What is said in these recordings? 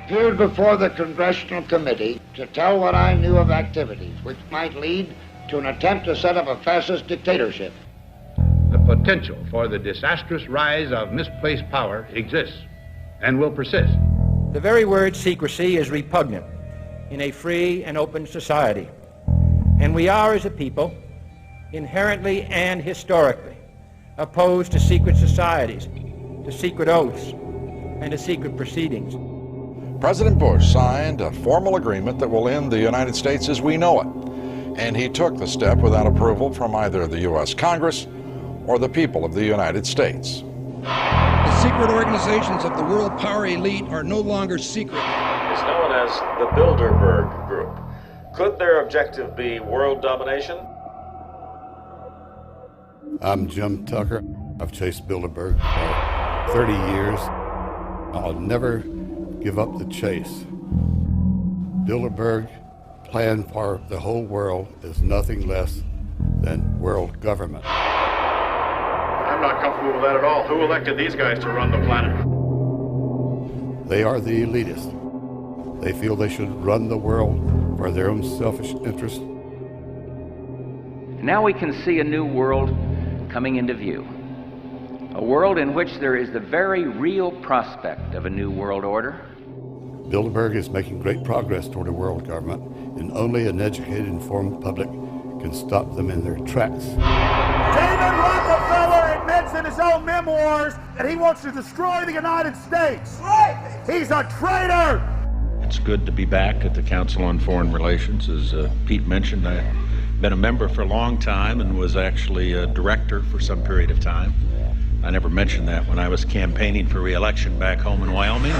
appeared before the Congressional Committee to tell what I knew of activities which might lead to an attempt to set up a fascist dictatorship. The potential for the disastrous rise of misplaced power exists and will persist. The very word secrecy is repugnant in a free and open society, and we are, as a people, inherently and historically opposed to secret societies, to secret oaths, and to secret proceedings. President Bush signed a formal agreement that will end the United States as we know it, and he took the step without approval from either the U.S. Congress or the people of the United States. The secret organizations of the world power elite are no longer secret. It's known as the Bilderberg Group. Could their objective be world domination? I'm Jim Tucker. I've chased Bilderberg for 30 years. I'll never give up the chase. Bilderberg plan for the whole world is nothing less than world government. I'm not comfortable with that at all. Who elected these guys to run the planet? They are the elitists. They feel they should run the world for their own selfish interests. Now we can see a new world coming into view. A world in which there is the very real prospect of a new world order. Bilderberg is making great progress toward a world government, and only an educated, informed public can stop them in their tracks. David Rockefeller admits in his own memoirs that he wants to destroy the United States. Right. He's a traitor! It's good to be back at the Council on Foreign Relations. As Pete mentioned, I've been a member for a long time and was actually a director for some period of time. I never mentioned that when I was campaigning for re-election back home in Wyoming.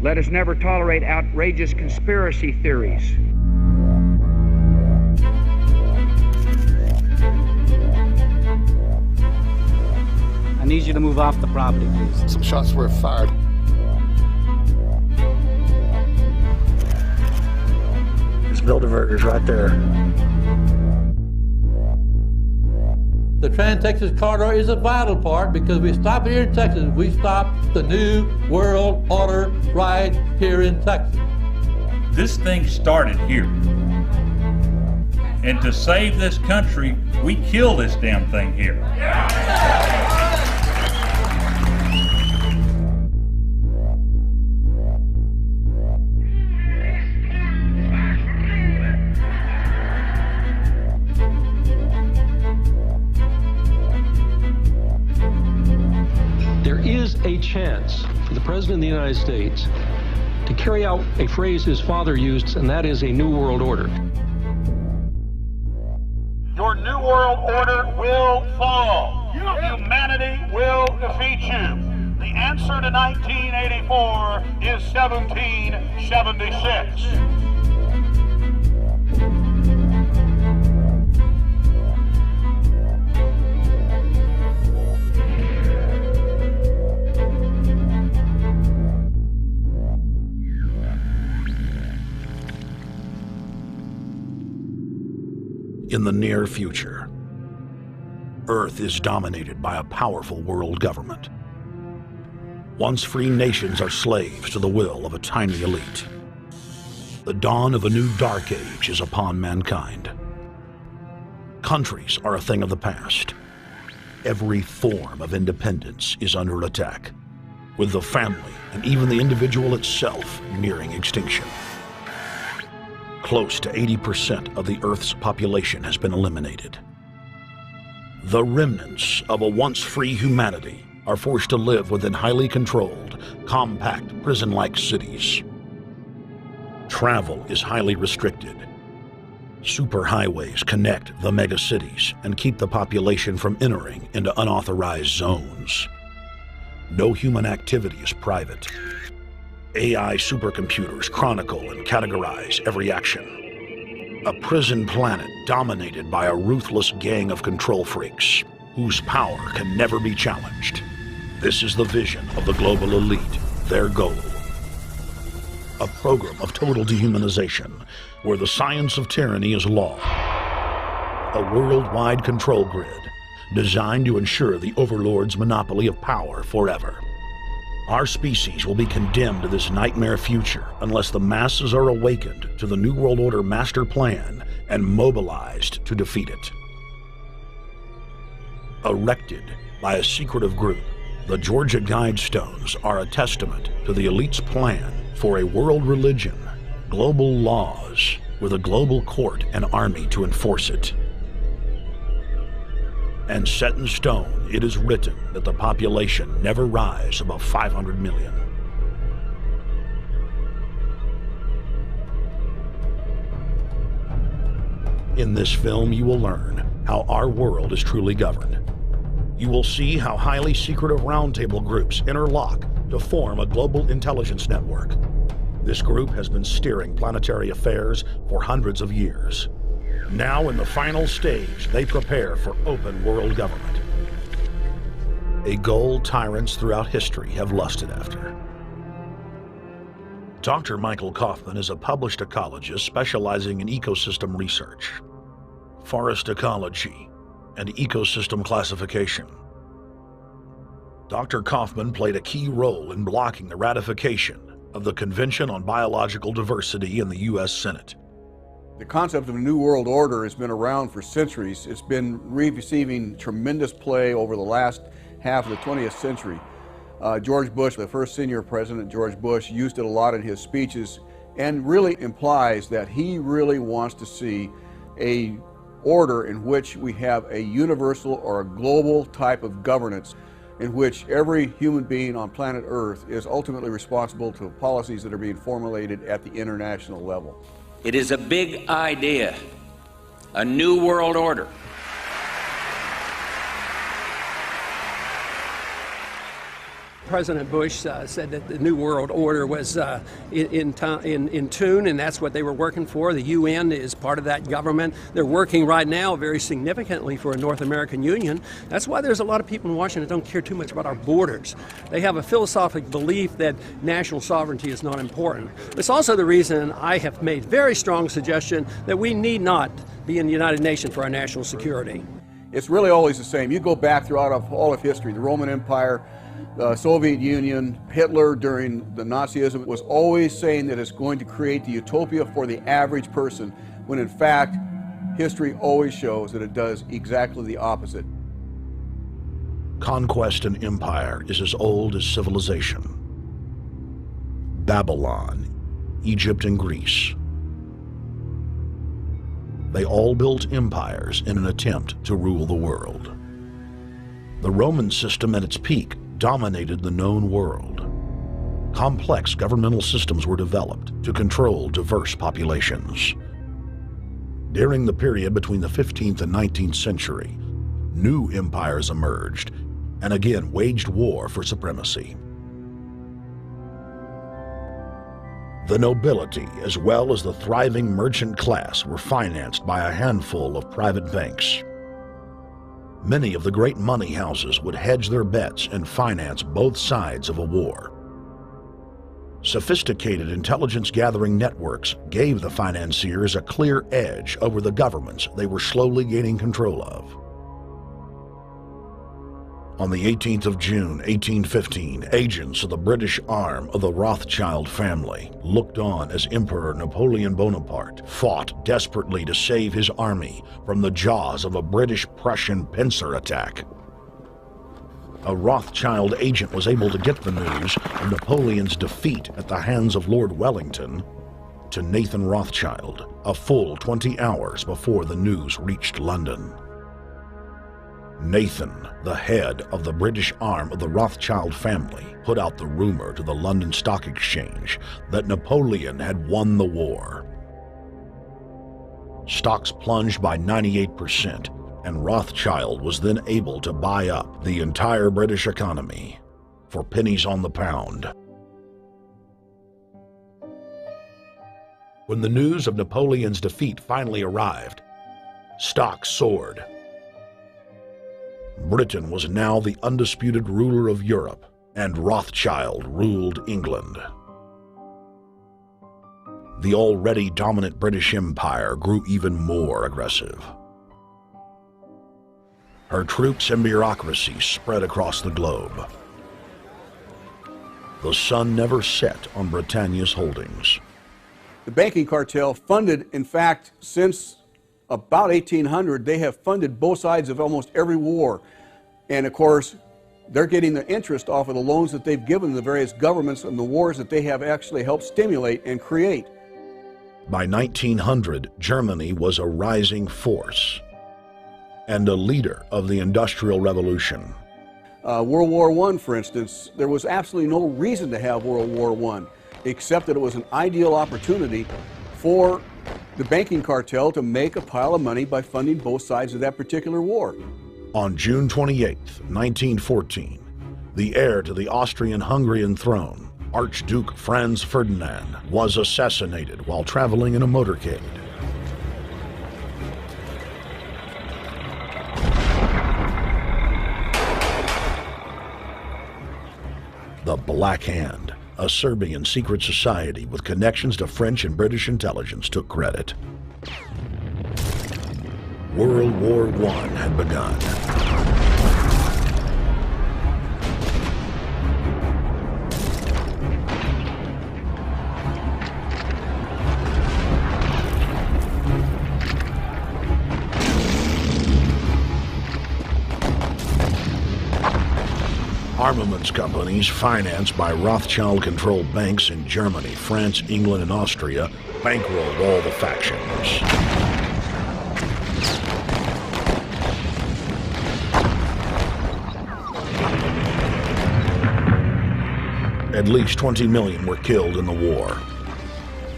Let us never tolerate outrageous conspiracy theories. I need you to move off the property, please. Some shots were fired. There's Bilderbergers right there. The Trans-Texas Corridor is a vital part because we stop here in Texas. We stop the new world order right here in Texas. This thing started here. And to save this country, we kill this damn thing here. There is a chance for the President of the United States to carry out a phrase his father used, and that is a new world order. Your new world order will fall. Humanity will defeat you. The answer to 1984 is 1776. In the near future, Earth is dominated by a powerful world government. Once free nations are slaves to the will of a tiny elite. The dawn of a new dark age is upon mankind. Countries are a thing of the past. Every form of independence is under attack, with the family and even the individual itself nearing extinction. Close to 80% of the Earth's population has been eliminated. The remnants of a once free humanity are forced to live within highly controlled, compact, prison-like cities. Travel is highly restricted. Superhighways connect the megacities and keep the population from entering into unauthorized zones. No human activity is private. AI supercomputers chronicle and categorize every action. A prison planet dominated by a ruthless gang of control freaks whose power can never be challenged. This is the vision of the global elite, their goal. A program of total dehumanization where the science of tyranny is law. A worldwide control grid designed to ensure the overlord's monopoly of power forever. Our species will be condemned to this nightmare future unless the masses are awakened to the New World Order master plan and mobilized to defeat it. Erected by a secretive group, the Georgia Guidestones are a testament to the elite's plan for a world religion, global laws, with a global court and army to enforce it. And set in stone, it is written that the population never rise above 500 million. In this film, you will learn how our world is truly governed. You will see how highly secretive roundtable groups interlock to form a global intelligence network. This group has been steering planetary affairs for hundreds of years. Now, in the final stage, they prepare for open world government. A goal tyrants throughout history have lusted after. Dr. Michael Kaufman is a published ecologist specializing in ecosystem research, forest ecology, and ecosystem classification. Dr. Kaufman played a key role in blocking the ratification of the Convention on Biological Diversity in the U.S. Senate. The concept of a New World Order has been around for centuries. It's been receiving tremendous play over the last half of the 20th century. George Bush, the first senior president, George Bush, used it a lot in his speeches and really implies that he really wants to see a order in which we have a universal or a global type of governance in which every human being on planet Earth is ultimately responsible to policies that are being formulated at the international level. It is a big idea, a new world order. President Bush said that the New World Order was in tune, and that's what they were working for. The UN is part of that government. They're working right now very significantly for a North American Union. That's why there's a lot of people in Washington that don't care too much about our borders. They have a philosophical belief that national sovereignty is not important. It's also the reason I have made very strong suggestion that we need not be in the United Nations for our national security. It's really always the same. You go back throughout all of history, the Roman Empire, the Soviet Union, Hitler during the Nazism was always saying that it's going to create the utopia for the average person, when in fact, history always shows that it does exactly the opposite. Conquest and empire is as old as civilization. Babylon, Egypt, and Greece. They all built empires in an attempt to rule the world. The Roman system at its peak dominated the known world. Complex governmental systems were developed to control diverse populations. During the period between the 15th and 19th century, new empires emerged and again waged war for supremacy. The nobility, as well as the thriving merchant class, were financed by a handful of private banks. Many of the great money houses would hedge their bets and finance both sides of a war. Sophisticated intelligence-gathering networks gave the financiers a clear edge over the governments they were slowly gaining control of. On the 18th of June, 1815, agents of the British arm of the Rothschild family looked on as Emperor Napoleon Bonaparte fought desperately to save his army from the jaws of a British-Prussian pincer attack. A Rothschild agent was able to get the news of Napoleon's defeat at the hands of Lord Wellington to Nathan Rothschild, a full 20 hours before the news reached London. Nathan, the head of the British arm of the Rothschild family, put out the rumor to the London Stock Exchange that Napoleon had won the war. Stocks plunged by 98%, and Rothschild was then able to buy up the entire British economy for pennies on the pound. When the news of Napoleon's defeat finally arrived, stocks soared. Britain was now the undisputed ruler of Europe, and Rothschild ruled England. The already dominant British Empire grew even more aggressive. Her troops and bureaucracy spread across the globe. the sun never set on Britannia's holdings. The banking cartel funded, in fact, since about 1800, they have funded both sides of almost every war. And of course, they're getting the interest off of the loans that they've given the various governments and the wars that they have actually helped stimulate and create. By 1900, Germany was a rising force and a leader of the Industrial Revolution. World War I, for instance, there was absolutely no reason to have World War I, except that it was an ideal opportunity for the banking cartel to make a pile of money by funding both sides of that particular war. On June 28, 1914, the heir to the Austrian-Hungarian throne, Archduke Franz Ferdinand, was assassinated while traveling in a motorcade. The Black Hand, a Serbian secret society with connections to French and British intelligence, took credit. World War I had begun. Armaments companies financed by Rothschild-controlled banks in Germany, France, England, and Austria bankrolled all the factions. At least 20 million were killed in the war.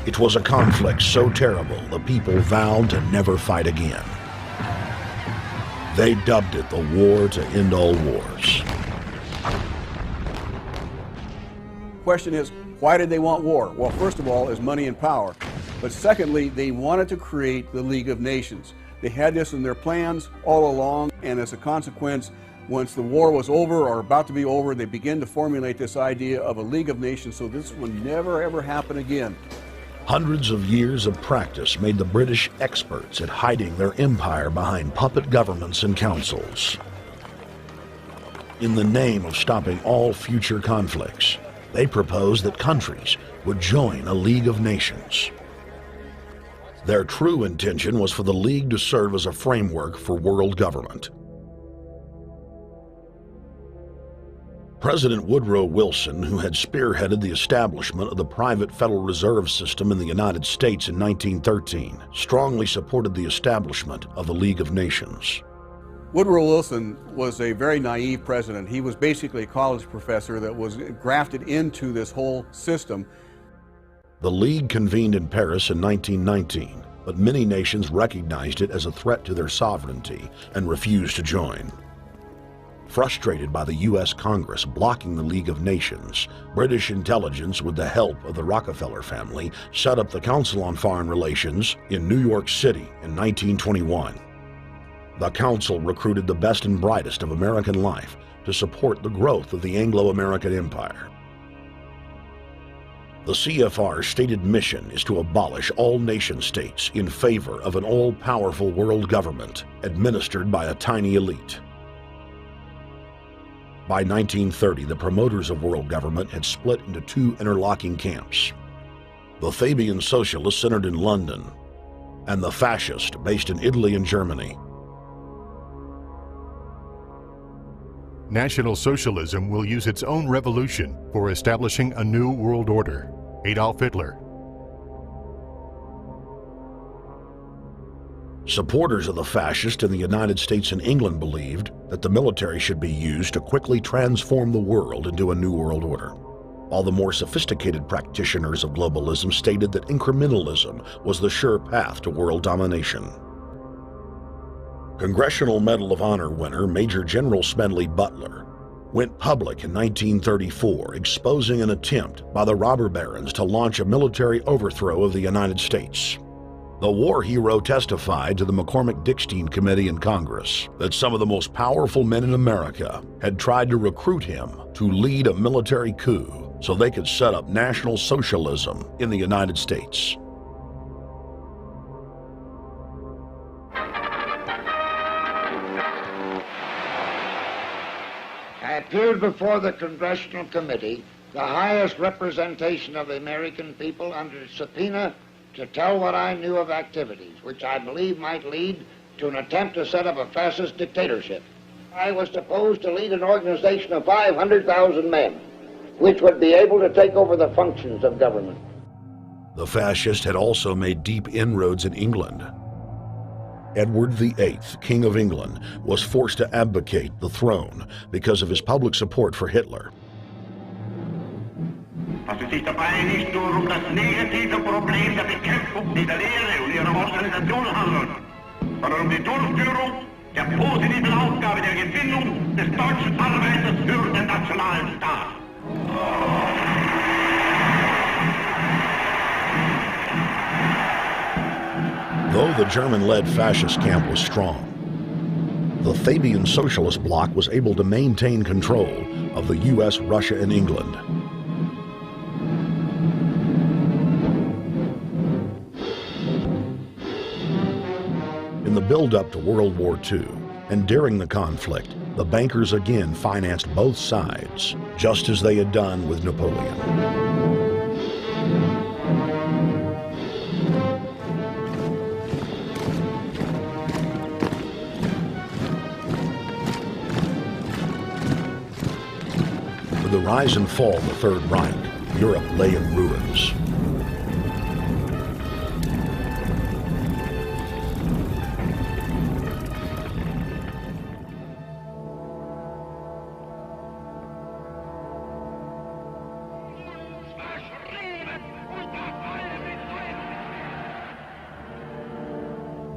It was a conflict so terrible the people vowed to never fight again. They dubbed it the war to end all wars. Question is, why did they want war? Well, first of all, is money and power. But secondly, they wanted to create the League of Nations. They had this in their plans all along, and as a consequence, once the war was over or about to be over, they began to formulate this idea of a League of Nations so this would never ever happen again. Hundreds of years of practice made the British experts at hiding their empire behind puppet governments and councils. In the name of stopping all future conflicts, they proposed that countries would join a League of Nations. Their true intention was for the League to serve as a framework for world government. President Woodrow Wilson, who had spearheaded the establishment of the private Federal Reserve System in the United States in 1913, strongly supported the establishment of the League of Nations. Woodrow Wilson was a very naive president. He was basically a college professor that was grafted into this whole system. The League convened in Paris in 1919, but many nations recognized it as a threat to their sovereignty and refused to join. Frustrated by the U.S. Congress blocking the League of Nations, British intelligence, with the help of the Rockefeller family, set up the Council on Foreign Relations in New York City in 1921. The Council recruited the best and brightest of American life to support the growth of the Anglo-American Empire. The CFR's stated mission is to abolish all nation-states in favor of an all-powerful world government administered by a tiny elite. By 1930, the promoters of world government had split into two interlocking camps: the Fabian socialists centered in London, and the fascist based in Italy and Germany. National Socialism will use its own revolution for establishing a new world order. Adolf Hitler. Supporters of the fascists in the United States and England believed that the military should be used to quickly transform the world into a new world order, while the more sophisticated practitioners of globalism stated that incrementalism was the sure path to world domination. Congressional Medal of Honor winner Major General Smedley Butler went public in 1934, exposing an attempt by the robber barons to launch a military overthrow of the United States. The war hero testified to the McCormick-Dickstein Committee in Congress that some of the most powerful men in America had tried to recruit him to lead a military coup so they could set up National Socialism in the United States. I appeared before the Congressional Committee the highest representation of the American people under subpoena to tell what I knew of activities which I believe might lead to an attempt to set up a fascist dictatorship. I was supposed to lead an organization of 500,000 men, which would be able to take over the functions of government. The fascist had also made deep inroads in England. Edward VIII, King of England, was forced to abdicate the throne because of his public support for Hitler. Was es sich dabei nicht nur das negative Problem der Bekämpfung dieser Lehre und ihrer Organisation handelt, sondern die Durchführung der positiven Aufgabe der Gewinnung des deutschen Arbeiters für den nationalen Staat. Though the German-led fascist camp was strong, the Fabian Socialist Bloc was able to maintain control of the U.S., Russia, and England. In the build-up to World War II, and during the conflict, the bankers again financed both sides, just as they had done with Napoleon. With the rise and fall of the Third Reich, Europe lay in ruins.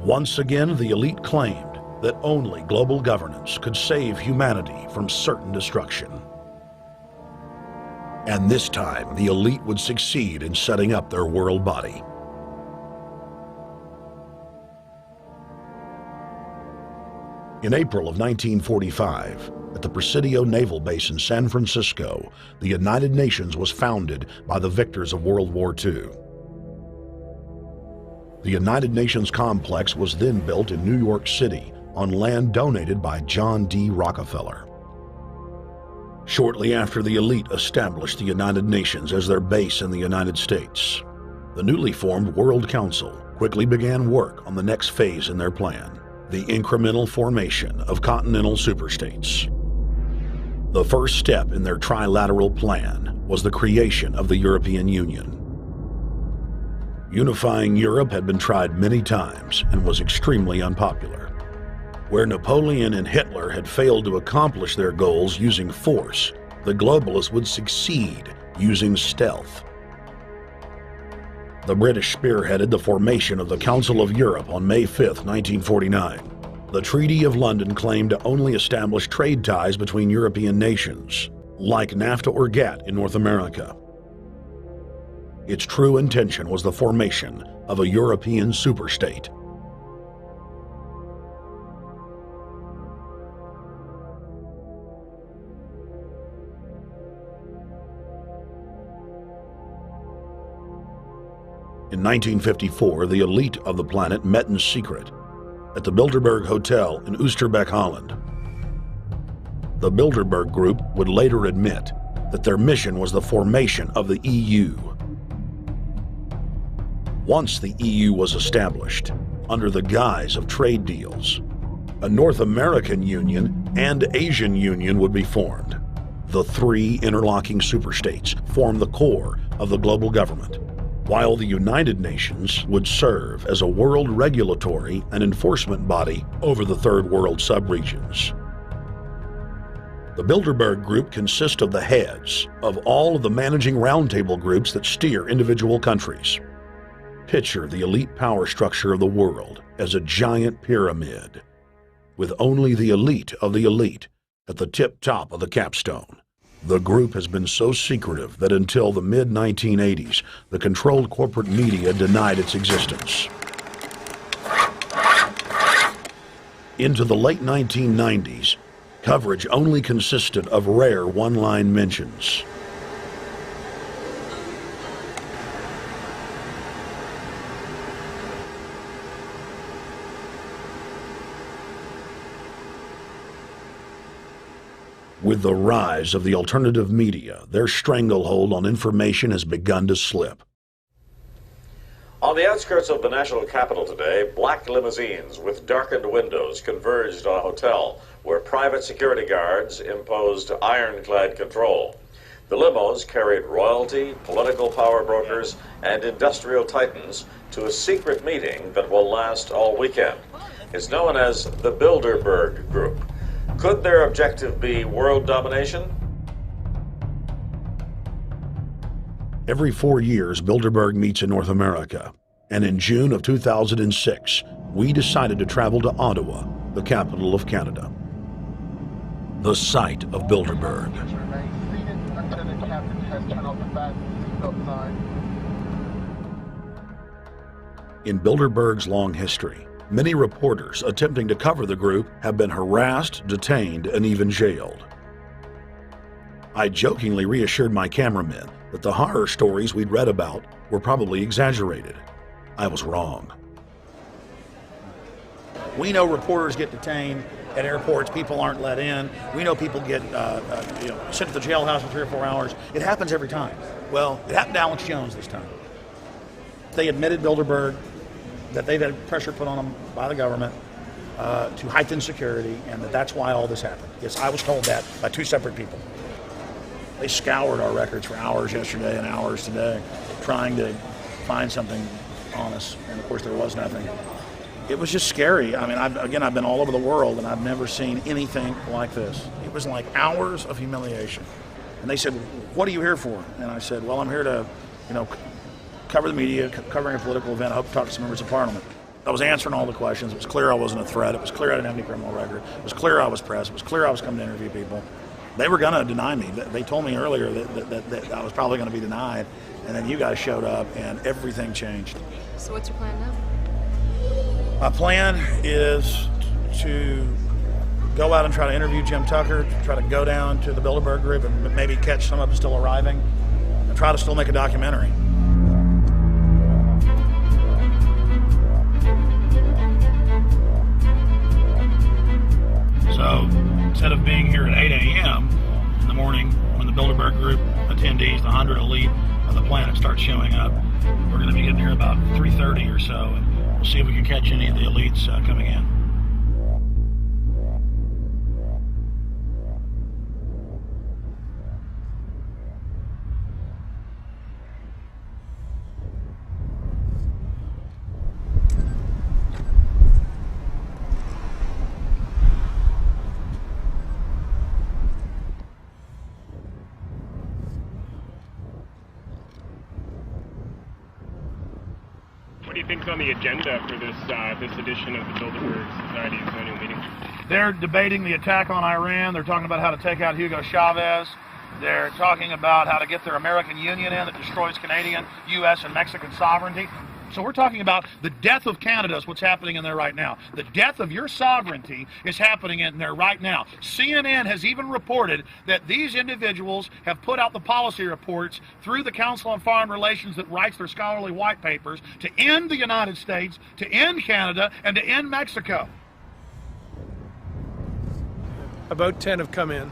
Once again, the elite claimed that only global governance could save humanity from certain destruction. And this time, the elite would succeed in setting up their world body. In April of 1945, at the Presidio Naval Base in San Francisco, the United Nations was founded by the victors of World War II. The United Nations complex was then built in New York City on land donated by John D. Rockefeller. Shortly after the elite established the United Nations as their base in the United States, the newly formed World Council quickly began work on the next phase in their plan, the incremental formation of continental superstates. The first step in their trilateral plan was the creation of the European Union. Unifying Europe had been tried many times and was extremely unpopular. Where Napoleon and Hitler had failed to accomplish their goals using force, the globalists would succeed using stealth. The British spearheaded the formation of the Council of Europe on May 5, 1949. The Treaty of London claimed to only establish trade ties between European nations, like NAFTA or GATT in North America. Its true intention was the formation of a European superstate. In 1954, the elite of the planet met in secret at the Bilderberg Hotel in Oosterbeek, Holland. The Bilderberg Group would later admit that their mission was the formation of the EU. Once the EU was established, under the guise of trade deals, a North American Union and Asian Union would be formed. The three interlocking superstates formed the core of the global government, while the United Nations would serve as a world regulatory and enforcement body over the Third World subregions. The Bilderberg Group consists of the heads of all of the managing roundtable groups that steer individual countries. Picture the elite power structure of the world as a giant pyramid, with only the elite of the elite at the tip top of the capstone. The group has been so secretive that until the mid-1980s, the controlled corporate media denied its existence. Into the late 1990s, coverage only consisted of rare one-line mentions. With the rise of the alternative media, their stranglehold on information has begun to slip. On the outskirts of the national capital today, black limousines with darkened windows converged on a hotel where private security guards imposed ironclad control. The limos carried royalty, political power brokers, and industrial titans to a secret meeting that will last all weekend. It's known as the Bilderberg Group. Could their objective be world domination? Every 4 years, Bilderberg meets in North America, and in June of 2006, we decided to travel to Ottawa, the capital of Canada. The site of Bilderberg. In Bilderberg's long history, many reporters attempting to cover the group have been harassed, detained, and even jailed. I jokingly reassured my cameramen that the horror stories we'd read about were probably exaggerated. I was wrong. We know reporters get detained at airports, people aren't let in. We know people get sent to the jailhouse for 3 or 4 hours. It happens every time. Well, it happened to Alex Jones this time. They admitted Bilderberg that they've had pressure put on them by the government to heighten security, and that's why all this happened. Yes, I was told that by 2 separate people. They scoured our records for hours yesterday and hours today, trying to find something on us, and of course there was nothing. It was just scary. I mean, I've been all over the world, and I've never seen anything like this. It was like hours of humiliation. And they said, "What are you here for?" And I said, "Well, I'm here to, cover the media, covering a political event. I hope to talk to some members of Parliament." I was answering all the questions. It was clear I wasn't a threat. It was clear I didn't have any criminal record. It was clear I was press. It was clear I was coming to interview people. They were going to deny me. They told me earlier that I was probably going to be denied, and then you guys showed up, and everything changed. So what's your plan now? My plan is to go out and try to interview Jim Tucker, try to go down to the Bilderberg Group and maybe catch some of them still arriving, and try to still make a documentary. So instead of being here at 8 a.m. in the morning when the Bilderberg Group attendees, the 100 elite of the planet, start showing up, we're going to be getting here about 3:30 or so, and we'll see if we can catch any of the elites coming in. What do you think is on the agenda for this edition of the Bilderberg Society's annual meeting? They're debating the attack on Iran. They're talking about how to take out Hugo Chavez. They're talking about how to get their American Union in that destroys Canadian, U.S., and Mexican sovereignty. So we're talking about the death of Canada is what's happening in there right now. The death of your sovereignty is happening in there right now. CNN has even reported that these individuals have put out the policy reports through the Council on Foreign Relations that writes their scholarly white papers to end the United States, to end Canada, and to end Mexico. About 10 have come in.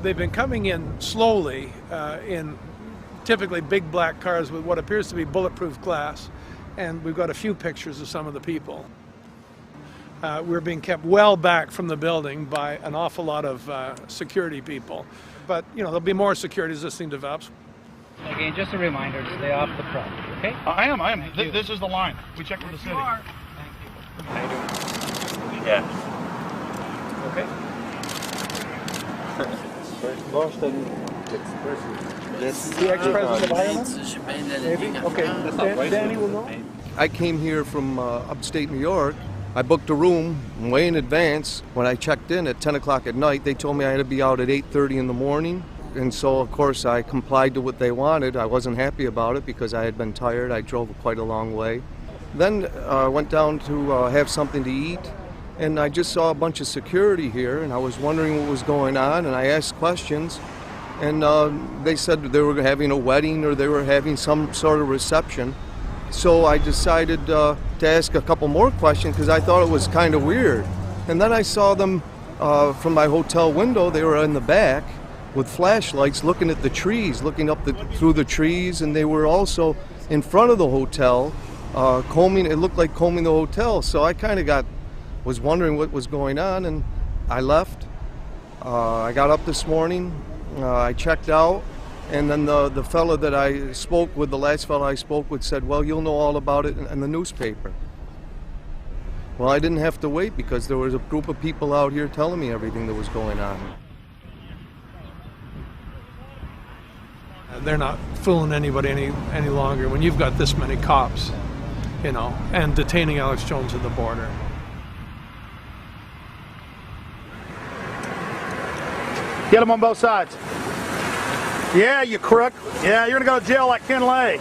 They've been coming in slowly in typically big black cars with what appears to be bulletproof glass, and we've got a few pictures of some of the people. We're being kept well back from the building by an awful lot of security people, but there'll be more security as this thing develops. Again, just a reminder to stay off the property, okay? I am. This is the line. We checked with the city. Thank you. How you doing? Yeah. Okay. That's the ex-president of Ireland? Maybe? Okay, Danny will know. I came here from upstate New York. I booked a room way in advance. When I checked in at 10 o'clock at night, they told me I had to be out at 8:30 in the morning. And so, of course, I complied to what they wanted. I wasn't happy about it because I had been tired. I drove quite a long way. Then I went down to have something to eat, and I just saw a bunch of security here, and I was wondering what was going on, and I asked questions. And they said they were having a wedding or they were having some sort of reception. So I decided to ask a couple more questions because I thought it was kind of weird. And then I saw them from my hotel window. They were in the back with flashlights looking at the trees, looking up through the trees, and they were also in front of the hotel combing. It looked like combing the hotel. So I kind of was wondering what was going on, and I left. I got up this morning. I checked out. And then the fellow that I spoke with, the last fellow I spoke with, said, well, you'll know all about it in the newspaper. Well, I didn't have to wait because there was a group of people out here telling me everything that was going on. They're not fooling anybody any longer when you've got this many cops, you know, and detaining Alex Jones at the border. Get them on both sides. Yeah, you crook. Yeah, you're gonna go to jail like Ken Lay.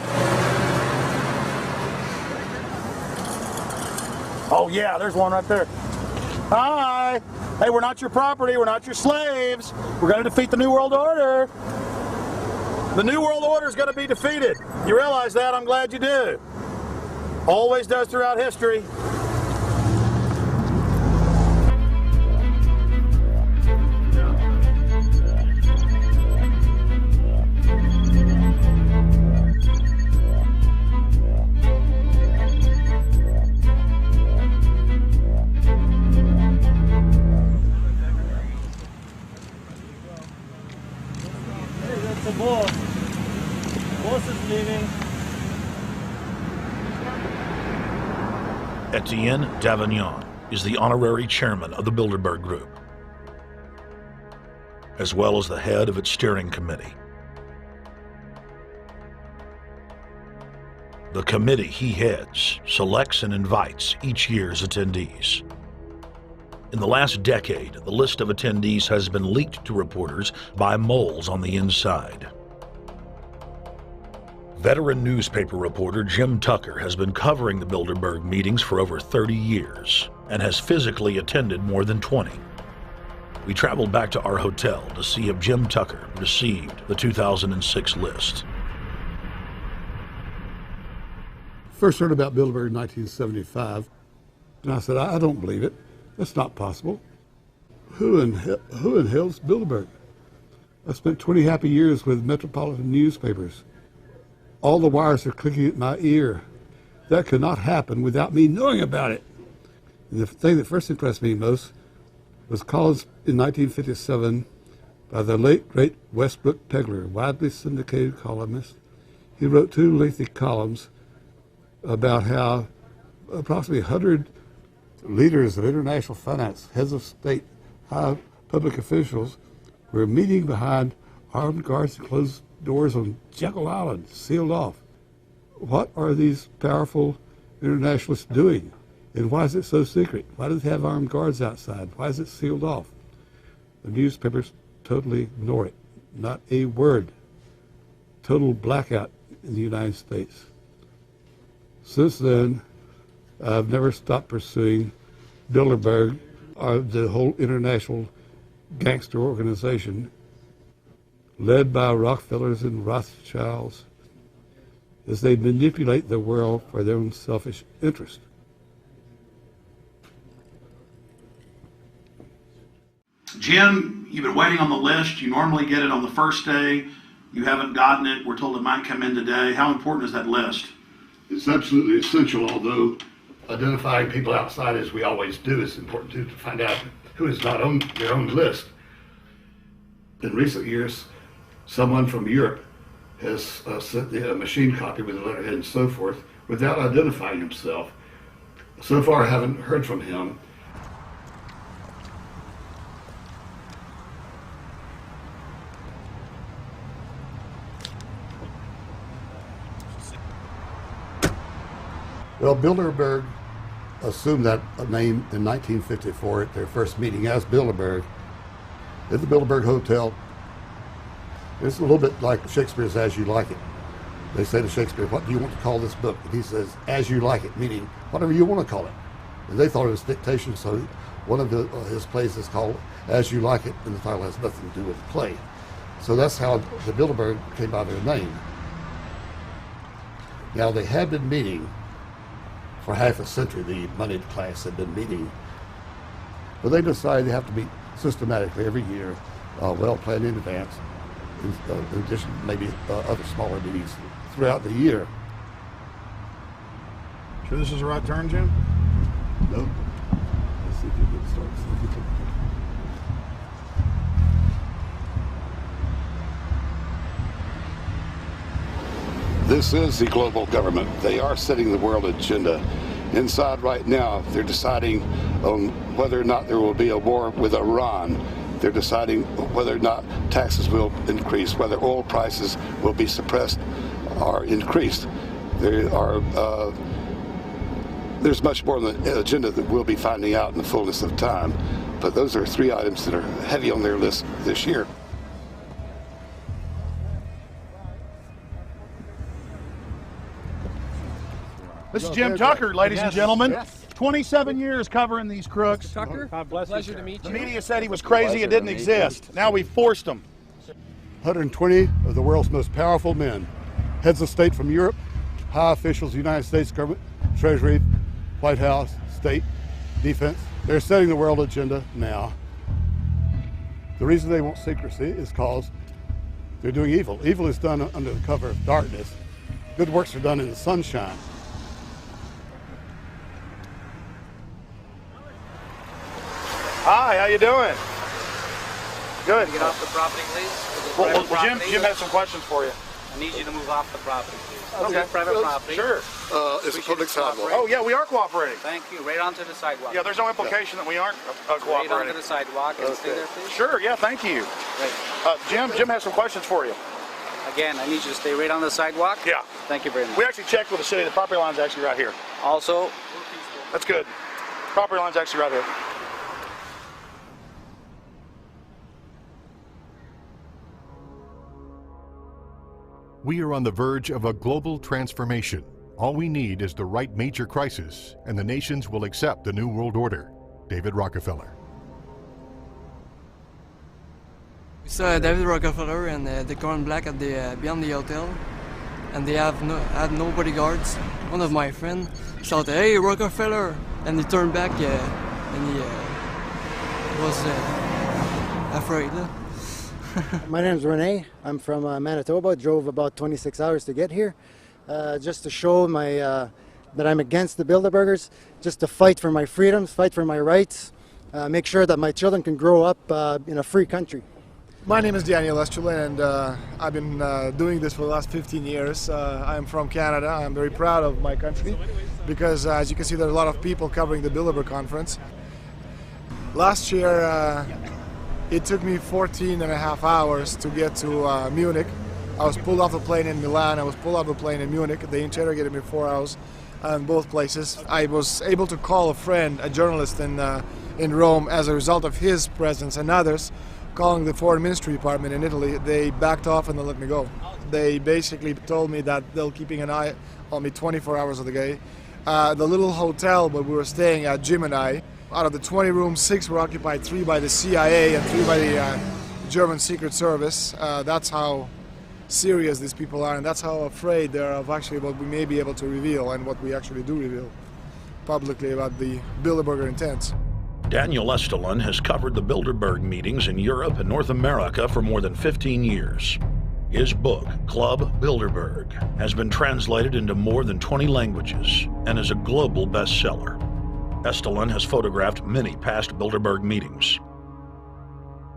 Oh yeah, there's one right there. Hi. Hey, we're not your property. We're not your slaves. We're gonna defeat the New World Order. The New World Order is gonna be defeated. You realize that? I'm glad you do. Always does throughout history. The boss. Boss is leaving. Etienne Davignon is the honorary chairman of the Bilderberg Group, as well as the head of its steering committee. The committee he heads selects and invites each year's attendees. In the last decade, the list of attendees has been leaked to reporters by moles on the inside. Veteran newspaper reporter Jim Tucker has been covering the Bilderberg meetings for over 30 years and has physically attended more than 20. We traveled back to our hotel to see if Jim Tucker received the 2006 list. First heard about Bilderberg in 1975, and I said, I don't believe it. That's not possible. Who in hell's Bilderberg? I spent 20 happy years with metropolitan newspapers. All the wires are clicking at my ear. That could not happen without me knowing about it. And the thing that first impressed me most was columns in 1957 by the late, great Westbrook Pegler, widely syndicated columnist. He wrote 2 lengthy columns about how approximately 100 leaders of international finance, heads of state, high public officials were meeting behind armed guards and closed doors on Jekyll Island, sealed off. What are these powerful internationalists doing? And why is it so secret? Why do they have armed guards outside? Why is it sealed off? The newspapers totally ignore it. Not a word. Total blackout in the United States. Since then, I've never stopped pursuing Bilderberg, the whole international gangster organization led by Rockefellers and Rothschilds, as they manipulate the world for their own selfish interest. Jim, you've been waiting on the list. You normally get it on the first day. You haven't gotten it. We're told it might come in today. How important is that list? It's absolutely essential, although identifying people outside, as we always do, is important too, to find out who is not on their own list. In recent years, someone from Europe has sent a machine copy with a letterhead and so forth without identifying himself. So far, I haven't heard from him. Well, Bilderberg assumed that name in 1954 at their first meeting as Bilderberg at the Bilderberg Hotel. It's a little bit like Shakespeare's As You Like It. They say to Shakespeare, what do you want to call this book? And he says, As You Like It, meaning whatever you want to call it. And they thought it was dictation, so one of his plays is called As You Like It, and the title has nothing to do with the play. So that's how the Bilderberg came by their name. Now, they had been meeting for half a century. The moneyed class had been meeting But they decide they have to meet systematically every year, well planned in advance, in addition to maybe other smaller meetings throughout the year. Sure this is the right turn, Jim? No. Let's see if you can start. This is the global government. They are setting the world agenda. Inside right now, they're deciding on whether or not there will be a war with Iran. They're deciding whether or not taxes will increase, whether oil prices will be suppressed or increased. There's much more on the agenda that we'll be finding out in the fullness of time. But those are 3 items that are heavy on their list this year. This is Jim Tucker, ladies and gentlemen. 27 years covering these crooks. Tucker, pleasure to meet you. The media said he was crazy, it didn't exist. Now we forced him. 120 of the world's most powerful men, heads of state from Europe, high officials of the United States government, Treasury, White House, state, defense. They're setting the world agenda now. The reason they want secrecy is because they're doing evil. Evil is done under the cover of darkness. Good works are done in the sunshine. Hi, how you doing? Good. Get off the property, please. Well, Jim has some questions for you. I need you to move off the property, please. Okay. This is private property. Sure. It's a public sidewalk. Oh, yeah, we are cooperating. Thank you. Right onto the sidewalk. Yeah, there's no implication that we aren't cooperating. Right onto the sidewalk and stay there, please. Sure, yeah, thank you. Right. Jim has some questions for you. Again, I need you to stay right on the sidewalk. Yeah. Thank you very much. We actually checked with the city. The property line's actually right here. Also, that's good. Property line's actually right here. We are on the verge of a global transformation. All we need is the right major crisis, and the nations will accept the New World Order. David Rockefeller. We saw David Rockefeller and the Coran Black at the beyond the hotel, and they had no bodyguards. One of my friends shouted, "Hey, Rockefeller!" and he turned back and he was afraid. My name is Rene. I'm from Manitoba. Drove about 26 hours to get here, just to show that I'm against the Bilderbergers, just to fight for my freedoms, fight for my rights, make sure that my children can grow up in a free country. My name is Daniel Estrela, and I've been doing this for the last 15 years. I'm from Canada. I'm very proud of my country because, as you can see, there are a lot of people covering the Bilderberg Conference. Last year, it took me 14 and a half hours to get to Munich. I was pulled off the plane in Milan. I was pulled off the plane in Munich. They interrogated me 4 hours in both places. I was able to call a friend, a journalist in Rome, as a result of his presence and others. Calling the Foreign Ministry Department in Italy, they backed off and they let me go. They basically told me that they'll keeping an eye on me 24 hours of the day. The little hotel where we were staying at, Jim and I, out of the 20 rooms, 6 were occupied, 3 by the CIA and 3 by the German Secret Service. That's how serious these people are, and that's how afraid they are of actually what we may be able to reveal and what we actually do reveal publicly about the Bilderberger intents. Daniel Estrela has covered the Bilderberg meetings in Europe and North America for more than 15 years. His book, Club Bilderberg, has been translated into more than 20 languages and is a global bestseller. Estrela has photographed many past Bilderberg meetings.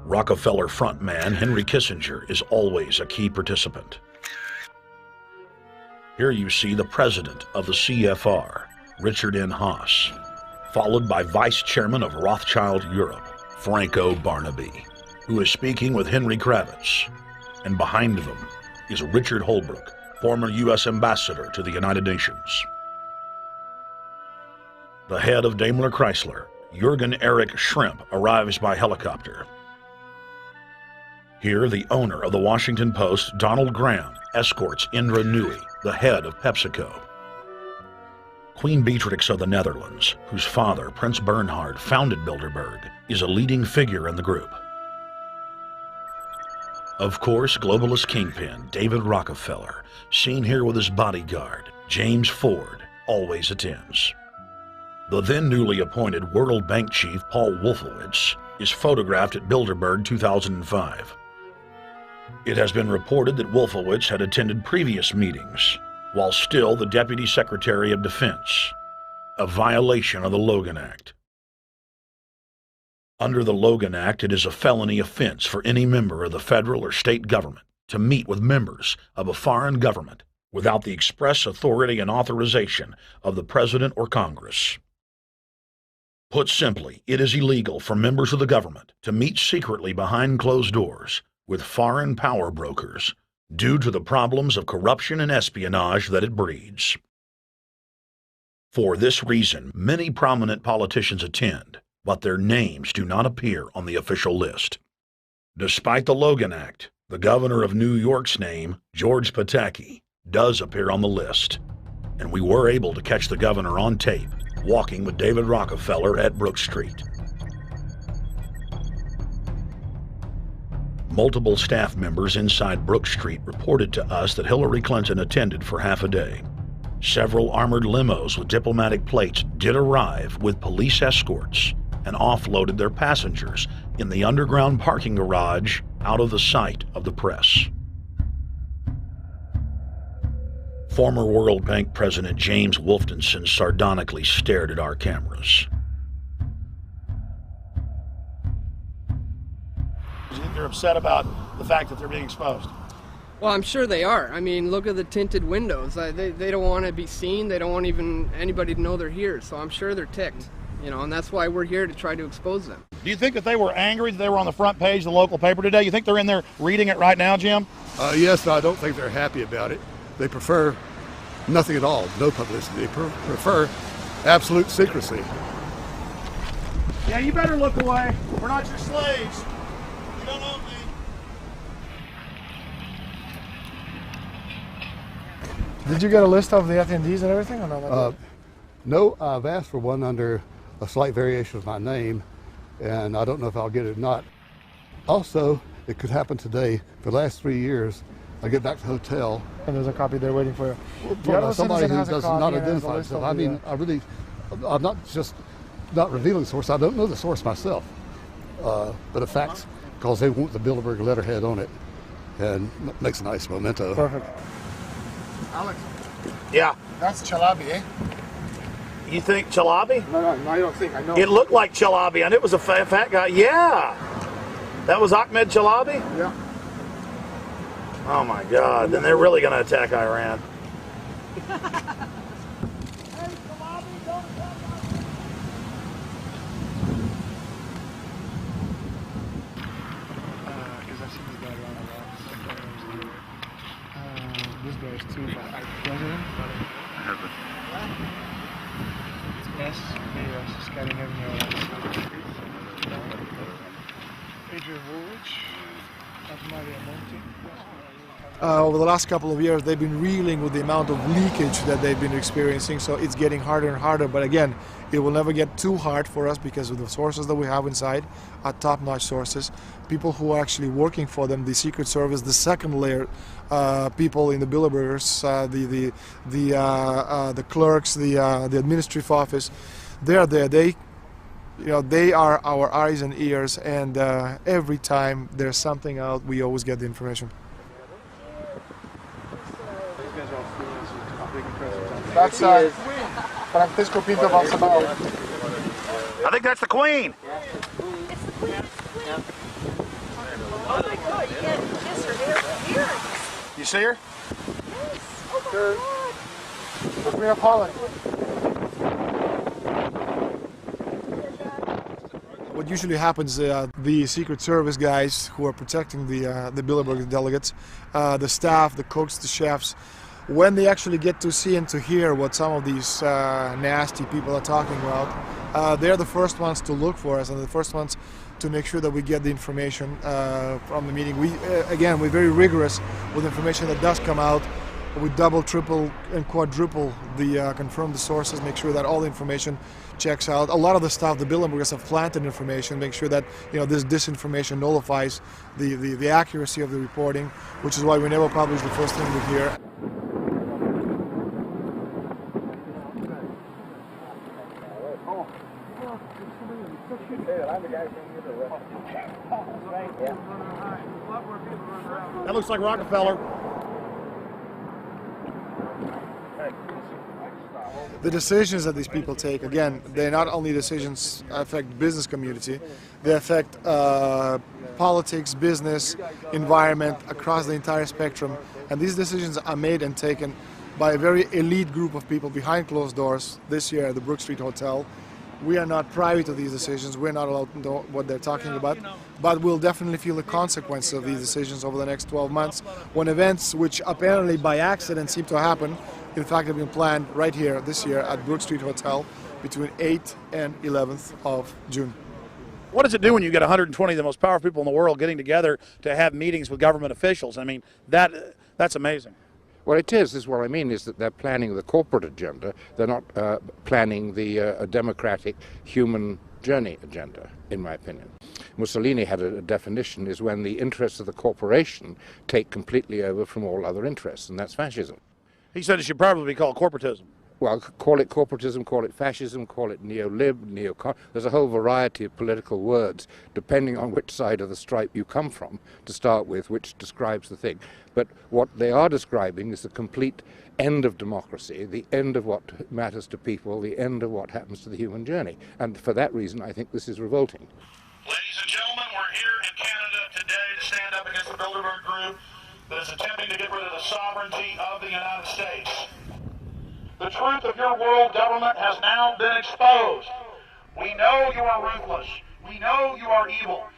Rockefeller frontman Henry Kissinger is always a key participant. Here you see the president of the CFR, Richard N. Haas, followed by Vice Chairman of Rothschild Europe, Franco Barnaby, who is speaking with Henry Kravitz. And behind them is Richard Holbrooke, former U.S. Ambassador to the United Nations. The head of Daimler Chrysler, Jürgen Erich Schrimp, arrives by helicopter. Here, the owner of the Washington Post, Donald Graham, escorts Indra Nooyi, the head of PepsiCo. Queen Beatrix of the Netherlands, whose father, Prince Bernhard, founded Bilderberg, is a leading figure in the group. Of course, globalist kingpin David Rockefeller, seen here with his bodyguard, James Ford, always attends. The then newly appointed World Bank chief Paul Wolfowitz is photographed at Bilderberg 2005. It has been reported that Wolfowitz had attended previous meetings while still the Deputy Secretary of Defense, a violation of the Logan Act. Under the Logan Act, it is a felony offense for any member of the federal or state government to meet with members of a foreign government without the express authority and authorization of the President or Congress. Put simply, it is illegal for members of the government to meet secretly behind closed doors with foreign power brokers due to the problems of corruption and espionage that it breeds. For this reason, many prominent politicians attend, but their names do not appear on the official list. Despite the Logan Act, the governor of New York's name, George Pataki, does appear on the list, and we were able to catch the governor on tape walking with David Rockefeller at Brook Street. Multiple staff members inside Brook Street reported to us that Hillary Clinton attended for half a day. Several armored limos with diplomatic plates did arrive with police escorts and offloaded their passengers in the underground parking garage out of the sight of the press. Former World Bank President James Wolfensohn sardonically stared at our cameras. Do you think they're upset about the fact that they're being exposed? Well, I'm sure they are. I mean, look at the tinted windows. They don't want to be seen. They don't want even anybody to know they're here. So I'm sure they're ticked, you know, and that's why we're here to try to expose them. Do you think that they were angry that they were on the front page of the local paper today? You think they're in there reading it right now, Jim? Yes, I don't think they're happy about it. They prefer nothing at all, no publicity. They prefer absolute secrecy. Yeah, you better look away. We're not your slaves. You don't own me. Did you get a list of the attendees and everything, or not? No, I've asked for one under a slight variation of my name, and I don't know if I'll get it or not. Also, it could happen today. For the last 3 years, I get back to the hotel. And there's a copy there waiting for you. From somebody who does not identify himself. I mean, I'm not just not revealing the source. I don't know the source myself. But a fact, because they want the Bilderberg letterhead on it, and makes a nice memento. Perfect. Alex. Yeah. That's Chalabi, eh? You think Chalabi? No, I don't think. I know. It looked like Chalabi, and it was a fat guy. Yeah. That was Ahmed Chalabi? Yeah. Oh my God, then they're really going to attack Iran. This guy is too president. I have it. Yes, he is scanning everywhere. Adrian Woolwich, Maria Monti. Over the last couple of years, they've been reeling with the amount of leakage that they've been experiencing, so it's getting harder and harder. But again, it will never get too hard for us because of the sources that we have inside are top-notch sources. People who are actually working for them, the Secret Service, the second layer, people in the Bilderbergers, the clerks, the administrative office, they're there. They are our eyes and ears, and every time there's something out, we always get the information. That's Francisco Pinto Balsamao. I think that's the Queen. It's the Queen. Yeah. Oh my God, you can't kiss her here. You see her? Yes. Oh my God. The Queen of Holland. What usually happens, the Secret Service guys who are protecting the Bilderberg delegates, the staff, the cooks, the chefs, when they actually get to see and to hear what some of these nasty people are talking about, they're the first ones to look for us and the first ones to make sure that we get the information from the meeting. We're very rigorous with information that does come out. We double, triple, and quadruple confirm the sources, make sure that all the information checks out. A lot of the stuff, the Bilderbergers have planted information, make sure that this disinformation nullifies the accuracy of the reporting, which is why we never publish the first thing we hear. That looks like Rockefeller. The decisions that these people take, again, they're not only decisions affect business community, they affect politics, business, environment, across the entire spectrum. And these decisions are made and taken by a very elite group of people behind closed doors this year at the Brook Street Hotel. We are not privy to these decisions. We're not allowed to know what they're talking about, but we'll definitely feel the consequences of these decisions over the next 12 months when events which apparently by accident seem to happen, in fact, have been planned right here this year at Brook Street Hotel between 8th and 11th of June. What does it do when you get 120 of the most powerful people in the world getting together to have meetings with government officials? I mean, that's amazing. Well, it is what I mean is that they're planning the corporate agenda. They're not planning the democratic human journey agenda, in my opinion. Mussolini had a definition, is when the interests of the corporation take completely over from all other interests, and that's fascism. He said it should probably be called corporatism. Well, call it corporatism, call it fascism, call it neo-lib, neo-con. There's a whole variety of political words, depending on which side of the stripe you come from, to start with, which describes the thing. But what they are describing is the complete end of democracy, the end of what matters to people, the end of what happens to the human journey. And for that reason, I think this is revolting. Ladies and gentlemen, we're here in Canada today to stand up against the Bilderberg Group that is attempting to get rid of the sovereignty of the United States. The truth of your world government has now been exposed. We know you are ruthless. We know you are evil.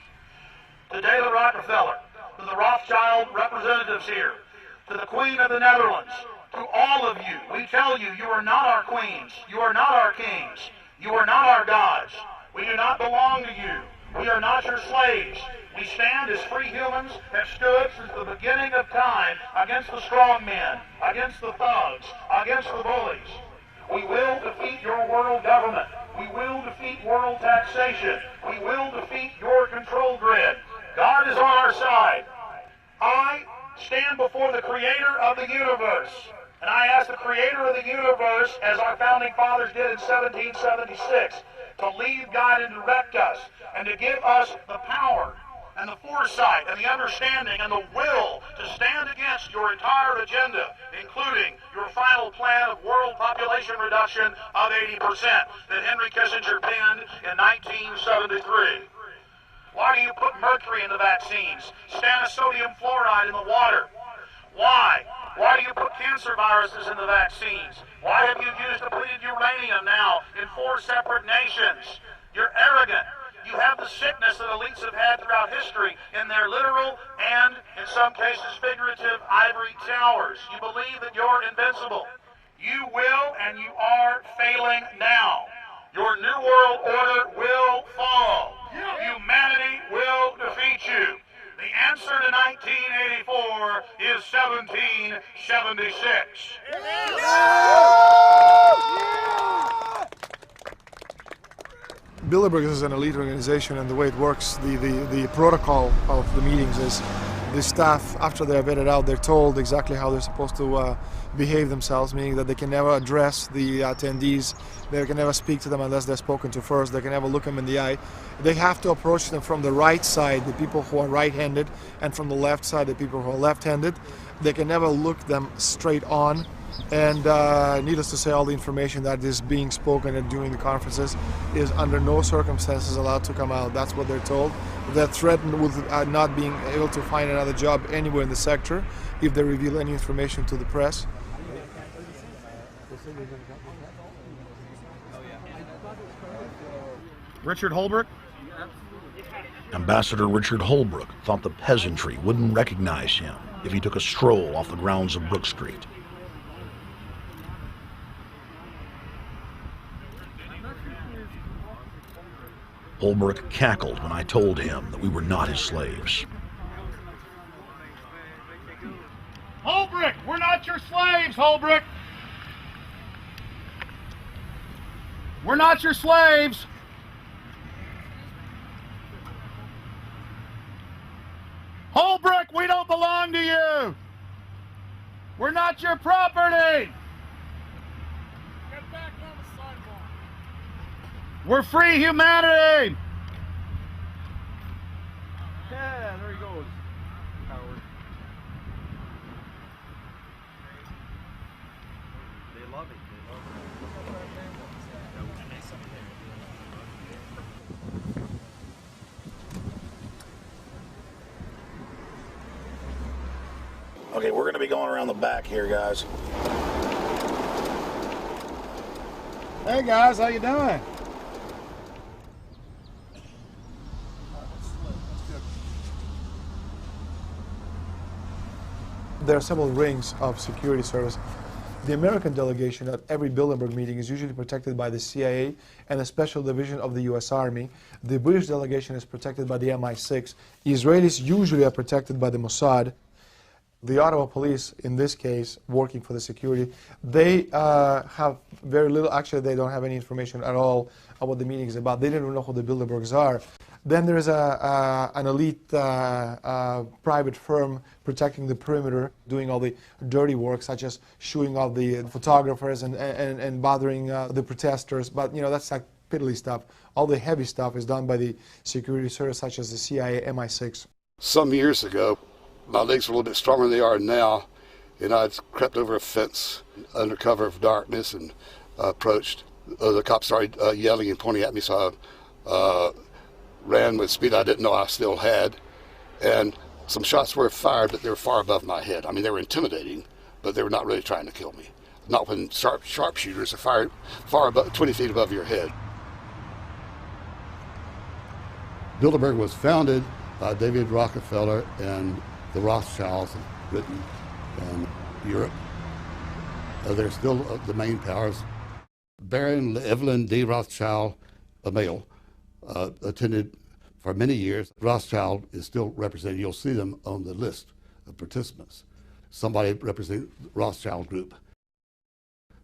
To David Rockefeller, to the Rothschild representatives here, to the Queen of the Netherlands, to all of you, we tell you, you are not our queens. You are not our kings. You are not our gods. We do not belong to you. We are not your slaves. We stand as free humans have stood since the beginning of time against the strong men, against the thugs, against the bullies. We will defeat your world government. We will defeat world taxation. We will defeat your control grid. God is on our side. I stand before the creator of the universe, and I ask the creator of the universe, as our founding fathers did in 1776, to lead, guide, and direct us, and to give us the power and the foresight and the understanding and the will to stand against your entire agenda, including your final plan of world population reduction of 80% that Henry Kissinger penned in 1973. Why do you put mercury in the vaccines, sodium fluoride in the water? Why? Why do you put cancer viruses in the vaccines? Why have you used depleted uranium now in 4 separate nations? You're arrogant. You have the sickness that elites have had throughout history in their literal and, in some cases, figurative ivory towers. You believe that you're invincible. You will and you are failing now. Your New World Order will fall. Humanity will defeat you. The answer to 1984 is 1776. Bilderberg is an elite organization, and the way it works, the protocol of the meetings is the staff, after they're vetted out, they're told exactly how they're supposed to behave themselves, meaning that they can never address the attendees, they can never speak to them unless they're spoken to first, they can never look them in the eye. They have to approach them from the right side, the people who are right-handed, and from the left side, the people who are left-handed. They can never look them straight on. And needless to say, all the information that is being spoken during the conferences is under no circumstances allowed to come out. That's what they're told. They're threatened with not being able to find another job anywhere in the sector if they reveal any information to the press. Richard Holbrooke? Ambassador Richard Holbrooke thought the peasantry wouldn't recognize him if he took a stroll off the grounds of Brook Street. Holbrooke cackled when I told him that we were not his slaves. Holbrooke, we're not your slaves, Holbrooke. We're not your slaves. Holbrooke, we don't belong to you. We're not your property. Get back on the sidewalk. We're free humanity! Yeah, there he goes. Howard. They love it. Okay, we're going to be going around the back here, guys. Hey guys, how you doing? There are several rings of security service. The American delegation at every Bilderberg meeting is usually protected by the CIA and a special division of the US Army. The British delegation is protected by the MI6. Israelis usually are protected by the Mossad. The Ottawa police, in this case, working for the security, they have very little, actually they don't have any information at all on what the meeting is about. They don't even know who the Bilderbergs are. Then there's an elite private firm protecting the perimeter, doing all the dirty work, such as shooing off the photographers and bothering the protesters. But you know, that's like piddly stuff. All the heavy stuff is done by the security service, such as the CIA, MI6. Some years ago, my legs were a little bit stronger than they are now, and I'd crept over a fence under cover of darkness and approached. The cops started yelling and pointing at me, so I ran with speed I didn't know I still had, and some shots were fired, but they were far above my head. I mean, they were intimidating, but they were not really trying to kill me. Not when sharpshooters are fired far above, 20 feet above your head. Bilderberg was founded by David Rockefeller and the Rothschilds in Britain and Europe. They're still the main powers. Baron Evelyn D. Rothschild, a male, attended for many years. Rothschild is still represented. You'll see them on the list of participants. Somebody representing the Rothschild group.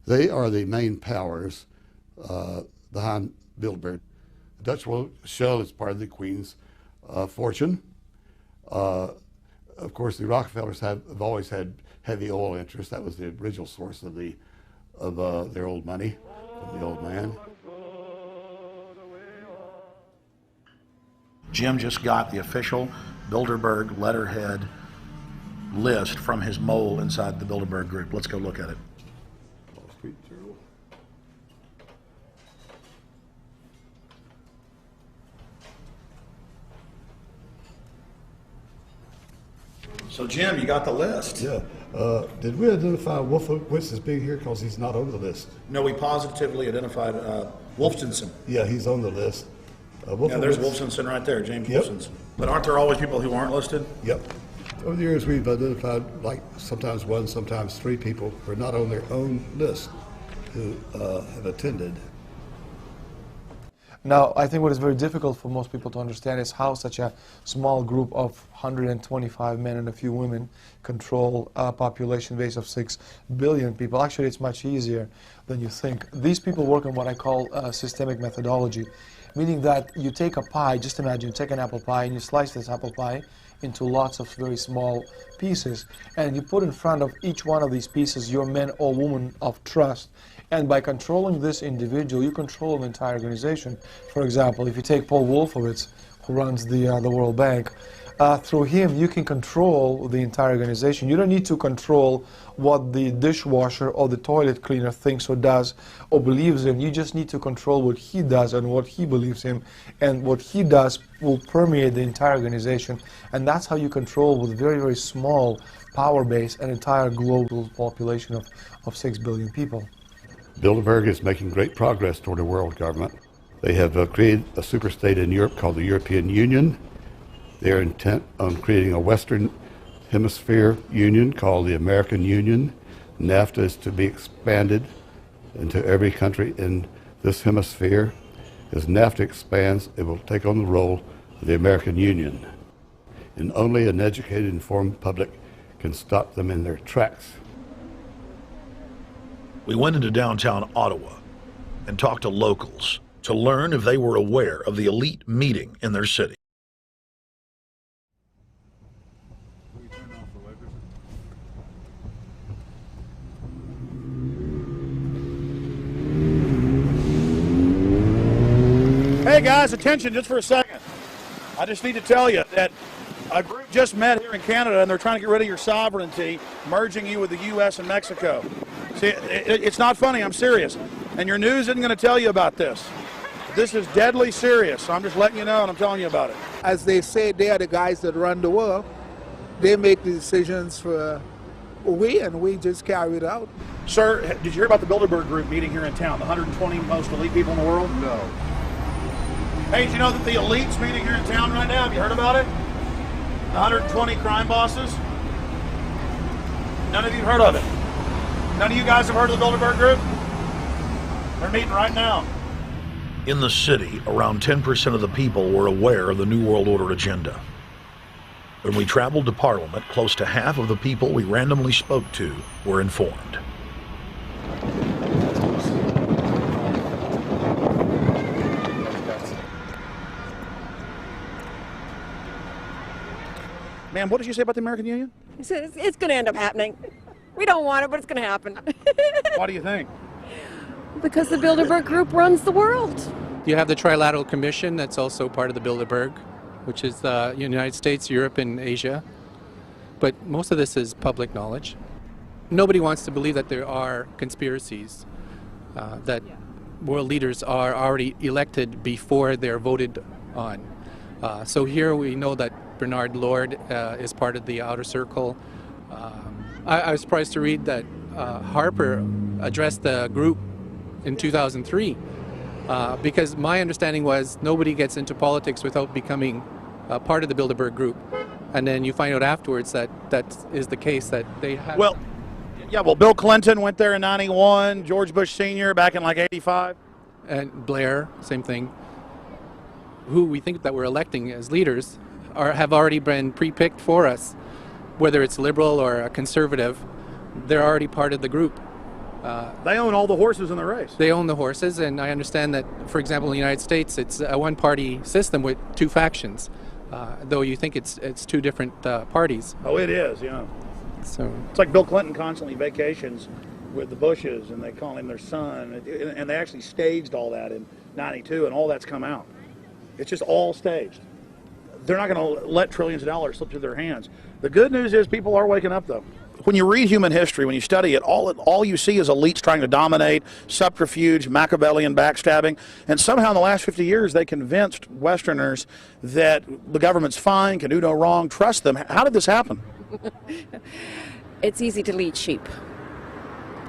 They are the main powers behind Bilderberg. The Dutch World Shell is part of the Queen's fortune. Of course, the Rockefellers have always had heavy oil interests. That was the original source of their old money from the old man. Jim just got the official Bilderberg letterhead list from his mole inside the Bilderberg group. Let's go look at it. So Jim, you got the list. Yeah. Did we identify Wolfowitz as being here because he's not on the list? No, we positively identified Wolfenson. Yeah, he's on the list. Yeah, there's Wolfenson right there, James Yep. Wolfenson. But aren't there always people who aren't listed? Yep. Over the years, we've identified like sometimes one, sometimes three people who are not on their own list who have attended. Now, I think what is very difficult for most people to understand is how such a small group of 125 men and a few women control a population base of 6 billion people. Actually, it's much easier than you think. These people work on what I call systemic methodology, meaning that you take a pie, just imagine you take an apple pie and you slice this apple pie into lots of very small pieces, and you put in front of each one of these pieces your men or women of trust. And by controlling this individual, you control an entire organization. For example, if you take Paul Wolfowitz, who runs the World Bank, through him you can control the entire organization. You don't need to control what the dishwasher or the toilet cleaner thinks or does or believes in. You just need to control what he does and what he believes in. And what he does will permeate the entire organization. And that's how you control, with very, very small power base, an entire global population of 6 billion people. Bilderberg is making great progress toward a world government. They have created a superstate in Europe called the European Union. They're intent on creating a Western Hemisphere Union called the American Union. NAFTA is to be expanded into every country in this hemisphere. As NAFTA expands, it will take on the role of the American Union. And only an educated, informed public can stop them in their tracks. We went into downtown Ottawa and talked to locals to learn if they were aware of the elite meeting in their city. Hey guys, attention just for a second. I just need to tell you that a group just met here in Canada and they're trying to get rid of your sovereignty, merging you with the U.S. and Mexico. See, it's not funny, I'm serious. And your news isn't going to tell you about this. This is deadly serious, so I'm just letting you know and I'm telling you about it. As they say, they are the guys that run the world. They make the decisions for we, and we just carry it out. Sir, did you hear about the Bilderberg Group meeting here in town, the 120 most elite people in the world? No. Hey, did you know that the elite's meeting here in town right now? Have you heard about it? The 120 crime bosses? None of you heard of it? None of you guys have heard of the Bilderberg Group? They're meeting right now. In the city, around 10% of the people were aware of the New World Order agenda. When we traveled to Parliament, close to half of the people we randomly spoke to were informed. Ma'am, what did you say about the American Union? It's going to end up happening. We don't want it, but it's going to happen. Why do you think? Because the Bilderberg Group runs the world. You have the Trilateral Commission that's also part of the Bilderberg, which is the United States, Europe, and Asia. But most of this is public knowledge. Nobody wants to believe that there are conspiracies, that world leaders are already elected before they're voted on. So here we know that Bernard Lord is part of the outer circle. I was surprised to read that Harper addressed the group in 2003 because my understanding was nobody gets into politics without becoming part of the Bilderberg Group. And then you find out afterwards that that is the case, that they have... Well, yeah, well, Bill Clinton went there in 91, George Bush Sr. back in like 85. And Blair, same thing. Who we think that we're electing as leaders have already been pre-picked for us. Whether it's liberal or a conservative, they're already part of the group. They own all the horses in the race. They own the horses, and I understand that, for example, in the United States, it's a one-party system with two factions, though you think it's two different parties. Oh, it is, yeah. So it's like Bill Clinton constantly vacations with the Bushes, and they call him their son, and they actually staged all that in '92, and all that's come out. It's just all staged. They're not going to let trillions of dollars slip through their hands. The good news is people are waking up, though. When you read human history, when you study it, all you see is elites trying to dominate, subterfuge, Machiavellian backstabbing, and somehow in the last 50 years they convinced Westerners that the government's fine, can do no wrong, trust them. How did this happen? It's easy to lead sheep.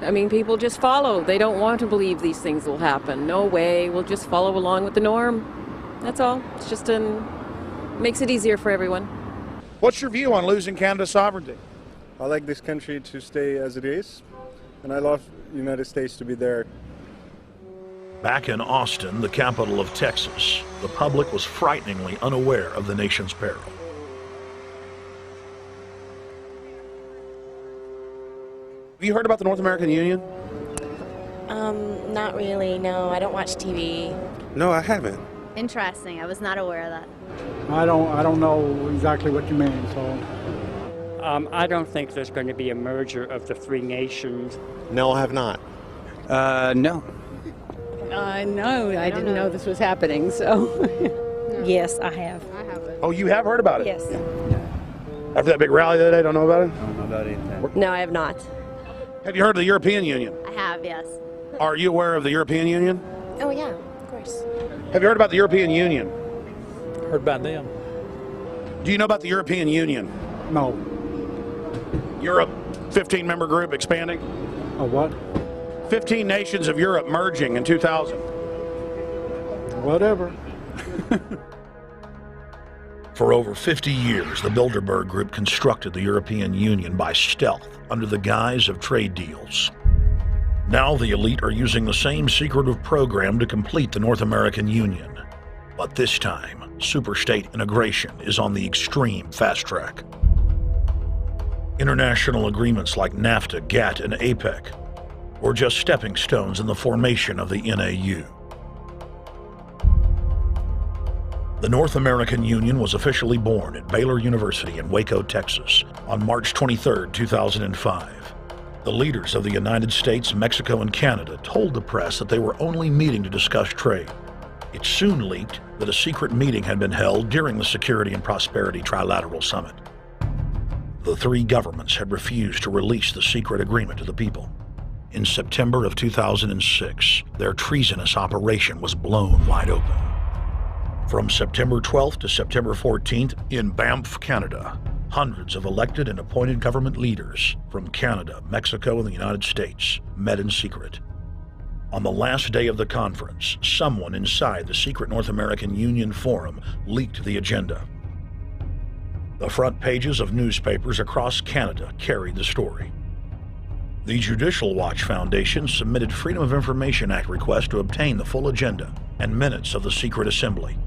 I mean, people just follow. They don't want to believe these things will happen. No way, we'll just follow along with the norm. That's all. It's just makes it easier for everyone. What's your view on losing Canada's sovereignty? I like this country to stay as it is, and I love the United States to be there. Back in Austin, the capital of Texas, the public was frighteningly unaware of the nation's peril. Have you heard about the North American Union? Not really, no. I don't watch TV. No, I haven't. Interesting. I was not aware of that. I don't know exactly what you mean, so. I don't think there's going to be a merger of the three nations. No, I have not. No. No, I didn't know this was happening, so. Yes, I have. Oh, you have heard about it? Yes. After that big rally the other day, don't know about it? I don't know about anything. No, I have not. Have you heard of the European Union? I have, yes. Are you aware of the European Union? Oh, yeah, of course. Have you heard about the European Union? Heard about them. Do you know about the European Union? No. Europe, 15-member group expanding? A what? 15 nations of Europe merging in 2000. Whatever. For over 50 years, the Bilderberg Group constructed the European Union by stealth under the guise of trade deals. Now the elite are using the same secretive program to complete the North American Union. But this time, superstate integration is on the extreme fast track. International agreements like NAFTA, GATT, and APEC were just stepping stones in the formation of the NAU. The North American Union was officially born at Baylor University in Waco, Texas, on March 23, 2005. The leaders of the United States, Mexico, and Canada told the press that they were only meeting to discuss trade. It soon leaked that a secret meeting had been held during the Security and Prosperity Trilateral Summit. The three governments had refused to release the secret agreement to the people. In September of 2006, their treasonous operation was blown wide open. From September 12th to September 14th, in Banff, Canada, hundreds of elected and appointed government leaders from Canada, Mexico, and the United States met in secret. On the last day of the conference, someone inside the secret North American Union Forum leaked the agenda. The front pages of newspapers across Canada carried the story. The Judicial Watch Foundation submitted Freedom of Information Act requests to obtain the full agenda and minutes of the secret assembly.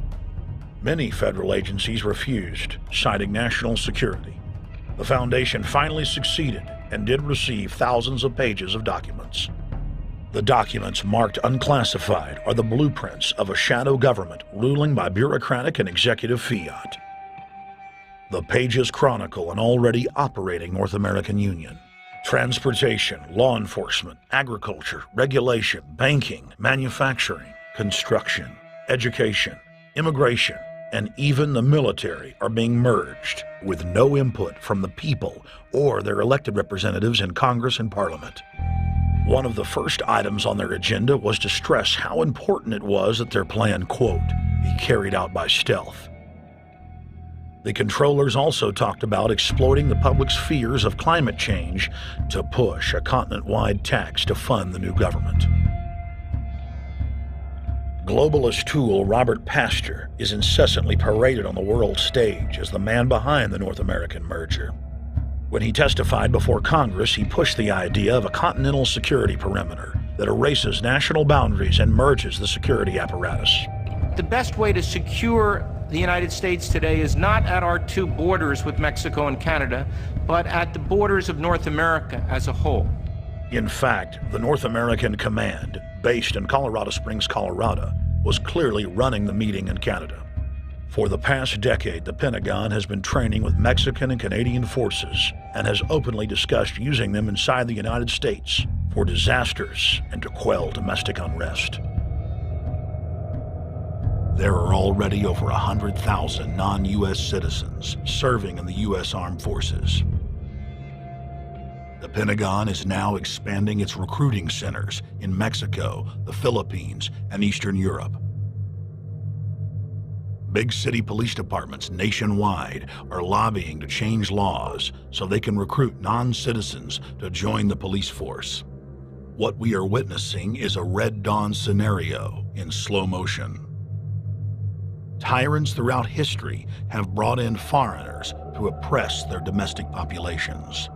Many federal agencies refused, citing national security. The foundation finally succeeded and did receive thousands of pages of documents. The documents marked unclassified are the blueprints of a shadow government ruling by bureaucratic and executive fiat. The pages chronicle an already operating North American Union. Transportation, law enforcement, agriculture, regulation, banking, manufacturing, construction, education, immigration, and even the military are being merged with no input from the people or their elected representatives in Congress and Parliament. One of the first items on their agenda was to stress how important it was that their plan, quote, be carried out by stealth. The controllers also talked about exploiting the public's fears of climate change to push a continent-wide tax to fund the new government. Globalist tool Robert Pastor is incessantly paraded on the world stage as the man behind the North American merger. When he testified before Congress, he pushed the idea of a continental security perimeter that erases national boundaries and merges the security apparatus. The best way to secure the United States today is not at our two borders with Mexico and Canada, but at the borders of North America as a whole. In fact, the North American Command, based in Colorado Springs, Colorado, was clearly running the meeting in Canada. For the past decade, the Pentagon has been training with Mexican and Canadian forces and has openly discussed using them inside the United States for disasters and to quell domestic unrest. There are already over 100,000 non-U.S. citizens serving in the U.S. Armed Forces. The Pentagon is now expanding its recruiting centers in Mexico, the Philippines, and Eastern Europe. Big city police departments nationwide are lobbying to change laws so they can recruit non-citizens to join the police force. What we are witnessing is a Red Dawn scenario in slow motion. Tyrants throughout history have brought in foreigners to oppress their domestic populations.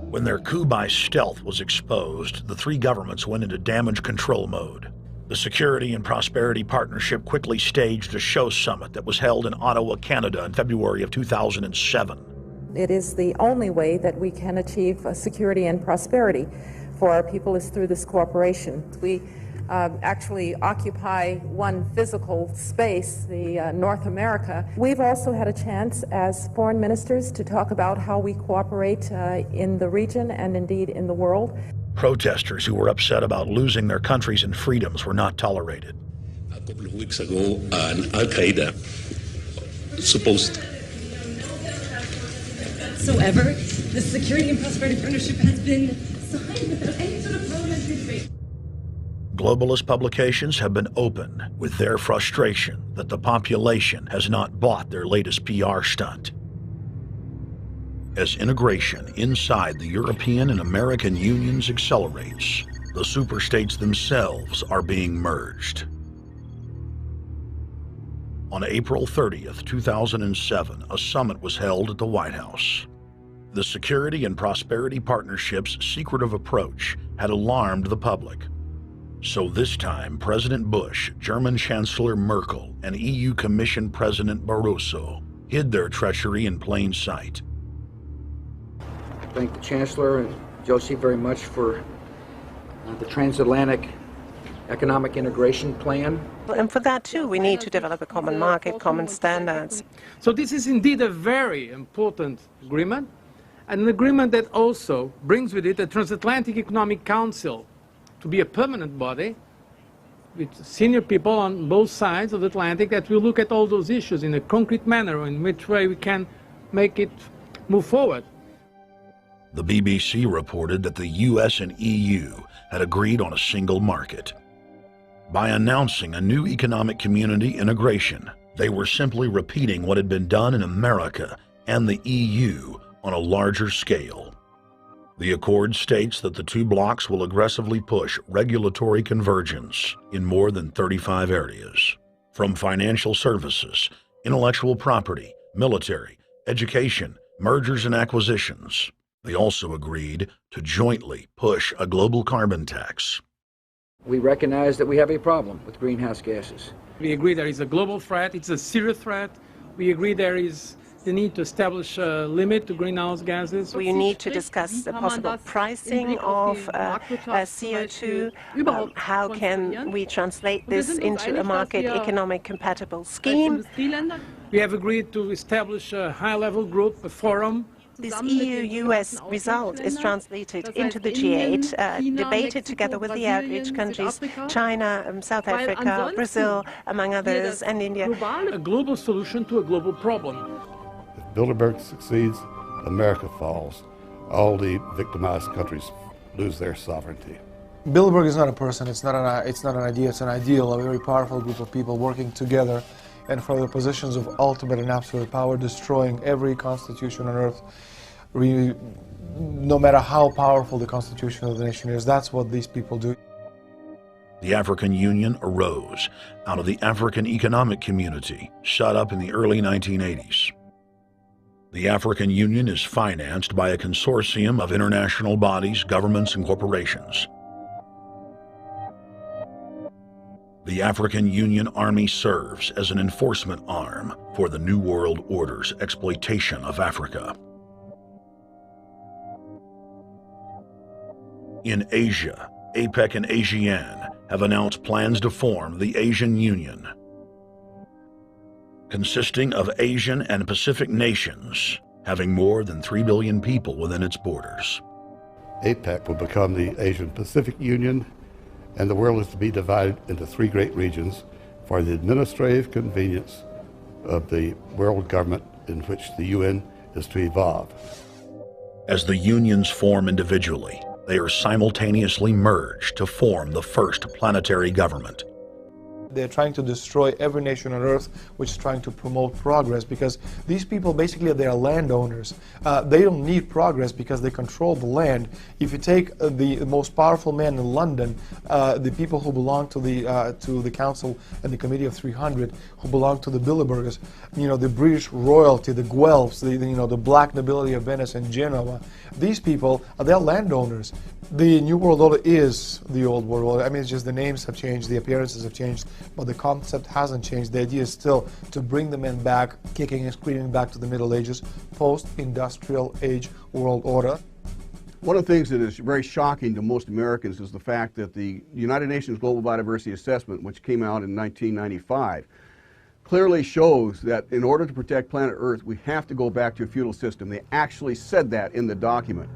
When their coup by stealth was exposed, the three governments went into damage control mode. The Security and Prosperity Partnership quickly staged a show summit that was held in Ottawa, Canada in February of 2007. It is the only way that we can achieve security and prosperity for our people is through this cooperation. We actually occupy one physical space, the North America. We've also had a chance as foreign ministers to talk about how we cooperate in the region and indeed in the world. Protesters who were upset about losing their countries and freedoms were not tolerated. A couple of weeks ago, an Al-Qaeda supposed. Whatsoever, the Security and Prosperity Partnership has been signed without any sort of parliamentary debate. Globalist publications have been open with their frustration that the population has not bought their latest PR stunt. As integration inside the European and American unions accelerates, the superstates themselves are being merged. On April 30th, 2007, a summit was held at the White House. The Security and Prosperity Partnership's secretive approach had alarmed the public. So this time, President Bush, German Chancellor Merkel, and EU Commission President Barroso hid their treachery in plain sight. I thank the Chancellor and Josie very much for the transatlantic economic integration plan. And for that too, we need to develop a common market, common standards. So this is indeed a very important agreement, an agreement that also brings with it a Transatlantic Economic Council to be a permanent body with senior people on both sides of the Atlantic that will look at all those issues in a concrete manner, in which way we can make it move forward. The BBC reported that the US and EU had agreed on a single market. By announcing a new economic community integration, they were simply repeating what had been done in America and the EU on a larger scale. The accord states that the two blocs will aggressively push regulatory convergence in more than 35 areas, from financial services, intellectual property, military, education, mergers and acquisitions. They also agreed to jointly push a global carbon tax. We recognize that we have a problem with greenhouse gases. We agree there is a global threat, it's a serious threat. We agree there is the need to establish a limit to greenhouse gases. We need to discuss the possible pricing of CO2. How can we translate this into a market economic compatible scheme? We have agreed to establish a high-level group, a forum. This EU-US result is translated into the G8, debated together with the outreach countries, China, South Africa, Brazil, among others, and India. A global solution to a global problem. If Bilderberg succeeds, America falls. All the victimized countries lose their sovereignty. Bilderberg is not a person, it's not an idea, it's an ideal, a very powerful group of people working together and for the positions of ultimate and absolute power, destroying every constitution on earth, no matter how powerful the constitution of the nation is. That's what these people do. The African Union arose out of the African Economic Community, set up in the early 1980s. The African Union is financed by a consortium of international bodies, governments, and corporations. The African Union Army serves as an enforcement arm for the New World Order's exploitation of Africa. In Asia, APEC and ASEAN have announced plans to form the Asian Union, consisting of Asian and Pacific nations, having more than 3 billion people within its borders. APEC will become the Asian Pacific Union, and the world is to be divided into 3 great regions for the administrative convenience of the world government in which the UN is to evolve. As the unions form individually, they are simultaneously merged to form the first planetary government. They're trying to destroy every nation on earth which is trying to promote progress, because these people basically they are landowners. They don't need progress because they control the land. If you take the most powerful man in London, the people who belong to the Council and the Committee of 300, who belong to the Bilderbergers, the British royalty, the Guelphs, the black nobility of Venice and Genoa, these people, they're landowners. The New World Order is the Old World Order. I mean, it's just the names have changed, the appearances have changed, but the concept hasn't changed. The idea is still to bring the men back, kicking and screaming back to the Middle Ages, post-industrial age world order. One of the things that is very shocking to most Americans is the fact that the United Nations Global Biodiversity Assessment, which came out in 1995, clearly shows that in order to protect planet Earth, we have to go back to a feudal system. They actually said that in the document.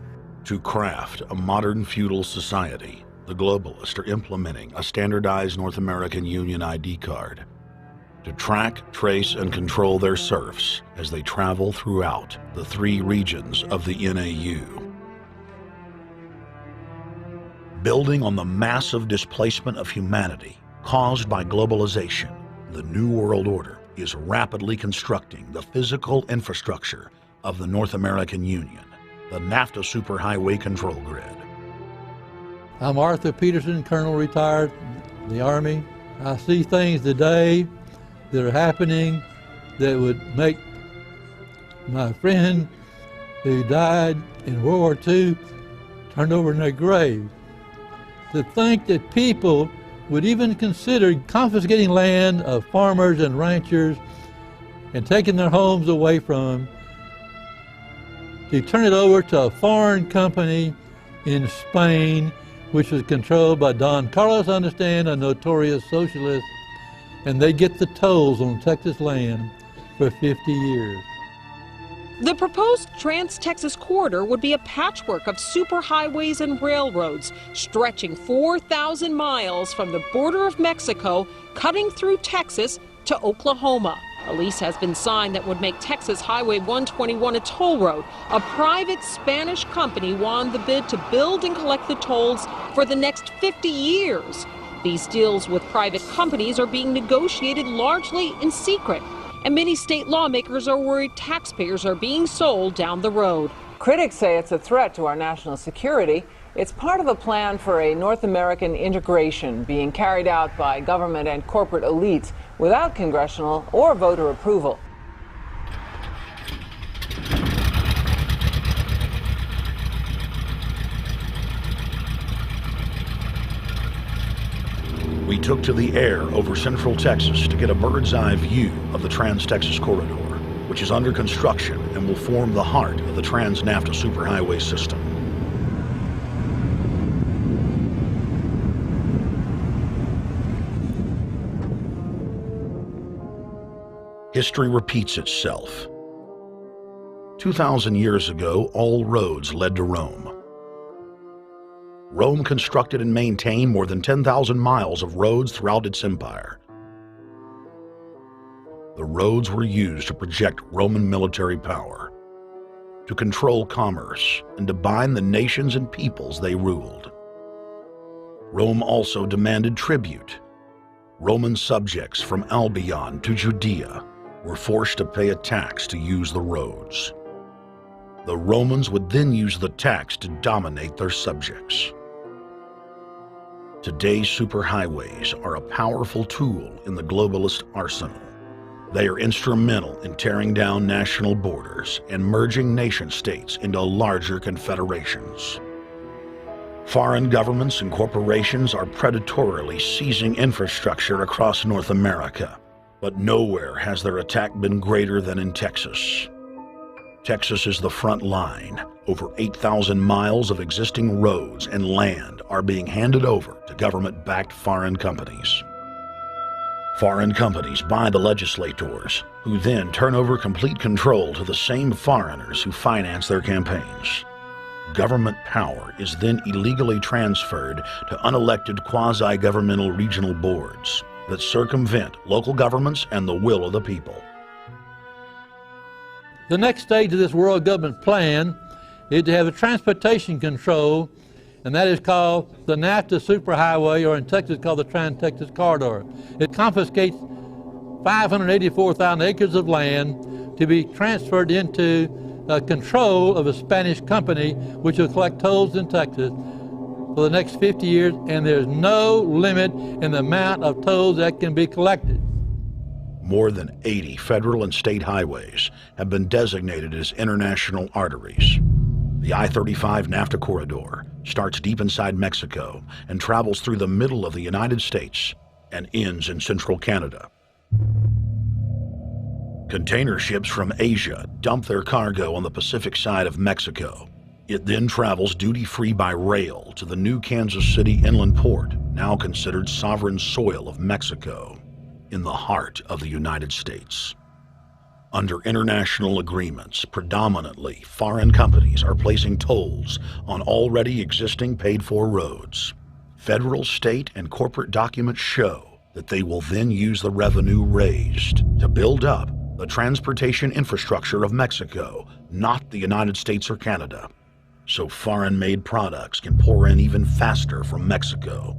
To craft a modern feudal society, the globalists are implementing a standardized North American Union ID card to track, trace, and control their serfs as they travel throughout the 3 regions of the NAU. Building on the massive displacement of humanity caused by globalization, the New World Order is rapidly constructing the physical infrastructure of the North American Union, the NAFTA Superhighway Control Grid. I'm Arthur Peterson, Colonel retired in the Army. I see things today that are happening that would make my friend who died in World War II turn over in their grave. To think that people would even consider confiscating land of farmers and ranchers and taking their homes away from them, to turn it over to a foreign company in Spain, which was controlled by Don Carlos, I understand, a notorious socialist, and they get the tolls on Texas land for 50 years. The proposed Trans-Texas corridor would be a patchwork of superhighways and railroads stretching 4,000 miles from the border of Mexico, cutting through Texas to Oklahoma. A lease has been signed that would make Texas Highway 121 a toll road. A private Spanish company won the bid to build and collect the tolls for the next 50 years. These deals with private companies are being negotiated largely in secret, and many state lawmakers are worried taxpayers are being sold down the road. Critics say it's a threat to our national security. It's part of a plan for a North American integration being carried out by government and corporate elites without congressional or voter approval. We took to the air over central Texas to get a bird's eye view of the Trans-Texas Corridor, which is under construction and will form the heart of the Trans-NAFTA superhighway system. History repeats itself. 2,000 years ago, all roads led to Rome. Rome constructed and maintained more than 10,000 miles of roads throughout its empire. The roads were used to project Roman military power, to control commerce, and to bind the nations and peoples they ruled. Rome also demanded tribute. Roman subjects from Albion to Judea were forced to pay a tax to use the roads. The Romans would then use the tax to dominate their subjects. Today's superhighways are a powerful tool in the globalist arsenal. They are instrumental in tearing down national borders and merging nation-states into larger confederations. Foreign governments and corporations are predatorily seizing infrastructure across North America, but nowhere has their attack been greater than in Texas. Texas is the front line. Over 8,000 miles of existing roads and land are being handed over to government-backed foreign companies. Foreign companies buy the legislators, who then turn over complete control to the same foreigners who finance their campaigns. Government power is then illegally transferred to unelected quasi-governmental regional boards that circumvent local governments and the will of the people. The next stage of this world government plan is to have a transportation control, and that is called the NAFTA superhighway, or in Texas called the Trans-Texas Corridor. It confiscates 584,000 acres of land to be transferred into control of a Spanish company which will collect tolls in Texas for the next 50 years, and there's no limit in the amount of tolls that can be collected. More than 80 federal and state highways have been designated as international arteries. The I-35 NAFTA corridor starts deep inside Mexico and travels through the middle of the United States and ends in central Canada. Container ships from Asia dump their cargo on the Pacific side of Mexico. It then travels duty-free by rail to the new Kansas City inland port, now considered sovereign soil of Mexico, in the heart of the United States. Under international agreements, predominantly foreign companies are placing tolls on already existing paid-for roads. Federal, state, and corporate documents show that they will then use the revenue raised to build up the transportation infrastructure of Mexico, not the United States or Canada, so foreign-made products can pour in even faster from Mexico.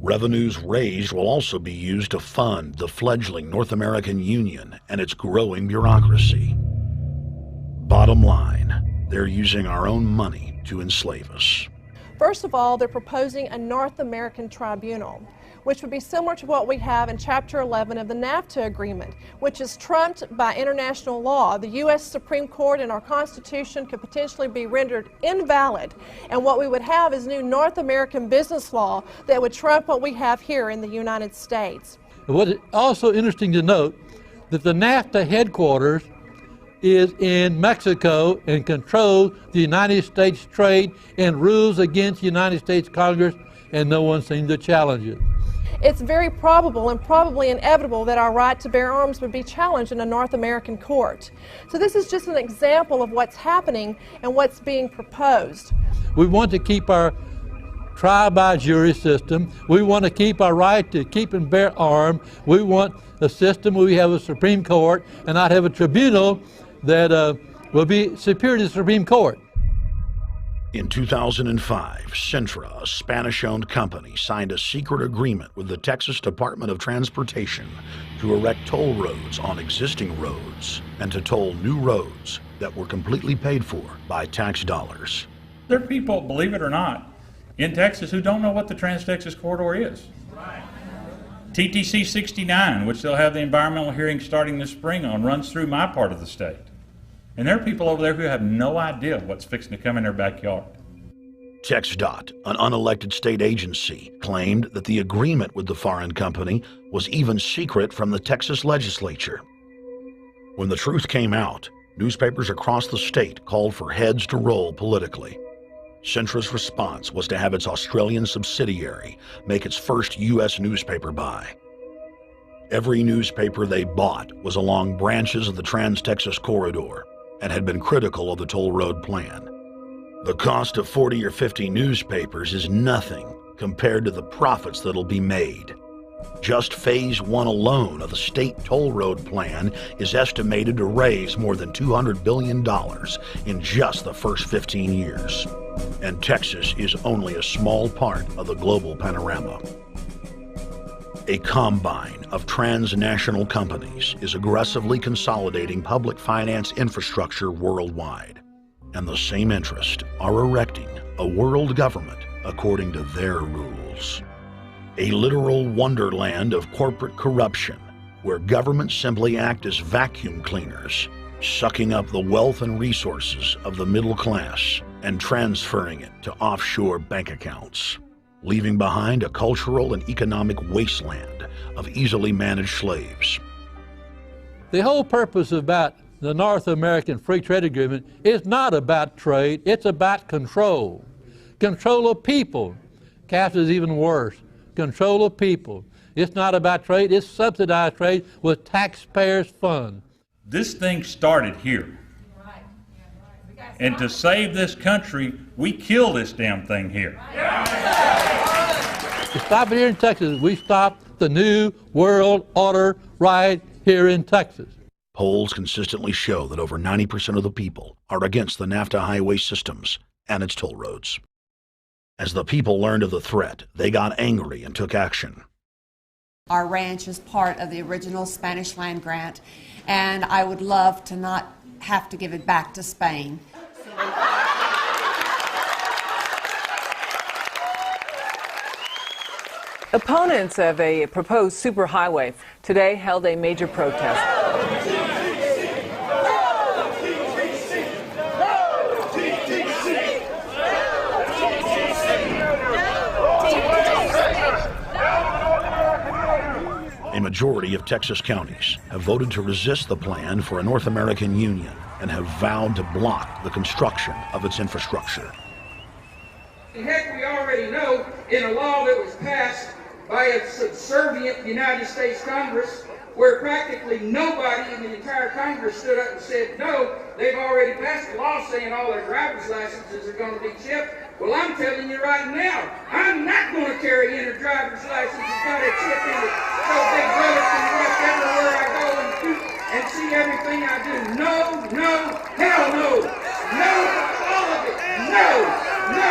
Revenues raised will also be used to fund the fledgling North American Union and its growing bureaucracy. Bottom line, they're using our own money to enslave us. First of all, they're proposing a North American tribunal, which would be similar to what we have in Chapter 11 of the NAFTA agreement, which is trumped by international law. The U.S. Supreme Court and our Constitution could potentially be rendered invalid, and what we would have is new North American business law that would trump what we have here in the United States. What is also interesting to note that the NAFTA headquarters is in Mexico and controls the United States trade and rules against the United States Congress, and no one seems to challenge it. it's very probable and probably inevitable that our right to bear arms would be challenged in a North American court. So this is just an example of what's happening and what's being proposed. We want to keep our trial by jury system. We want to keep our right to keep and bear arms. We want a system where we have a Supreme Court and not have a tribunal that will be superior to the Supreme Court. In 2005, Cintra, a Spanish-owned company, signed a secret agreement with the Texas Department of Transportation to erect toll roads on existing roads and to toll new roads that were completely paid for by tax dollars. There are people, believe it or not, in Texas who don't know what the Trans-Texas Corridor is. TTC 69, which they'll have the environmental hearing starting this spring on, runs through my part of the state. And there are people over there who have no idea what's fixing to come in their backyard. TxDOT, an unelected state agency, claimed that the agreement with the foreign company was even secret from the Texas legislature. When the truth came out, newspapers across the state called for heads to roll politically. Cintra's response was to have its Australian subsidiary make its first U.S. newspaper buy. Every newspaper they bought was along branches of the Trans-Texas Corridor and had been critical of the toll road plan. The cost of 40 or 50 newspapers is nothing compared to the profits that'll be made. Just Phase 1 alone of the state toll road plan is estimated to raise more than $200 billion in just the first 15 years. And Texas is only a small part of the global panorama. A combine of transnational companies is aggressively consolidating public finance infrastructure worldwide. And the same interests are erecting a world government according to their rules. A literal wonderland of corporate corruption, where governments simply act as vacuum cleaners, sucking up the wealth and resources of the middle class and transferring it to offshore bank accounts, leaving behind a cultural and economic wasteland of easily managed slaves. The whole purpose about the North American Free Trade Agreement is not about trade, it's about control. Control of people. CAFTA is even worse. Control of people. It's not about trade, it's subsidized trade with taxpayers' funds. This thing started here. And to save this country, we kill this damn thing here. To stop it here in Texas, we stop the new world order right here in Texas. Polls consistently show that over 90% of the people are against the NAFTA highway systems and its toll roads. As the people learned of the threat, they got angry and took action. Our ranch is part of the original Spanish land grant, and I would love to not have to give it back to Spain. Opponents of a proposed superhighway today held a major protest. A majority of Texas counties have voted to resist the plan for a North American Union and have vowed to block the construction of its infrastructure. Heck, we already know in a law that was passed by a subservient United States Congress, where practically nobody in the entire Congress stood up and said no, they've already passed a law saying all their driver's licenses are going to be chipped. Well, I'm telling you right now, I'm not going to carry in a driver's license that's got a chip in it so Big Brother can watch everywhere I go and see everything I do. No, no, hell no. No, all of it. No, no.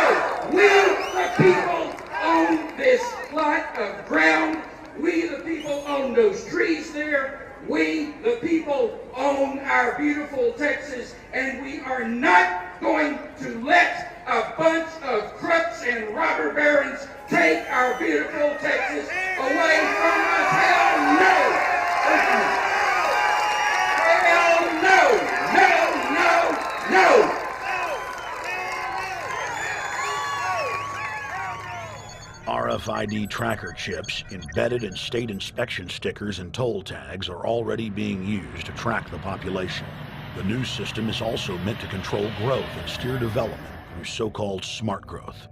We, the people, own this plot of ground. We, the people, own those trees there. We, the people, own our beautiful Texas, and we are not going to let a bunch of crooks and robber barons take our beautiful Texas away from us. Hell no! Hell no! No, no, no! RFID tracker chips embedded in state inspection stickers and toll tags are already being used to track the population. The new system is also meant to control growth and steer development through so-called smart growth.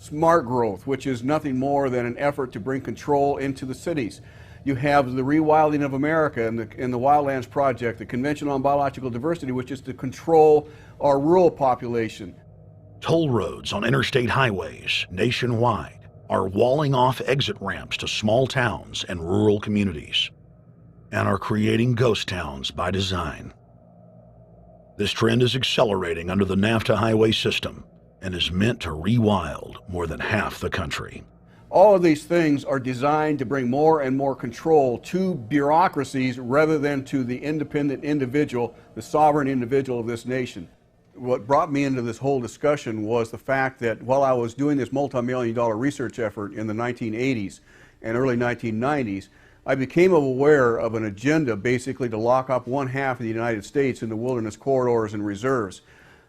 smart growth, which is nothing more than an effort to bring control into the cities. You have the rewilding of America and the Wildlands Project, the Convention on Biological Diversity, which is to control our rural population. Toll roads on interstate highways nationwide are walling off exit ramps to small towns and rural communities, and are creating ghost towns by design. This trend is accelerating under the NAFTA highway system and is meant to rewild more than half the country. All of these things are designed to bring more and more control to bureaucracies rather than to the independent individual, the sovereign individual of this nation. What brought me into this whole discussion was the fact that while I was doing this multi-million-dollar research effort in the 1980s and early 1990s, I became aware of an agenda basically to lock up one half of the United States in the wilderness corridors and reserves.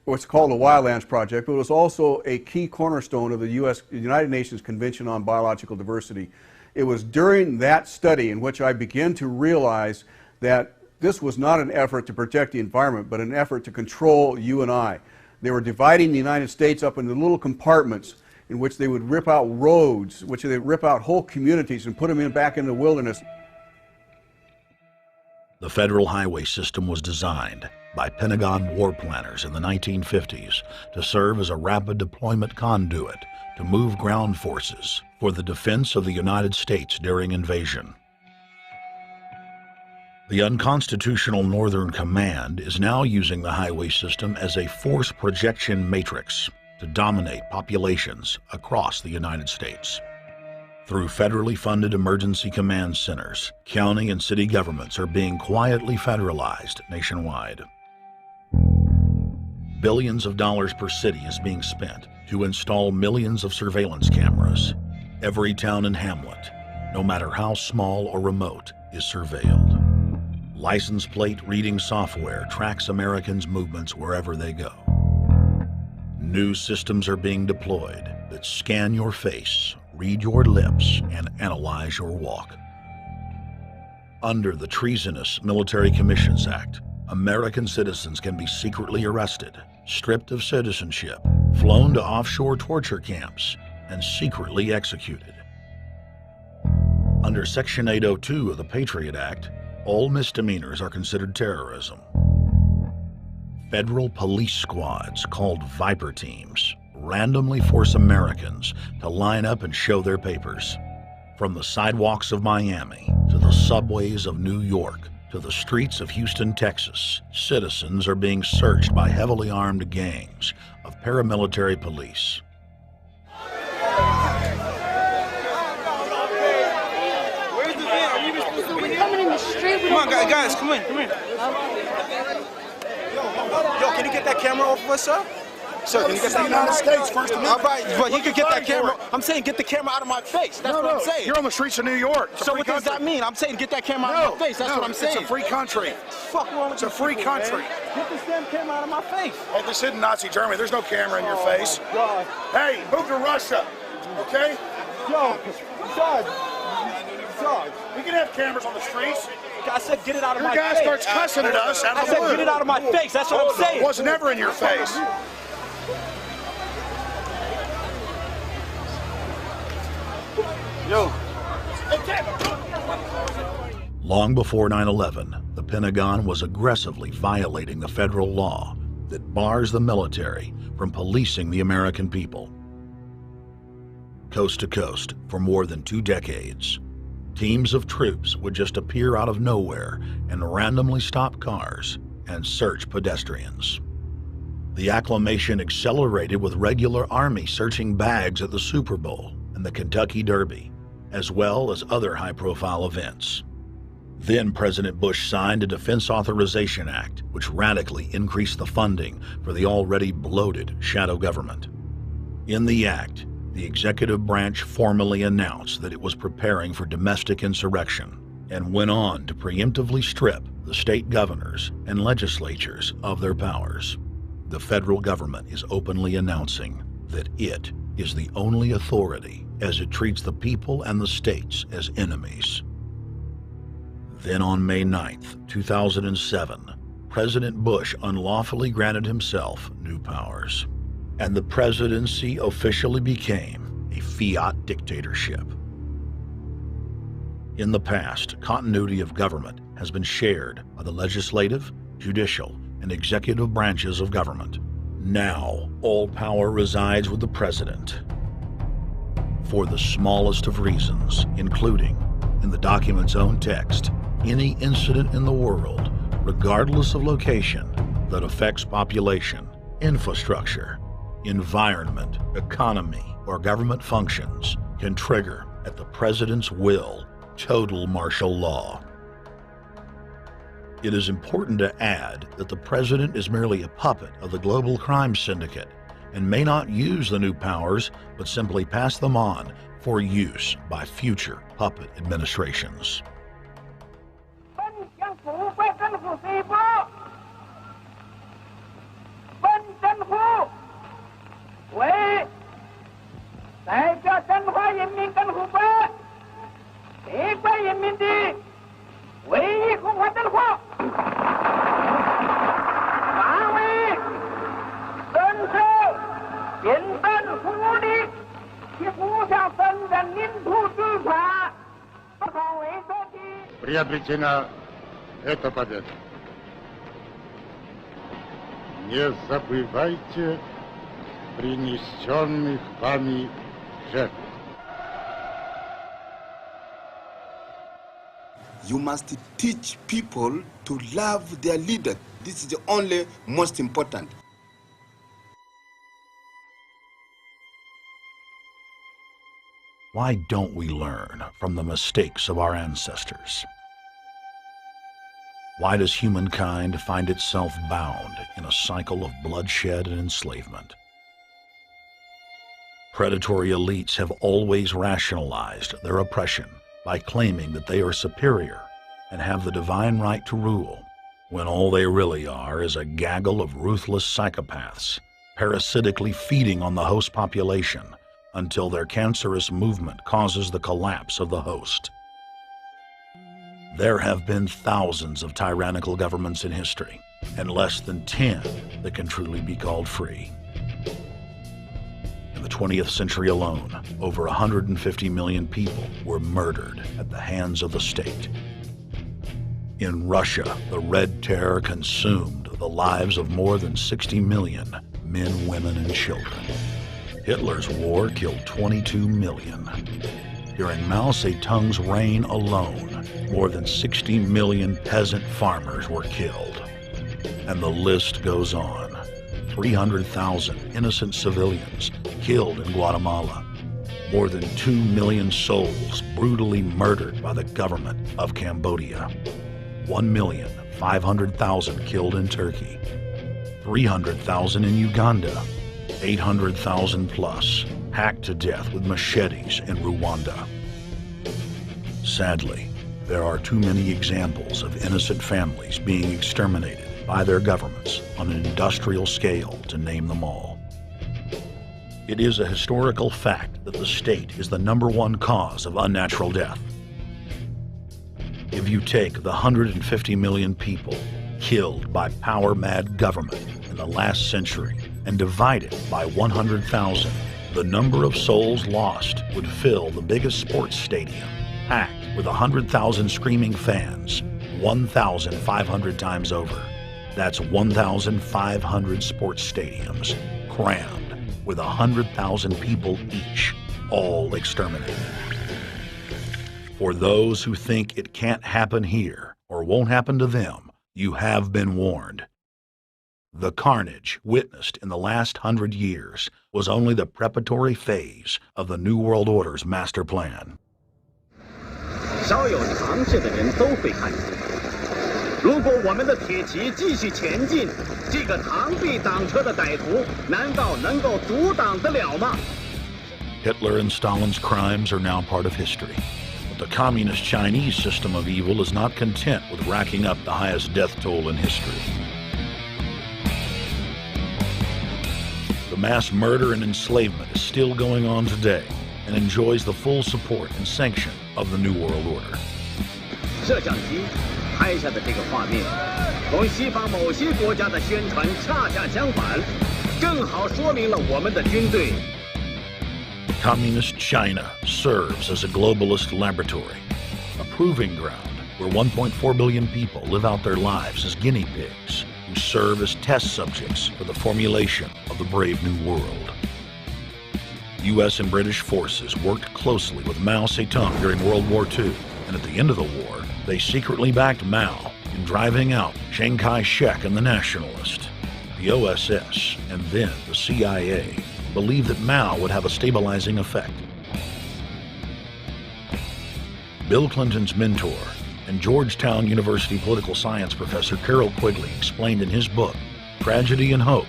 What's called the Wildlands Project, but it was also a key cornerstone of the United Nations Convention on Biological Diversity. It was during that study in which I began to realize that this was not an effort to protect the environment, but an effort to control you and I. They were dividing the United States up into little compartments in which they would rip out roads, which they would rip out whole communities and put them back in the wilderness. The federal highway system was designed by Pentagon war planners in the 1950s to serve as a rapid deployment conduit to move ground forces for the defense of the United States during invasion. The unconstitutional Northern Command is now using the highway system as a force projection matrix to dominate populations across the United States. Through federally funded emergency command centers, county and city governments are being quietly federalized nationwide. Billions of dollars per city is being spent to install millions of surveillance cameras. Every town and hamlet, no matter how small or remote, is surveilled. License plate reading software tracks Americans' movements wherever they go. New systems are being deployed that scan your face, read your lips, and analyze your walk. Under the Treasonous Military Commissions Act, American citizens can be secretly arrested, stripped of citizenship, flown to offshore torture camps, and secretly executed. Under Section 802 of the Patriot Act, all misdemeanors are considered terrorism. Federal police squads, called Viper teams, randomly force Americans to line up and show their papers. From the sidewalks of Miami to the subways of New York to the streets of Houston, Texas, citizens are being searched by heavily armed gangs of paramilitary police. Come on, guys, come in. Yo, can you get that camera off of us, sir? Sir, can you get that United States First Amendment? All right, but you can get that camera. I'm saying get the camera out of my face. That's what I'm saying. You're on the streets of New York. So what does that mean? I'm saying get that camera out of my face. That's what I'm saying. It's a free country. Fuck wrong with It's a free country. Get this damn camera out of my face. Hey, this isn't Nazi Germany. There's no camera in your face. God. Hey, move to Russia, okay? Yo, Sarge. We can have cameras on the streets. I said get it out of my face. Your guy starts cussing at us out of the blue. I said get it out of my face. That's what I'm saying. It was never in your face. Yo. Long before 9/11, the Pentagon was aggressively violating the federal law that bars the military from policing the American people. Coast to coast, for more than 2 decades, teams of troops would just appear out of nowhere and randomly stop cars and search pedestrians. The acclamation accelerated with regular Army searching bags at the Super Bowl and the Kentucky Derby, as well as other high-profile events. Then President Bush signed a Defense Authorization Act, which radically increased the funding for the already bloated shadow government. In the act, the executive branch formally announced that it was preparing for domestic insurrection and went on to preemptively strip the state governors and legislatures of their powers. The federal government is openly announcing that it is the only authority as it treats the people and the states as enemies. Then on May 9th, 2007, President Bush unlawfully granted himself new powers, and the presidency officially became fiat dictatorship. In the past, continuity of government has been shared by the legislative, judicial, and executive branches of government. Now, all power resides with the president. For the smallest of reasons, including, in the document's own text, any incident in the world, regardless of location, that affects population, infrastructure, environment, economy, or government functions can trigger, at the president's will, total martial law. It is important to add that the president is merely a puppet of the global crime syndicate and may not use the new powers, but simply pass them on for use by future puppet administrations. Приобретена эта победа. Не забывайте принесенных вами жертв. You must teach people to love their leader. This is the only most important. Why don't we learn from the mistakes of our ancestors? Why does humankind find itself bound in a cycle of bloodshed and enslavement? Predatory elites have always rationalized their oppression by claiming that they are superior and have the divine right to rule, when all they really are is a gaggle of ruthless psychopaths, parasitically feeding on the host population until their cancerous movement causes the collapse of the host. There have been thousands of tyrannical governments in history, and less than 10 that can truly be called free. In the 20th century alone, over 150 million people were murdered at the hands of the state. In Russia, the Red Terror consumed the lives of more than 60 million men, women, and children. Hitler's war killed 22 million. During Mao Zedong's reign alone, more than 60 million peasant farmers were killed. And the list goes on. 300,000 innocent civilians killed in Guatemala. More than 2 million souls brutally murdered by the government of Cambodia. 1,500,000 killed in Turkey. 300,000 in Uganda. 800,000 plus hacked to death with machetes in Rwanda. Sadly, there are too many examples of innocent families being exterminated by their governments on an industrial scale to name them all. It is a historical fact that the state is the #1 cause of unnatural death. If you take the 150 million people killed by power-mad government in the last century and divide it by 100,000, the number of souls lost would fill the biggest sports stadium, packed with 100,000 screaming fans, 1,500 times over. That's 1,500 sports stadiums, crammed with 100,000 people each, all exterminated. For those who think it can't happen here or won't happen to them, you have been warned. The carnage witnessed in the last 100 years was only the preparatory phase of the New World Order's master plan. 少有常识的人都会看出，如果我们的铁骑继续前进，这个螳臂挡车的歹徒难道能够阻挡得了吗？ Hitler and Stalin's crimes are now part of history. But the communist Chinese system of evil is not content with racking up the highest death toll in history. The mass murder and enslavement is still going on today and enjoys the full support and sanction of the New World Order. 摄像机拍下的这个画面，同西方某些国家的宣传恰恰相反，正好说明了我们的军队。Communist China serves as a globalist laboratory, a proving ground where 1.4 billion people live out their lives as guinea pigs who serve as test subjects for the formulation of the brave new world. U.S. and British forces worked closely with Mao Zedong during World War II, and at the end of the war, they secretly backed Mao in driving out Chiang Kai-shek and the Nationalists. The OSS, and then the CIA, believed that Mao would have a stabilizing effect. Bill Clinton's mentor and Georgetown University political science professor Carroll Quigley explained in his book, Tragedy and Hope,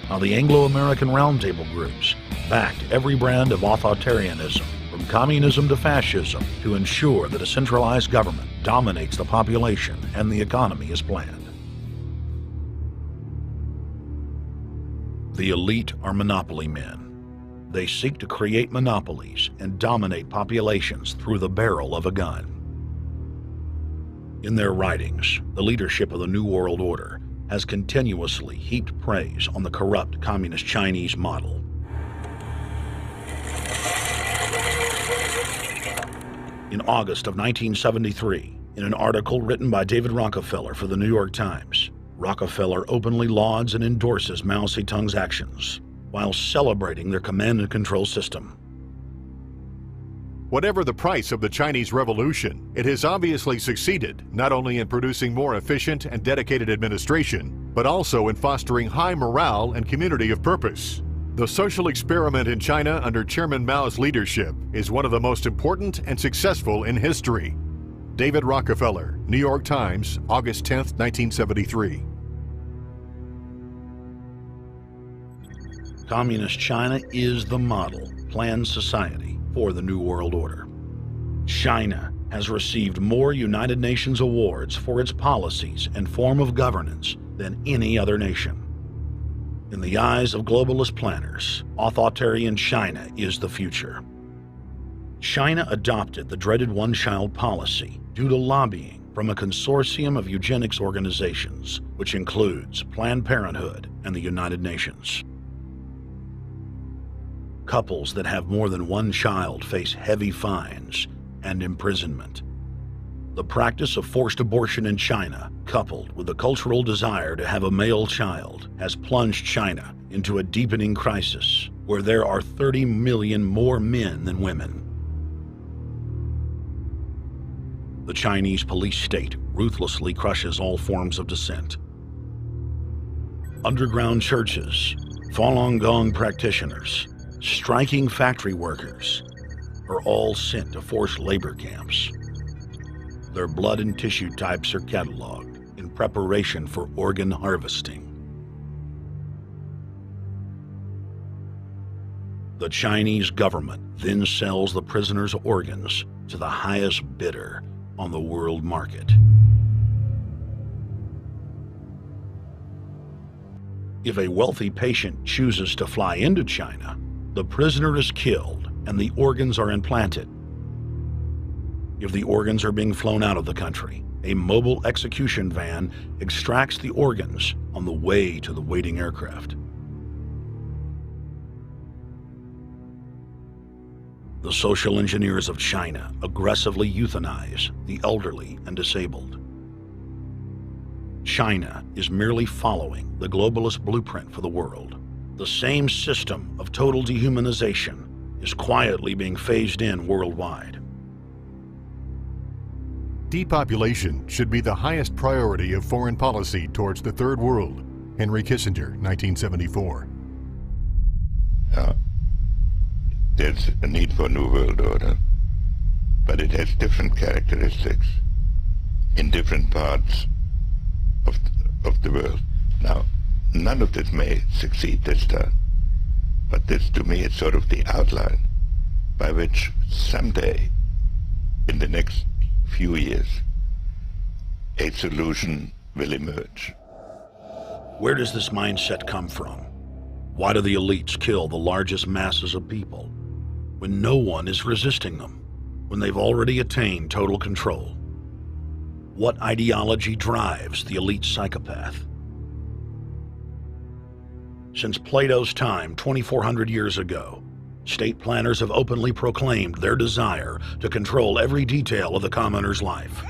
how the Anglo-American Roundtable groups backed every brand of authoritarianism, from communism to fascism, to ensure that a centralized government dominates the population and the economy as planned. The elite are monopoly men. They seek to create monopolies and dominate populations through the barrel of a gun. In their writings, the leadership of the New World Order has continuously heaped praise on the corrupt communist Chinese model. In August of 1973, in an article written by David Rockefeller for the New York Times, Rockefeller openly lauds and endorses Mao Zedong's actions, while celebrating their command and control system. Whatever the price of the Chinese Revolution, it has obviously succeeded not only in producing more efficient and dedicated administration, but also in fostering high morale and community of purpose. The social experiment in China under Chairman Mao's leadership is one of the most important and successful in history. David Rockefeller, New York Times, August 10, 1973. Communist China is the model planned society for the New World Order. China has received more United Nations awards for its policies and form of governance than any other nation. In the eyes of globalist planners, authoritarian China is the future. China adopted the dreaded one-child policy due to lobbying from a consortium of eugenics organizations, which includes Planned Parenthood and the United Nations. Couples that have more than one child face heavy fines and imprisonment. The practice of forced abortion in China, coupled with the cultural desire to have a male child, has plunged China into a deepening crisis where there are 30 million more men than women. The Chinese police state ruthlessly crushes all forms of dissent. Underground churches, Falun Gong practitioners, striking factory workers are all sent to forced labor camps. Their blood and tissue types are cataloged in preparation for organ harvesting. The Chinese government then sells the prisoners' organs to the highest bidder on the world market. If a wealthy patient chooses to fly into China, the prisoner is killed and the organs are implanted. If the organs are being flown out of the country, a mobile execution van extracts the organs on the way to the waiting aircraft. The social engineers of China aggressively euthanize the elderly and disabled. China is merely following the globalist blueprint for the world. The same system of total dehumanization is quietly being phased in worldwide. Depopulation should be the highest priority of foreign policy towards the Third World. Henry Kissinger, 1974. There's a need for a new world order, but it has different characteristics in different parts of the world. Now, none of this may succeed this time, but this to me is sort of the outline by which someday, in the next few years, a solution will emerge. Where does this mindset come from? Why do the elites kill the largest masses of people when no one is resisting them, when they've already attained total control? What ideology drives the elite psychopath? Since Plato's time, 2,400 years ago, state planners have openly proclaimed their desire to control every detail of the commoner's life.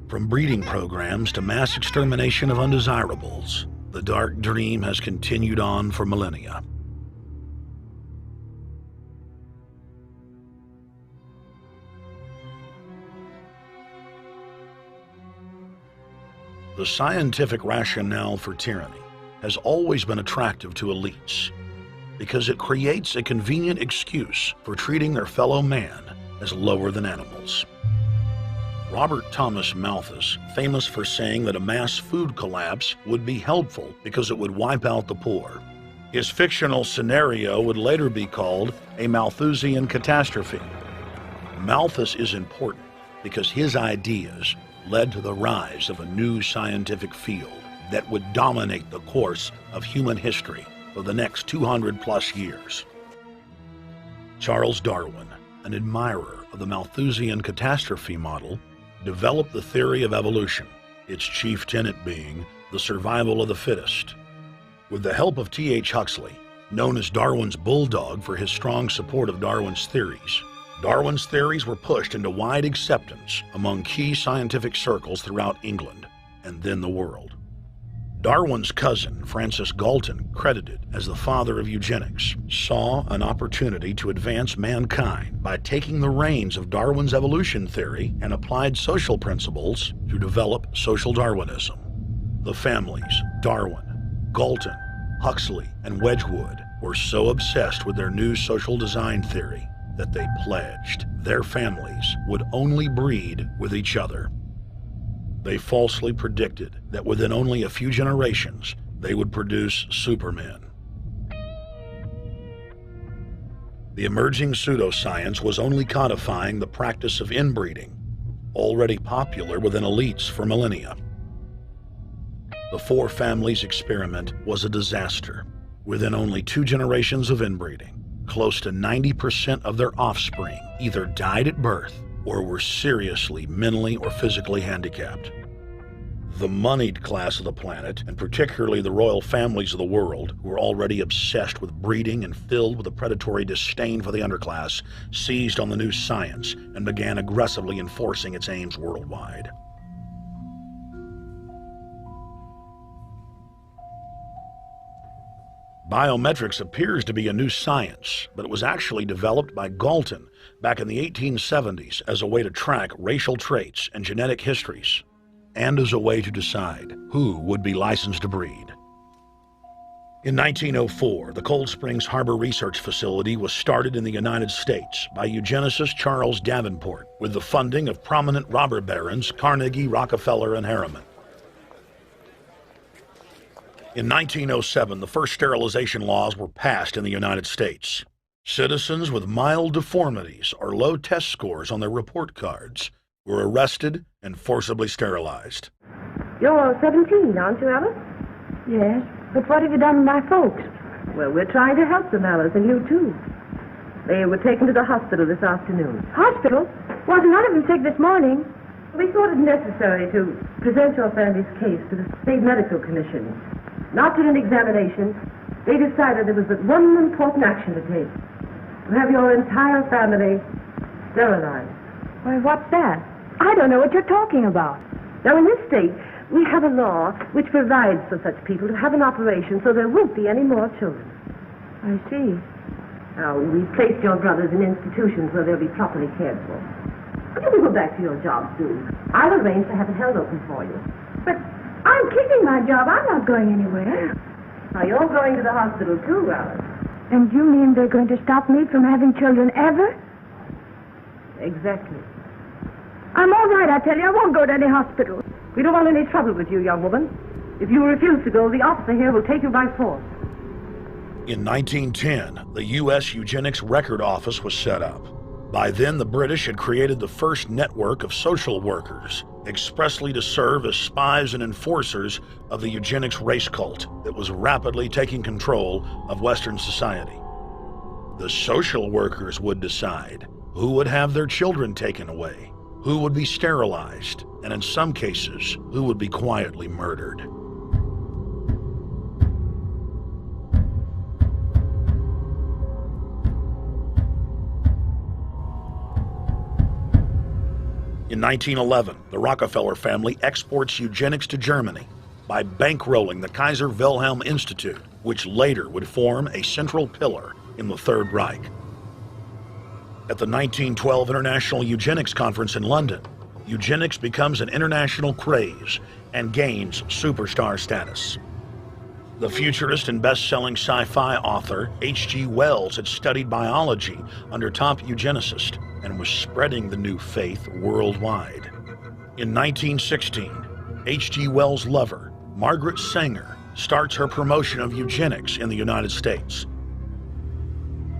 From breeding programs to mass extermination of undesirables, the dark dream has continued on for millennia. The scientific rationale for tyranny has always been attractive to elites because it creates a convenient excuse for treating their fellow man as lower than animals. Robert Thomas Malthus, famous for saying that a mass food collapse would be helpful because it would wipe out the poor. His fictional scenario would later be called a Malthusian catastrophe. Malthus is important because his ideas led to the rise of a new scientific field that would dominate the course of human history for the next 200+ years. Charles Darwin, an admirer of the Malthusian catastrophe model, developed the theory of evolution, its chief tenet being the survival of the fittest. With the help of T.H. Huxley, known as Darwin's bulldog for his strong support of Darwin's theories were pushed into wide acceptance among key scientific circles throughout England and then the world. Darwin's cousin, Francis Galton, credited as the father of eugenics, saw an opportunity to advance mankind by taking the reins of Darwin's evolution theory and applied social principles to develop social Darwinism. The families Darwin, Galton, Huxley, and Wedgwood were so obsessed with their new social design theory that they pledged their families would only breed with each other. They falsely predicted that within only a few generations, they would produce supermen. The emerging pseudoscience was only codifying the practice of inbreeding, already popular within elites for millennia. The four families experiment was a disaster. Within only 2 generations of inbreeding, close to 90% of their offspring either died at birth or were seriously mentally or physically handicapped. The moneyed class of the planet, and particularly the royal families of the world, who were already obsessed with breeding and filled with a predatory disdain for the underclass, seized on the new science and began aggressively enforcing its aims worldwide. Biometrics appears to be a new science, but it was actually developed by Galton back in the 1870s as a way to track racial traits and genetic histories, and as a way to decide who would be licensed to breed. In 1904, the Cold Springs Harbor Research Facility was started in the United States by eugenicist Charles Davenport with the funding of prominent robber barons Carnegie, Rockefeller, and Harriman. In 1907, the first sterilization laws were passed in the United States. Citizens with mild deformities or low test scores on their report cards were arrested and forcibly sterilized. You're 17, aren't you, Alice? Yes, but what have you done with my folks? Well, we're trying to help them, Alice, and you too. They were taken to the hospital this afternoon. Hospital? Wasn't none of them sick this morning? We thought it necessary to present your family's case to the State Medical Commission. After an examination, they decided there was but one important action to take. To have your entire family sterilized. Why, what's that? I don't know what you're talking about. Now, in this state, we have a law which provides for such people to have an operation so there won't be any more children. I see. Now, we've placed your brothers in institutions where they'll be properly cared for. You can go back to your job soon. I'll arrange to have it held open for you. But I'm keeping my job. I'm not going anywhere. Now, you're going to the hospital too, Alice. And you mean they're going to stop me from having children ever? Exactly. I'm all right, I tell you. I won't go to any hospital. We don't want any trouble with you, young woman. If you refuse to go, the officer here will take you by force. In 1910, the U.S. Eugenics Record Office was set up. By then, the British had created the first network of social workers, expressly to serve as spies and enforcers of the eugenics race cult that was rapidly taking control of Western society. The social workers would decide who would have their children taken away, who would be sterilized, and in some cases, who would be quietly murdered. In 1911, the Rockefeller family exports eugenics to Germany by bankrolling the Kaiser Wilhelm Institute, which later would form a central pillar in the Third Reich. At the 1912 International Eugenics Conference in London, eugenics becomes an international craze and gains superstar status. The futurist and best-selling sci-fi author H.G. Wells had studied biology under top eugenicists and was spreading the new faith worldwide. In 1916, H.G. Wells' lover, Margaret Sanger, starts her promotion of eugenics in the United States.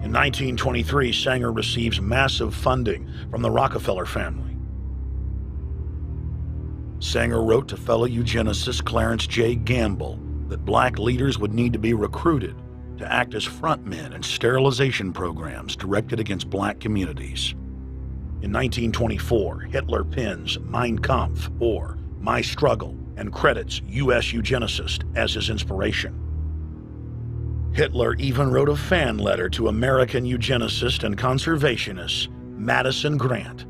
In 1923, Sanger receives massive funding from the Rockefeller family. Sanger wrote to fellow eugenicist Clarence J. Gamble that black leaders would need to be recruited to act as frontmen in sterilization programs directed against black communities. In 1924, Hitler pens Mein Kampf, or My Struggle, and credits U.S. eugenicists as his inspiration. Hitler even wrote a fan letter to American eugenicist and conservationist Madison Grant,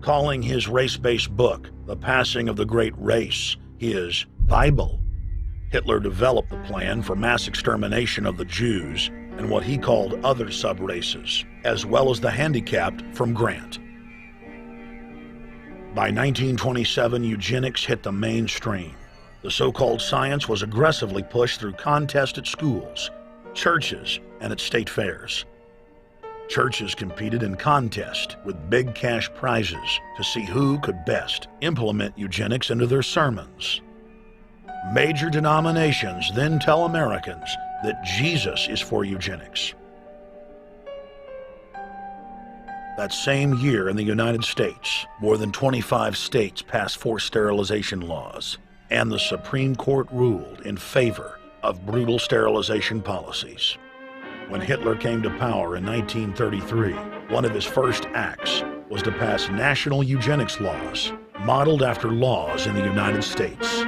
calling his race-based book, The Passing of the Great Race, his Bible. Hitler developed the plan for mass extermination of the Jews and what he called other sub-races, as well as the handicapped, from Grant. By 1927, eugenics hit the mainstream. The so-called science was aggressively pushed through contests at schools, churches, and at state fairs. Churches competed in contests with big cash prizes to see who could best implement eugenics into their sermons. Major denominations then tell Americans that Jesus is for eugenics. That same year in the United States, more than 25 states passed forced sterilization laws, and the Supreme Court ruled in favor of brutal sterilization policies. When Hitler came to power in 1933, one of his first acts was to pass national eugenics laws, modeled after laws in the United States.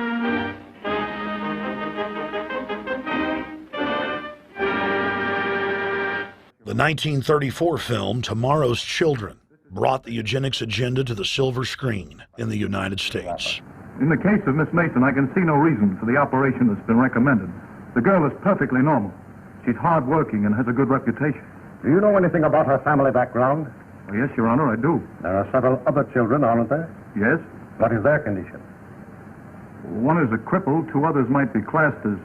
The 1934 film Tomorrow's Children brought the eugenics agenda to the silver screen in the United States. In the case of Miss Mason, I can see no reason for the operation that's been recommended. The girl is perfectly normal. She's hard-working and has a good reputation. Do you know anything about her family background? Oh, yes, Your Honor, I do. There are several other children, aren't there? Yes. What is their condition? One is a cripple. Two others might be classed as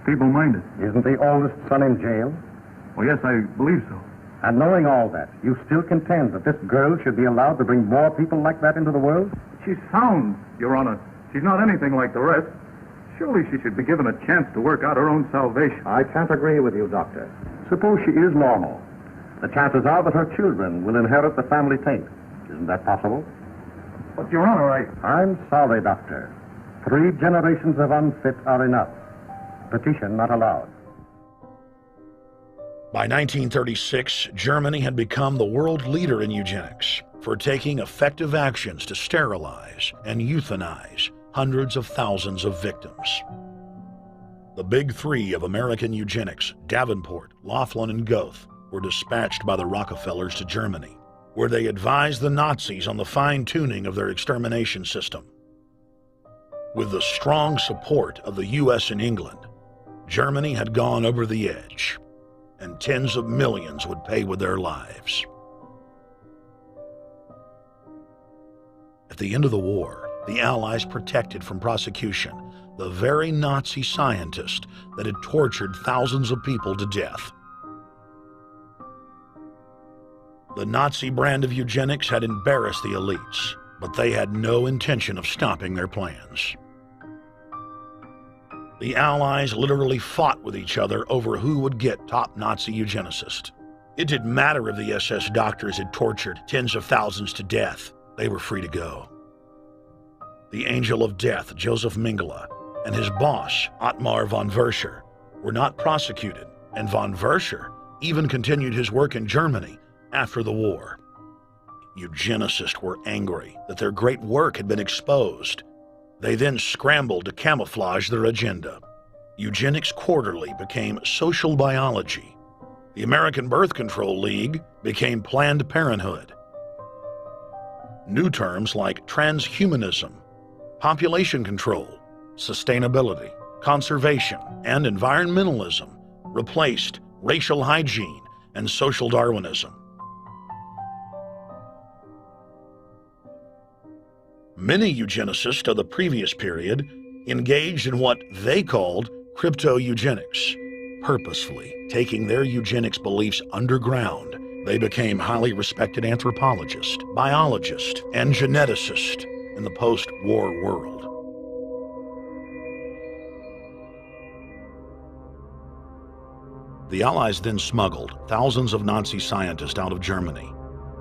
feeble-minded. Isn't the oldest son in jail? Oh, yes, I believe so. And knowing all that, you still contend that this girl should be allowed to bring more people like that into the world? She's sound, Your Honor. She's not anything like the rest. Surely she should be given a chance to work out her own salvation. I can't agree with you, Doctor. Suppose she is normal. The chances are that her children will inherit the family taint. Isn't that possible? But, Your Honor, I'm sorry, Doctor. 3 generations of unfit are enough. Petition not allowed. By 1936, Germany had become the world leader in eugenics for taking effective actions to sterilize and euthanize hundreds of thousands of victims. The big 3 of American eugenics, Davenport, Laughlin, and Goethe, were dispatched by the Rockefellers to Germany, where they advised the Nazis on the fine-tuning of their extermination system. With the strong support of the U.S. and England, Germany had gone over the edge, and tens of millions would pay with their lives. At the end of the war, the Allies protected from prosecution the very Nazi scientist that had tortured thousands of people to death. The Nazi brand of eugenics had embarrassed the elites, but they had no intention of stopping their plans. The Allies literally fought with each other over who would get top Nazi eugenicist. It didn't matter if the SS doctors had tortured tens of thousands to death. They were free to go. The Angel of Death, Joseph Mengele, and his boss, Ottmar von Verscher, were not prosecuted, and von Verscher even continued his work in Germany after the war. Eugenicists were angry that their great work had been exposed. They then scrambled to camouflage their agenda. Eugenics Quarterly became Social Biology. The American Birth Control League became Planned Parenthood. New terms like transhumanism, population control, sustainability, conservation, and environmentalism replaced racial hygiene and social Darwinism. Many eugenicists of the previous period engaged in what they called crypto-eugenics, purposefully taking their eugenics beliefs underground. They became highly respected anthropologists, biologists, and geneticists in the post-war world. The Allies then smuggled thousands of Nazi scientists out of Germany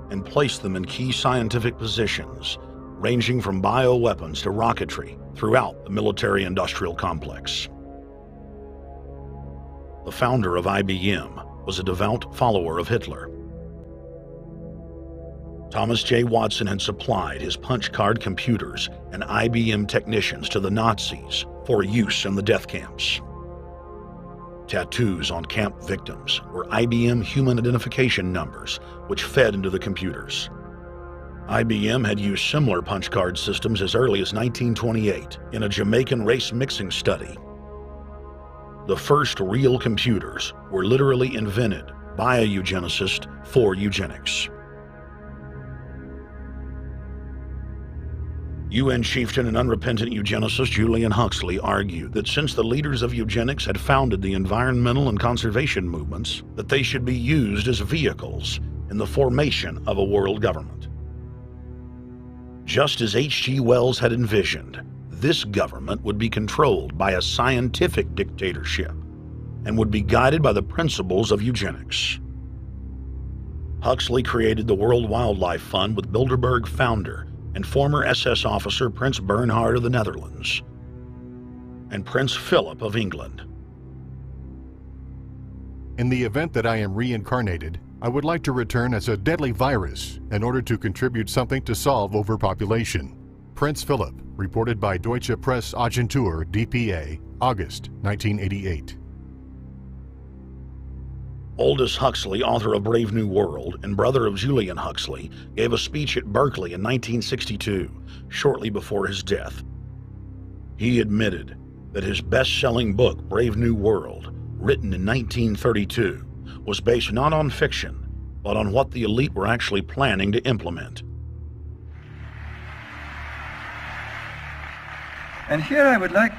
and placed them in key scientific positions, ranging from bioweapons to rocketry throughout the military-industrial complex. The founder of IBM was a devout follower of Hitler. Thomas J. Watson had supplied his punch card computers and IBM technicians to the Nazis for use in the death camps. Tattoos on camp victims were IBM human identification numbers, which fed into the computers. IBM had used similar punch card systems as early as 1928 in a Jamaican race mixing study. The first real computers were literally invented by a eugenicist for eugenics. UN chieftain and unrepentant eugenicist Julian Huxley argued that since the leaders of eugenics had founded the environmental and conservation movements, that they should be used as vehicles in the formation of a world government. Just as H.G. Wells had envisioned, this government would be controlled by a scientific dictatorship and would be guided by the principles of eugenics. Huxley created the World Wildlife Fund with Bilderberg founder and former SS officer Prince Bernhard of the Netherlands and Prince Philip of England. In the event that I am reincarnated, I would like to return as a deadly virus in order to contribute something to solve overpopulation. Prince Philip, reported by Deutsche Presse-Agentur, DPA, August 1988. Aldous Huxley, author of Brave New World and brother of Julian Huxley, gave a speech at Berkeley in 1962, shortly before his death. He admitted that his best-selling book, Brave New World, written in 1932, was based not on fiction, but on what the elite were actually planning to implement. And here I would like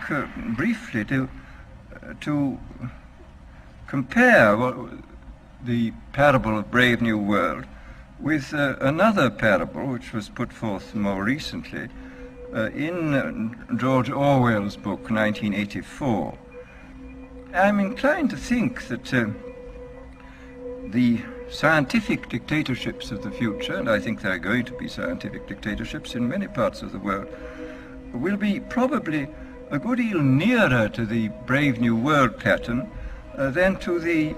briefly to compare the parable of Brave New World with another parable which was put forth more recently in George Orwell's book, 1984. I'm inclined to think that the scientific dictatorships of the future, and I think there are going to be scientific dictatorships in many parts of the world, will be probably a good deal nearer to the Brave New World pattern than to the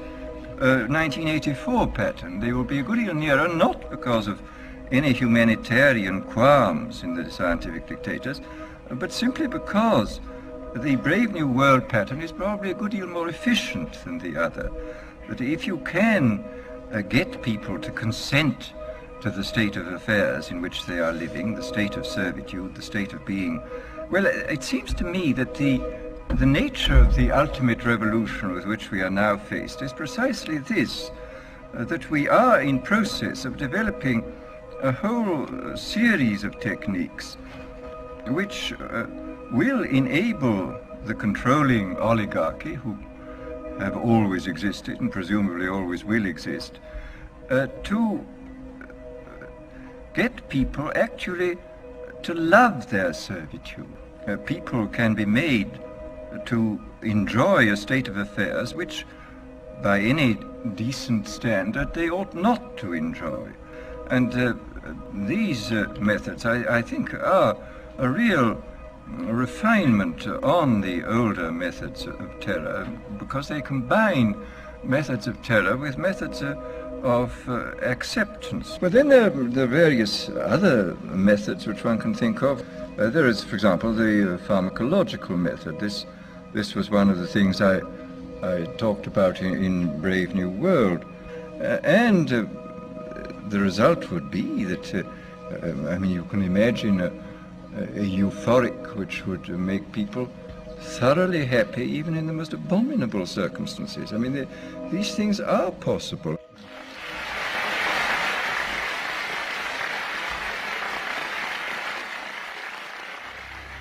1984 pattern. They will be a good deal nearer, not because of any humanitarian qualms in the scientific dictators, but simply because the Brave New World pattern is probably a good deal more efficient than the other. That if you can get people to consent to the state of affairs in which they are living, the state of servitude, the state of being, well, it seems to me that the nature of the ultimate revolution with which we are now faced is precisely this, that we are in process of developing a whole series of techniques which will enable the controlling oligarchy, who have always existed and presumably always will exist, to get people actually to love their servitude. People can be made to enjoy a state of affairs which, by any decent standard, they ought not to enjoy. And these methods, I think, are a real refinement on the older methods of terror, because they combine methods of terror with methods of acceptance. But then there are various other methods which one can think of. There is, for example, the pharmacological method. This was one of the things I talked about in Brave New World. And the result would be that I mean, you can imagine a euphoric which would make people thoroughly happy even in the most abominable circumstances. I mean, these things are possible.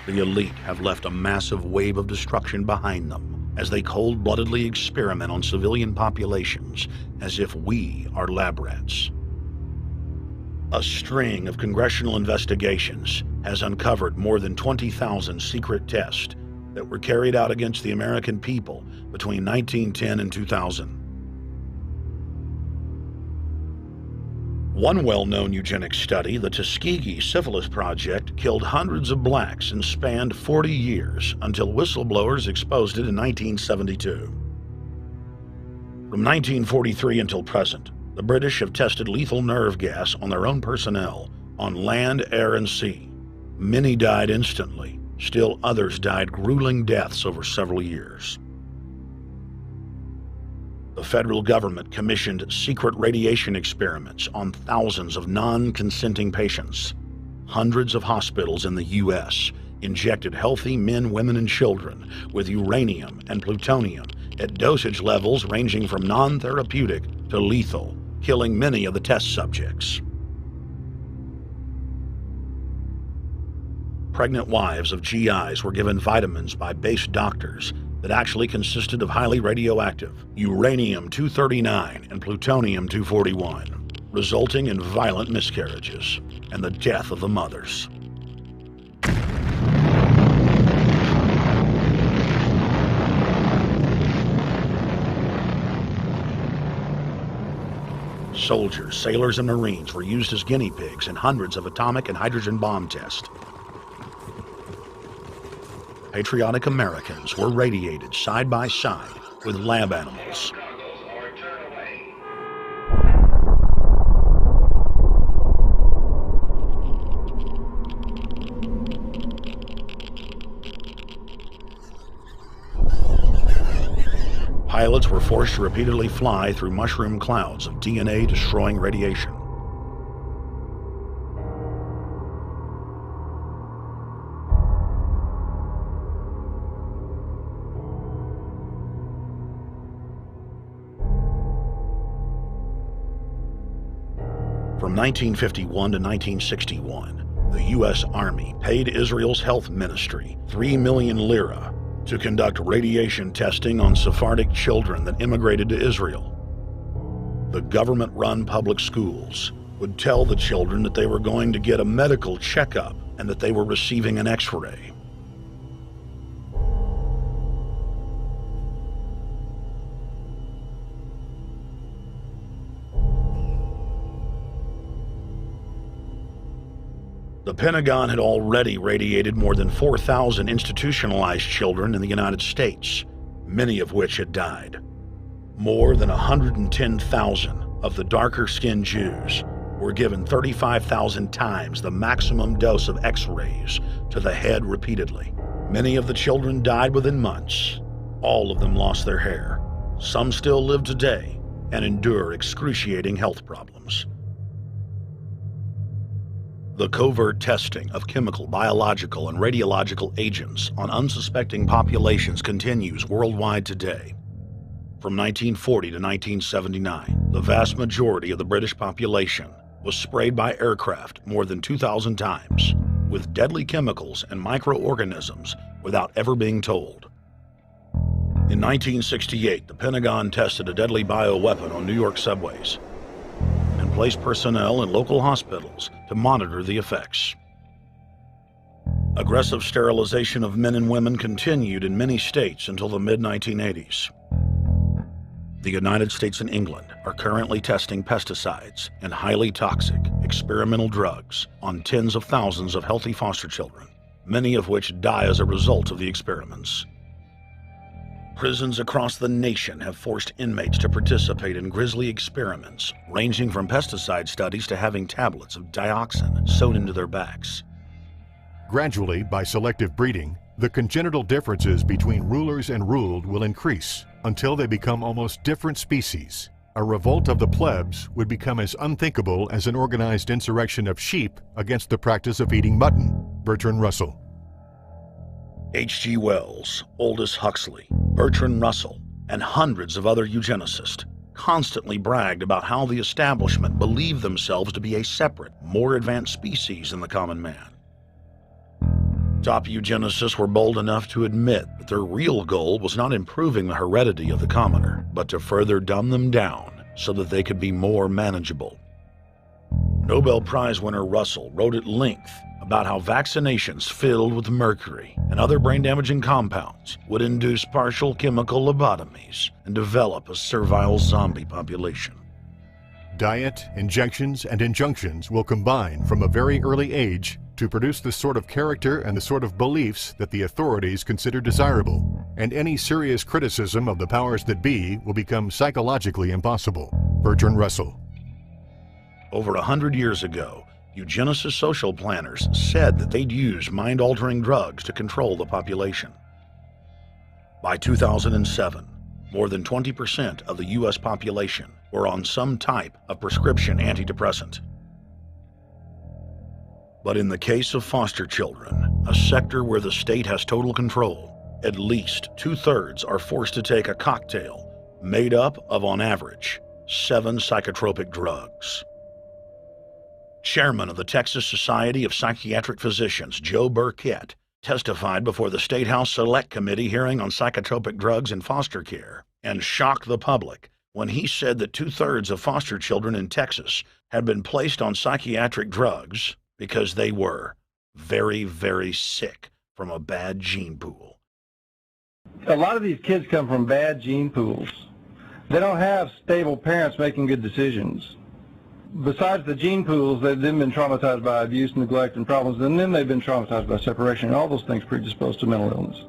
The elite have left a massive wave of destruction behind them as they cold-bloodedly experiment on civilian populations as if we are lab rats. A string of congressional investigations has uncovered more than 20,000 secret tests that were carried out against the American people between 1910 and 2000. One well-known eugenics study, the Tuskegee Syphilis Project, killed hundreds of blacks and spanned 40 years until whistleblowers exposed it in 1972. From 1943 until present, the British have tested lethal nerve gas on their own personnel on land, air, and sea. Many died instantly. Still others died grueling deaths over several years. The federal government commissioned secret radiation experiments on thousands of non-consenting patients. Hundreds of hospitals in the U.S. injected healthy men, women, and children with uranium and plutonium at dosage levels ranging from non-therapeutic to lethal, killing many of the test subjects. Pregnant wives of GIs were given vitamins by base doctors that actually consisted of highly radioactive uranium-239 and plutonium-241, resulting in violent miscarriages and the death of the mothers. Soldiers, sailors, and Marines were used as guinea pigs in hundreds of atomic and hydrogen bomb tests. Patriotic Americans were radiated side by side with lab animals. Pilots were forced to repeatedly fly through mushroom clouds of DNA-destroying radiation. From 1951 to 1961, the U.S. Army paid Israel's health ministry 3 million lira to conduct radiation testing on Sephardic children that immigrated to Israel. The government-run public schools would tell the children that they were going to get a medical checkup and that they were receiving an X-ray. The Pentagon had already radiated more than 4,000 institutionalized children in the United States, many of which had died. More than 110,000 of the darker-skinned Jews were given 35,000 times the maximum dose of X-rays to the head repeatedly. Many of the children died within months. All of them lost their hair. Some still live today and endure excruciating health problems. The covert testing of chemical, biological, and radiological agents on unsuspecting populations continues worldwide today. From 1940 to 1979, the vast majority of the British population was sprayed by aircraft more than 2,000 times with deadly chemicals and microorganisms without ever being told. In 1968, the Pentagon tested a deadly bioweapon on New York subways and placed personnel in local hospitals to monitor the effects. Aggressive sterilization of men and women continued in many states until the mid-1980s. The United States and England are currently testing pesticides and highly toxic experimental drugs on tens of thousands of healthy foster children, many of which die as a result of the experiments. Prisons across the nation have forced inmates to participate in grisly experiments, ranging from pesticide studies to having tablets of dioxin sewn into their backs. Gradually, by selective breeding, the congenital differences between rulers and ruled will increase until they become almost different species, A revolt of the plebs would become as unthinkable as an organized insurrection of sheep against the practice of eating mutton. Bertrand Russell. H.G. Wells, Aldous Huxley, Bertrand Russell, and hundreds of other eugenicists constantly bragged about how the establishment believed themselves to be a separate, more advanced species than the common man. Top eugenicists were bold enough to admit that their real goal was not improving the heredity of the commoner, but to further dumb them down so that they could be more manageable. Nobel Prize winner Russell wrote at length about how vaccinations filled with mercury and other brain-damaging compounds would induce partial chemical lobotomies and develop a servile zombie population. Diet, injections, and injunctions will combine from a very early age to produce the sort of character and the sort of beliefs that the authorities consider desirable, and any serious criticism of the powers that be will become psychologically impossible. Bertrand Russell. Over 100 years ago, eugenicist social planners said that they'd use mind-altering drugs to control the population. By 2007, more than 20% of the U.S. population were on some type of prescription antidepressant. But in the case of foster children, a sector where the state has total control, at least 2/3 are forced to take a cocktail made up of, on average, 7 psychotropic drugs. Chairman of the Texas Society of Psychiatric Physicians, Joe Burkett, testified before the State House Select Committee hearing on psychotropic drugs in foster care and shocked the public when he said that 2/3 of foster children in Texas had been placed on psychiatric drugs because they were very, very sick from a bad gene pool. A lot of these kids come from bad gene pools. They don't have stable parents making good decisions. Besides the gene pools, they've then been traumatized by abuse, neglect, and problems, and then they've been traumatized by separation, and all those things predispose to mental illness.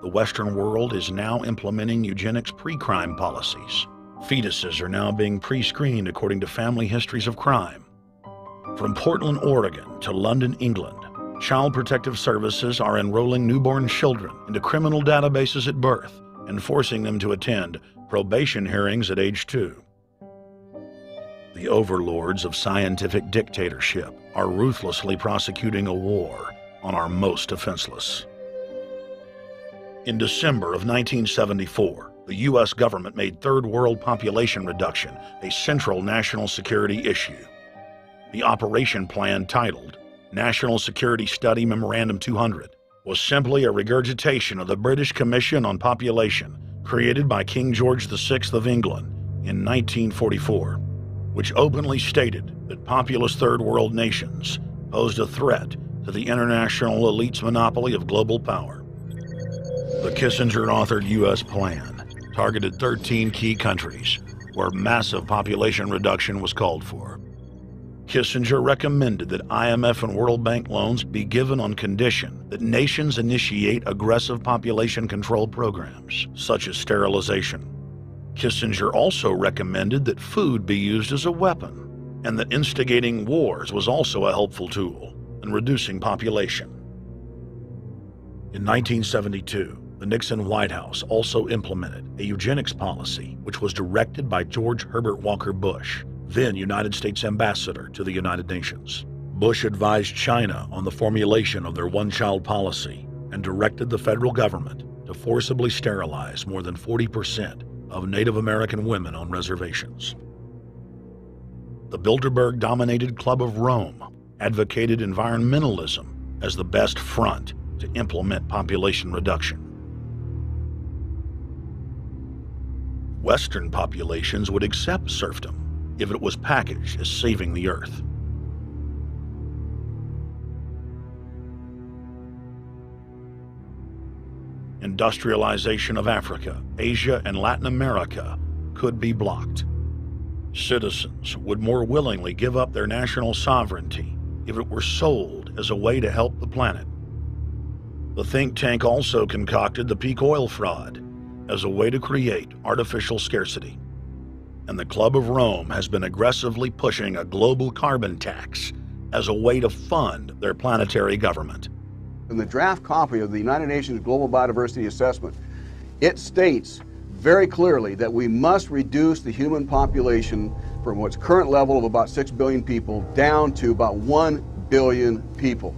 The Western world is now implementing eugenics pre-crime policies. Fetuses are now being pre-screened according to family histories of crime. From Portland, Oregon to London, England, Child Protective Services are enrolling newborn children into criminal databases at birth and forcing them to attend probation hearings at age 2. The overlords of scientific dictatorship are ruthlessly prosecuting a war on our most defenseless. In December of 1974, the U.S. government made third world population reduction a central national security issue. The operation plan, titled National Security Study Memorandum 200, was simply a regurgitation of the British Commission on Population created by King George VI of England in 1944, which openly stated that populous third world nations posed a threat to the international elite's monopoly of global power. The Kissinger-authored U.S. plan targeted 13 key countries where massive population reduction was called for. Kissinger recommended that IMF and World Bank loans be given on condition that nations initiate aggressive population control programs, such as sterilization. Kissinger also recommended that food be used as a weapon, and that instigating wars was also a helpful tool in reducing population. In 1972, the Nixon White House also implemented a eugenics policy which was directed by George Herbert Walker Bush, then United States Ambassador to the United Nations. Bush advised China on the formulation of their one-child policy and directed the federal government to forcibly sterilize more than 40% of Native American women on reservations. The Bilderberg-dominated Club of Rome advocated environmentalism as the best front to implement population reduction. Western populations would accept serfdom if it was packaged as saving the earth. Industrialization of Africa, Asia, and Latin America could be blocked. Citizens would more willingly give up their national sovereignty if it were sold as a way to help the planet. The think tank also concocted the peak oil fraud as a way to create artificial scarcity. And the Club of Rome has been aggressively pushing a global carbon tax as a way to fund their planetary government. In the draft copy of the United Nations Global Biodiversity Assessment, it states very clearly that we must reduce the human population from its current level of about 6 billion people down to about 1 billion people.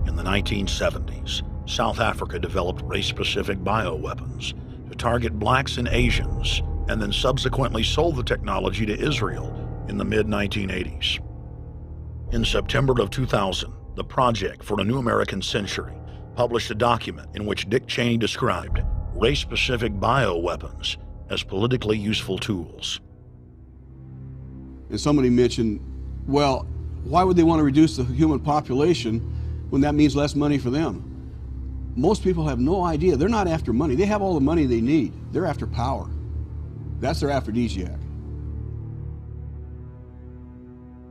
In the 1970s, South Africa developed race-specific bioweapons to target blacks and Asians, and then subsequently sold the technology to Israel in the mid-1980s. In September of 2000, the Project for a New American Century published a document in which Dick Cheney described race-specific bioweapons as politically useful tools. And somebody mentioned, well, why would they want to reduce the human population when that means less money for them? Most people have no idea. They're not after money. They have all the money they need. They're after power. That's their aphrodisiac.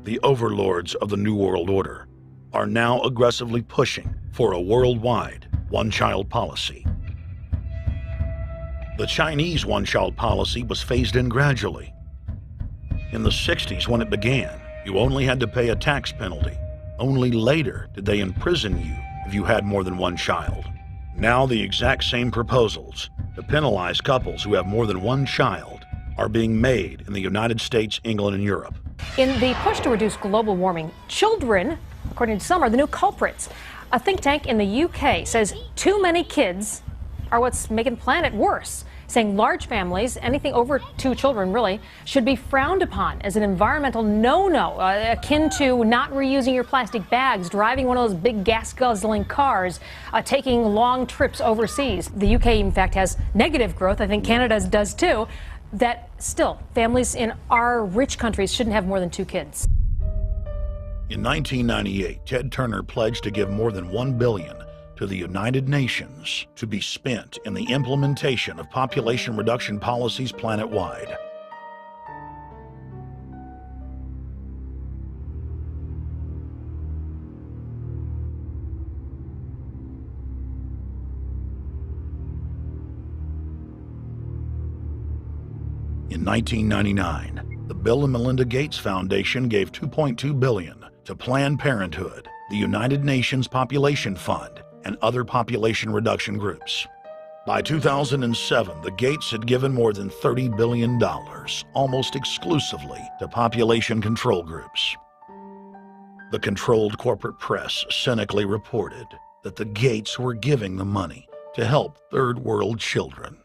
The overlords of the New World Order are now aggressively pushing for a worldwide one-child policy. The Chinese one-child policy was phased in gradually. In the 60s, when it began, you only had to pay a tax penalty. Only later did they imprison you if you had more than one child. Now the exact same proposals to penalize couples who have more than one child are being made in the United States, England, and Europe. In the push to reduce global warming, children, according to some, are the new culprits. A think tank in the UK says too many kids are what's making the planet worse, saying large families, anything over 2 children really, should be frowned upon as an environmental no-no, akin to not reusing your plastic bags, driving one of those big gas-guzzling cars, taking long trips overseas. The UK, in fact, has negative growth. I think Canada does too. That still, families in our rich countries shouldn't have more than 2 kids. In 1998, Ted Turner pledged to give more than $1 billion to the United Nations to be spent in the implementation of population reduction policies planet-wide. In 1999, the Bill and Melinda Gates Foundation gave $2.2 billion to Planned Parenthood, the United Nations Population Fund, and other population reduction groups. By 2007, the Gates had given more than $30 billion, almost exclusively to population control groups. The controlled corporate press cynically reported that the Gates were giving the money to help third world children.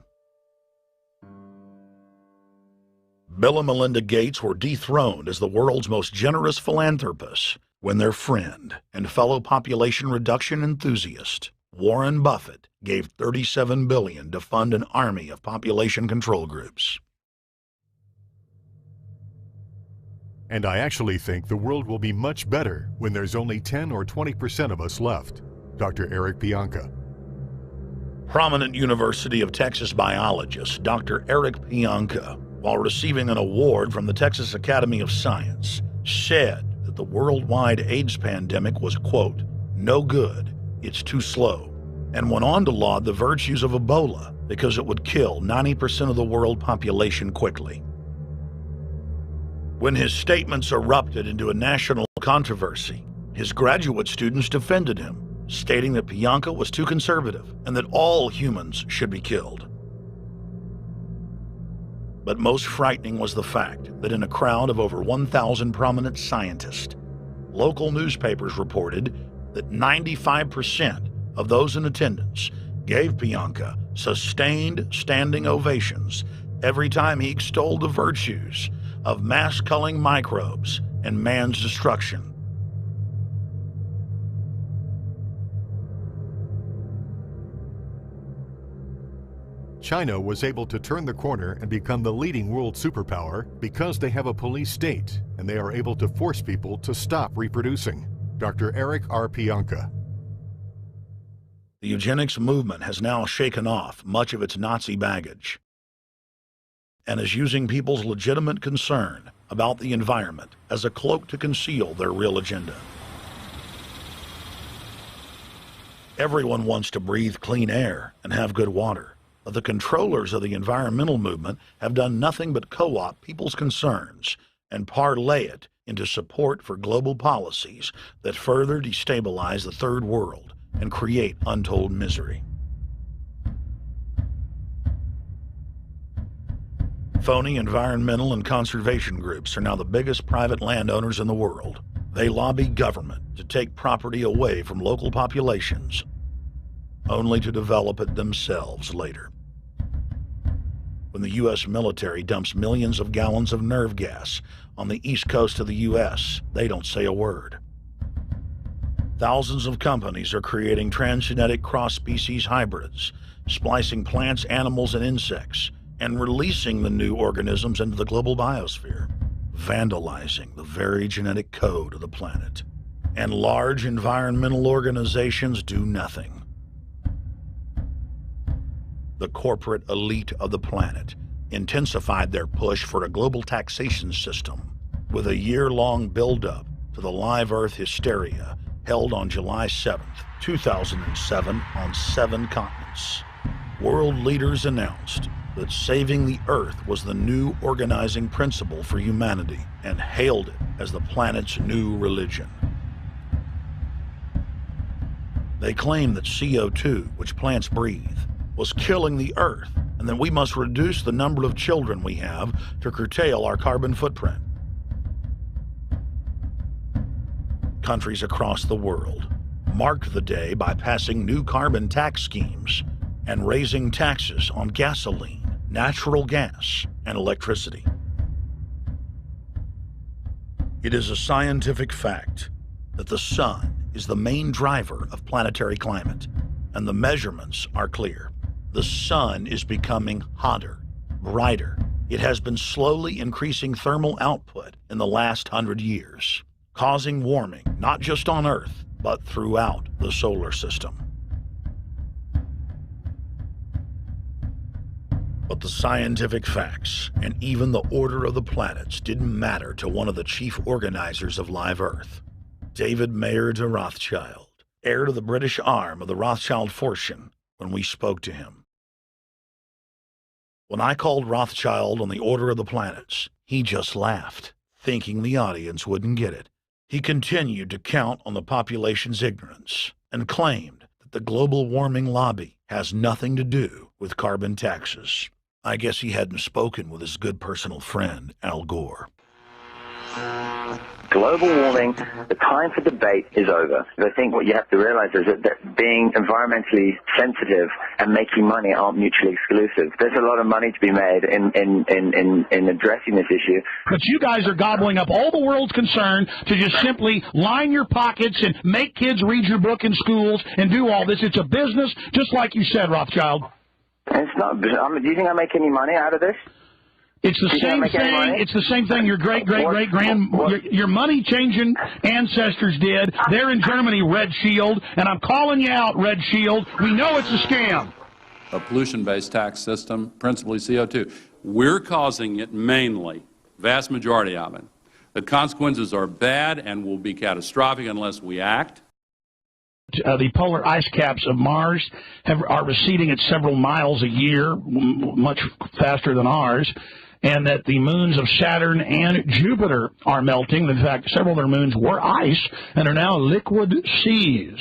Bill and Melinda Gates were dethroned as the world's most generous philanthropists when their friend and fellow population reduction enthusiast, Warren Buffett, gave $37 billion to fund an army of population control groups. And I actually think the world will be much better when there's only 10 or 20% of us left. Dr. Eric Pianka. Prominent University of Texas biologist Dr. Eric Pianka, while receiving an award from the Texas Academy of Science, said that the worldwide AIDS pandemic was, quote, no good, it's too slow, and went on to laud the virtues of Ebola because it would kill 90% of the world population quickly. When his statements erupted into a national controversy, his graduate students defended him, stating that Pianka was too conservative and that all humans should be killed. But most frightening was the fact that in a crowd of over 1,000 prominent scientists, local newspapers reported that 95% of those in attendance gave Pianka sustained standing ovations every time he extolled the virtues of mass-culling microbes and man's destruction. China was able to turn the corner and become the leading world superpower because they have a police state and they are able to force people to stop reproducing. Dr. Eric R. Pianka. The eugenics movement has now shaken off much of its Nazi baggage and is using people's legitimate concern about the environment as a cloak to conceal their real agenda. Everyone wants to breathe clean air and have good water. But the controllers of the environmental movement have done nothing but co-opt people's concerns and parlay it into support for global policies that further destabilize the third world and create untold misery. Phony environmental and conservation groups are now the biggest private landowners in the world. They lobby government to take property away from local populations, only to develop it themselves later. When the U.S. military dumps millions of gallons of nerve gas on the east coast of the U.S., they don't say a word. Thousands of companies are creating transgenetic cross-species hybrids, splicing plants, animals, and insects, and releasing the new organisms into the global biosphere, vandalizing the very genetic code of the planet. And large environmental organizations do nothing. The corporate elite of the planet intensified their push for a global taxation system with a year-long build-up to the Live Earth hysteria held on July 7th, 2007 on 7 continents. World leaders announced that saving the Earth was the new organizing principle for humanity and hailed it as the planet's new religion. They claimed that CO2, which plants breathe, was killing the Earth, and that we must reduce the number of children we have to curtail our carbon footprint. Countries across the world marked the day by passing new carbon tax schemes and raising taxes on gasoline, natural gas, and electricity. It is a scientific fact that the sun is the main driver of planetary climate, and the measurements are clear. The sun is becoming hotter, brighter. It has been slowly increasing thermal output in the last 100 years, causing warming not just on Earth, but throughout the solar system. But the scientific facts and even the order of the planets didn't matter to one of the chief organizers of Live Earth, David Mayer de Rothschild, heir to the British arm of the Rothschild fortune, when we spoke to him. When I called Rothschild on the order of the planets, he just laughed, thinking the audience wouldn't get it. He continued to count on the population's ignorance and claimed that the global warming lobby has nothing to do with carbon taxes. I guess he hadn't spoken with his good personal friend, Al Gore. Global warming, the time for debate is over. I think what you have to realize is that being environmentally sensitive and making money aren't mutually exclusive. There's a lot of money to be made in addressing this issue. But you guys are gobbling up all the world's concern to just simply line your pockets and make kids read your book in schools and do all this. It's a business, just like you said, Rothschild. It's not. Do you think I make any money out of this? It's the same thing. It's the same thing your your money-changing ancestors did. They're in Germany, Red Shield, and I'm calling you out, Red Shield. We know it's a scam. A pollution-based tax system, principally CO2. We're causing it mainly, vast majority of it. The consequences are bad and will be catastrophic unless we act. The polar ice caps of Mars are receding at several miles a year, much faster than ours, and that the moons of Saturn and Jupiter are melting. In fact, several of their moons were ice and are now liquid seas.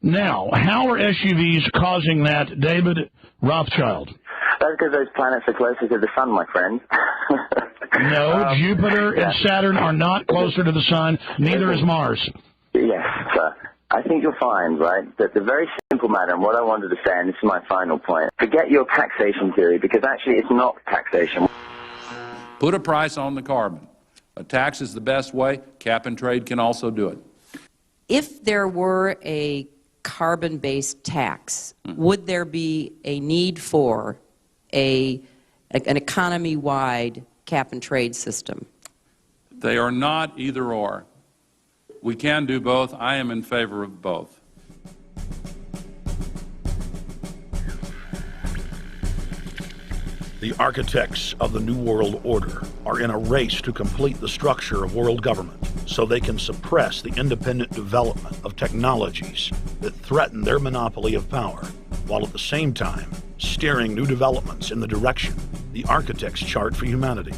Now, how are SUVs causing that, David Rothschild? That's because those planets are closer to the sun, my friend. No, Jupiter and Saturn are not closer to the sun. Neither is Mars. Yes, sir. I think you'll find, right, that the very simple matter, and what I wanted to say, and this is my final point, forget your taxation theory, because actually it's not taxation. Put a price on the carbon. A tax is the best way. Cap and trade can also do it. If there were a carbon-based tax, would there be a need for an economy-wide cap and trade system? They are not either or. We can do both. I am in favor of both. The architects of the New World Order are in a race to complete the structure of world government so they can suppress the independent development of technologies that threaten their monopoly of power, while at the same time steering new developments in the direction the architects chart for humanity.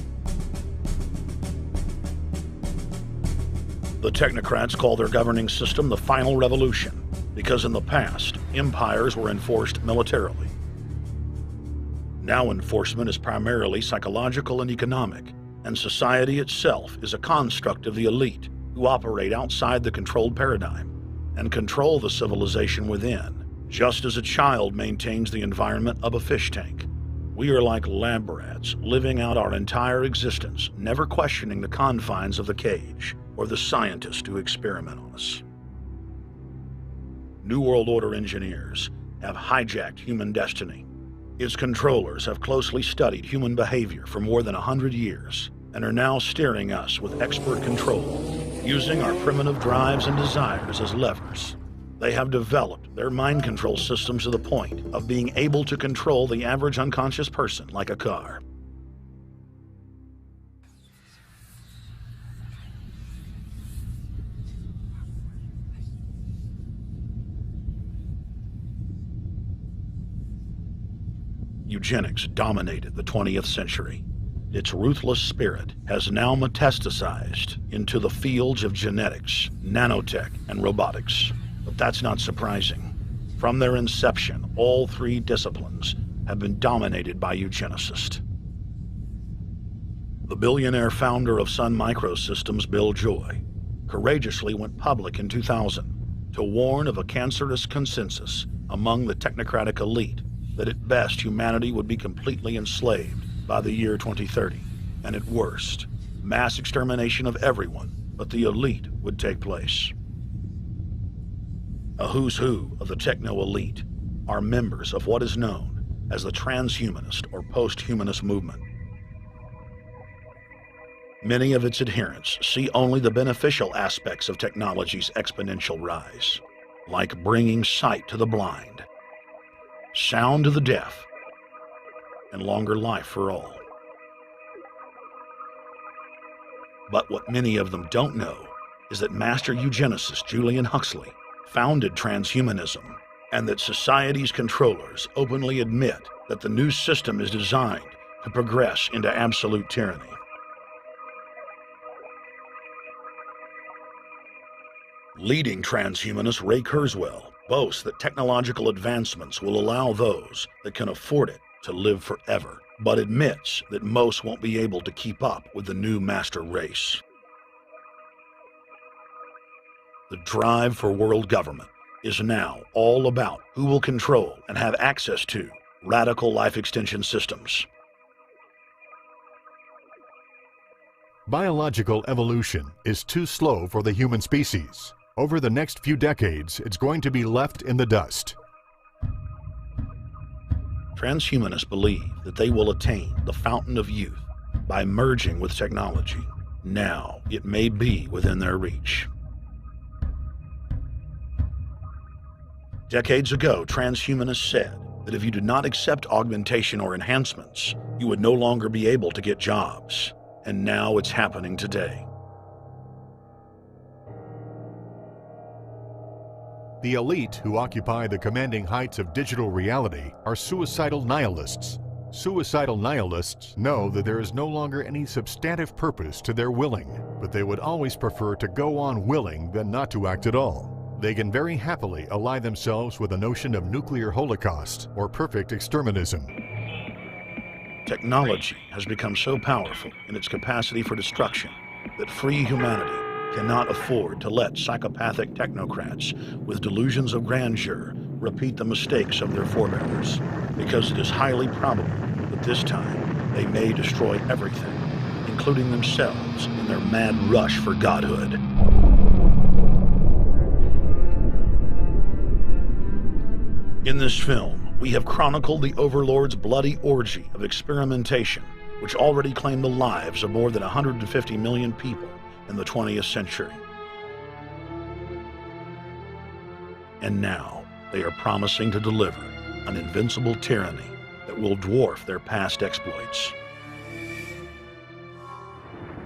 The technocrats call their governing system the final revolution because in the past, empires were enforced militarily. Now enforcement is primarily psychological and economic, and society itself is a construct of the elite who operate outside the controlled paradigm and control the civilization within, just as a child maintains the environment of a fish tank. We are like lab rats, living out our entire existence, never questioning the confines of the cage or the scientists who experiment on us. New World Order engineers have hijacked human destiny. Its controllers have closely studied human behavior for more than 100 years and are now steering us with expert control, using our primitive drives and desires as levers. They have developed their mind control systems to the point of being able to control the average unconscious person like a car. Eugenics dominated the 20th century. Its ruthless spirit has now metastasized into the fields of genetics, nanotech, and robotics. But that's not surprising. From their inception, all three disciplines have been dominated by eugenicists. The billionaire founder of Sun Microsystems, Bill Joy, courageously went public in 2000 to warn of a cancerous consensus among the technocratic elite that at best humanity would be completely enslaved by the year 2030, and at worst, mass extermination of everyone but the elite would take place. A who's who of the techno-elite are members of what is known as the transhumanist or post-humanist movement. Many of its adherents see only the beneficial aspects of technology's exponential rise, like bringing sight to the blind, sound to the deaf, and longer life for all. But what many of them don't know is that master eugenicist Julian Huxley founded transhumanism, and that society's controllers openly admit that the new system is designed to progress into absolute tyranny. Leading transhumanist Ray Kurzweil boasts that technological advancements will allow those that can afford it to live forever, but admits that most won't be able to keep up with the new master race. The drive for world government is now all about who will control and have access to radical life extension systems. Biological evolution is too slow for the human species. Over the next few decades, it's going to be left in the dust. Transhumanists believe that they will attain the fountain of youth by merging with technology. Now, it may be within their reach. Decades ago, transhumanists said that if you did not accept augmentation or enhancements, you would no longer be able to get jobs. And now it's happening today. The elite who occupy the commanding heights of digital reality are suicidal nihilists. Suicidal nihilists know that there is no longer any substantive purpose to their willing, but they would always prefer to go on willing than not to act at all. They can very happily ally themselves with the notion of nuclear holocaust or perfect exterminism. Technology has become so powerful in its capacity for destruction that free humanity cannot afford to let psychopathic technocrats with delusions of grandeur repeat the mistakes of their forebears, because it is highly probable that this time they may destroy everything, including themselves in their mad rush for godhood. In this film, we have chronicled the Overlord's bloody orgy of experimentation, which already claimed the lives of more than 150 million people in the 20th century. And now, they are promising to deliver an invincible tyranny that will dwarf their past exploits.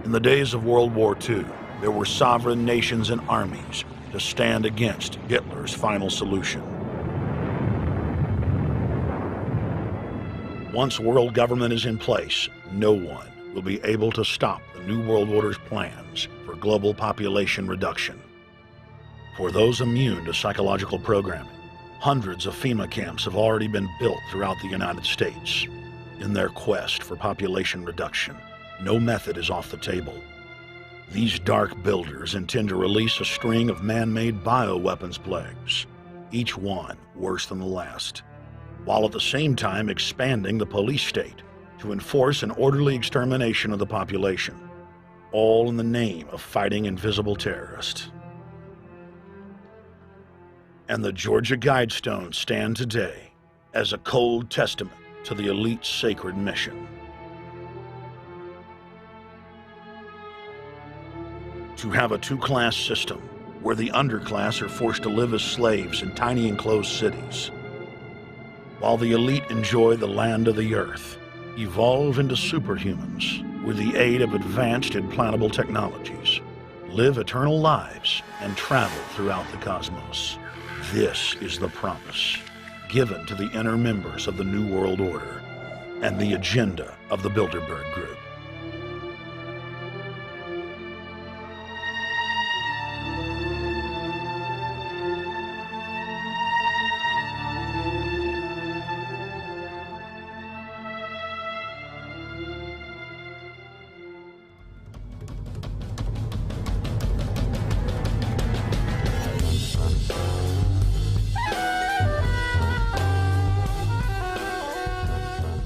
In the days of World War II, there were sovereign nations and armies to stand against Hitler's final solution. Once world government is in place, no one will be able to stop the New World Order's plans for global population reduction. For those immune to psychological programming, hundreds of FEMA camps have already been built throughout the United States. In their quest for population reduction, no method is off the table. These dark builders intend to release a string of man-made bioweapons plagues, each one worse than the last, while at the same time expanding the police state to enforce an orderly extermination of the population, all in the name of fighting invisible terrorists. And the Georgia Guidestones stand today as a cold testament to the elite's sacred mission. To have a two-class system where the underclass are forced to live as slaves in tiny enclosed cities, while the elite enjoy the land of the earth, evolve into superhumans with the aid of advanced implantable technologies, live eternal lives, and travel throughout the cosmos. This is the promise given to the inner members of the New World Order and the agenda of the Bilderberg Group.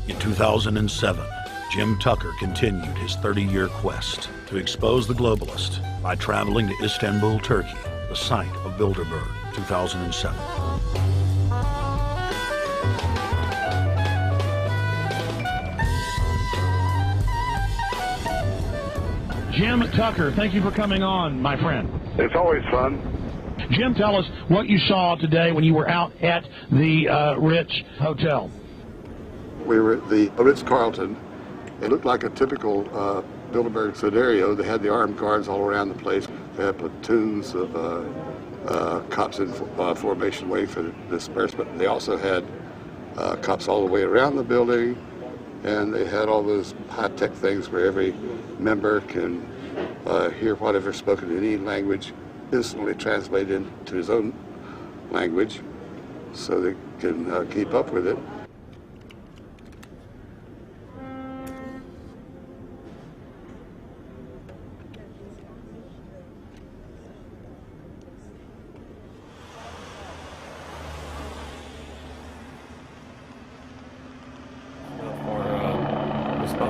In 2007, Jim Tucker continued his 30-year quest to expose the globalist by traveling to Istanbul, Turkey, the site of Bilderberg, 2007. Jim Tucker, thank you for coming on, my friend. It's always fun. Jim, tell us what you saw today when you were out at the Ritz Hotel. We were at the Ritz-Carlton. It looked like a typical Bilderberg scenario. They had the armed guards all around the place. They had platoons of cops in formation waiting for the disbursement. They also had cops all the way around the building, and they had all those high-tech things where every member can hear whatever's spoken in any language, instantly translated into his own language so they can keep up with it.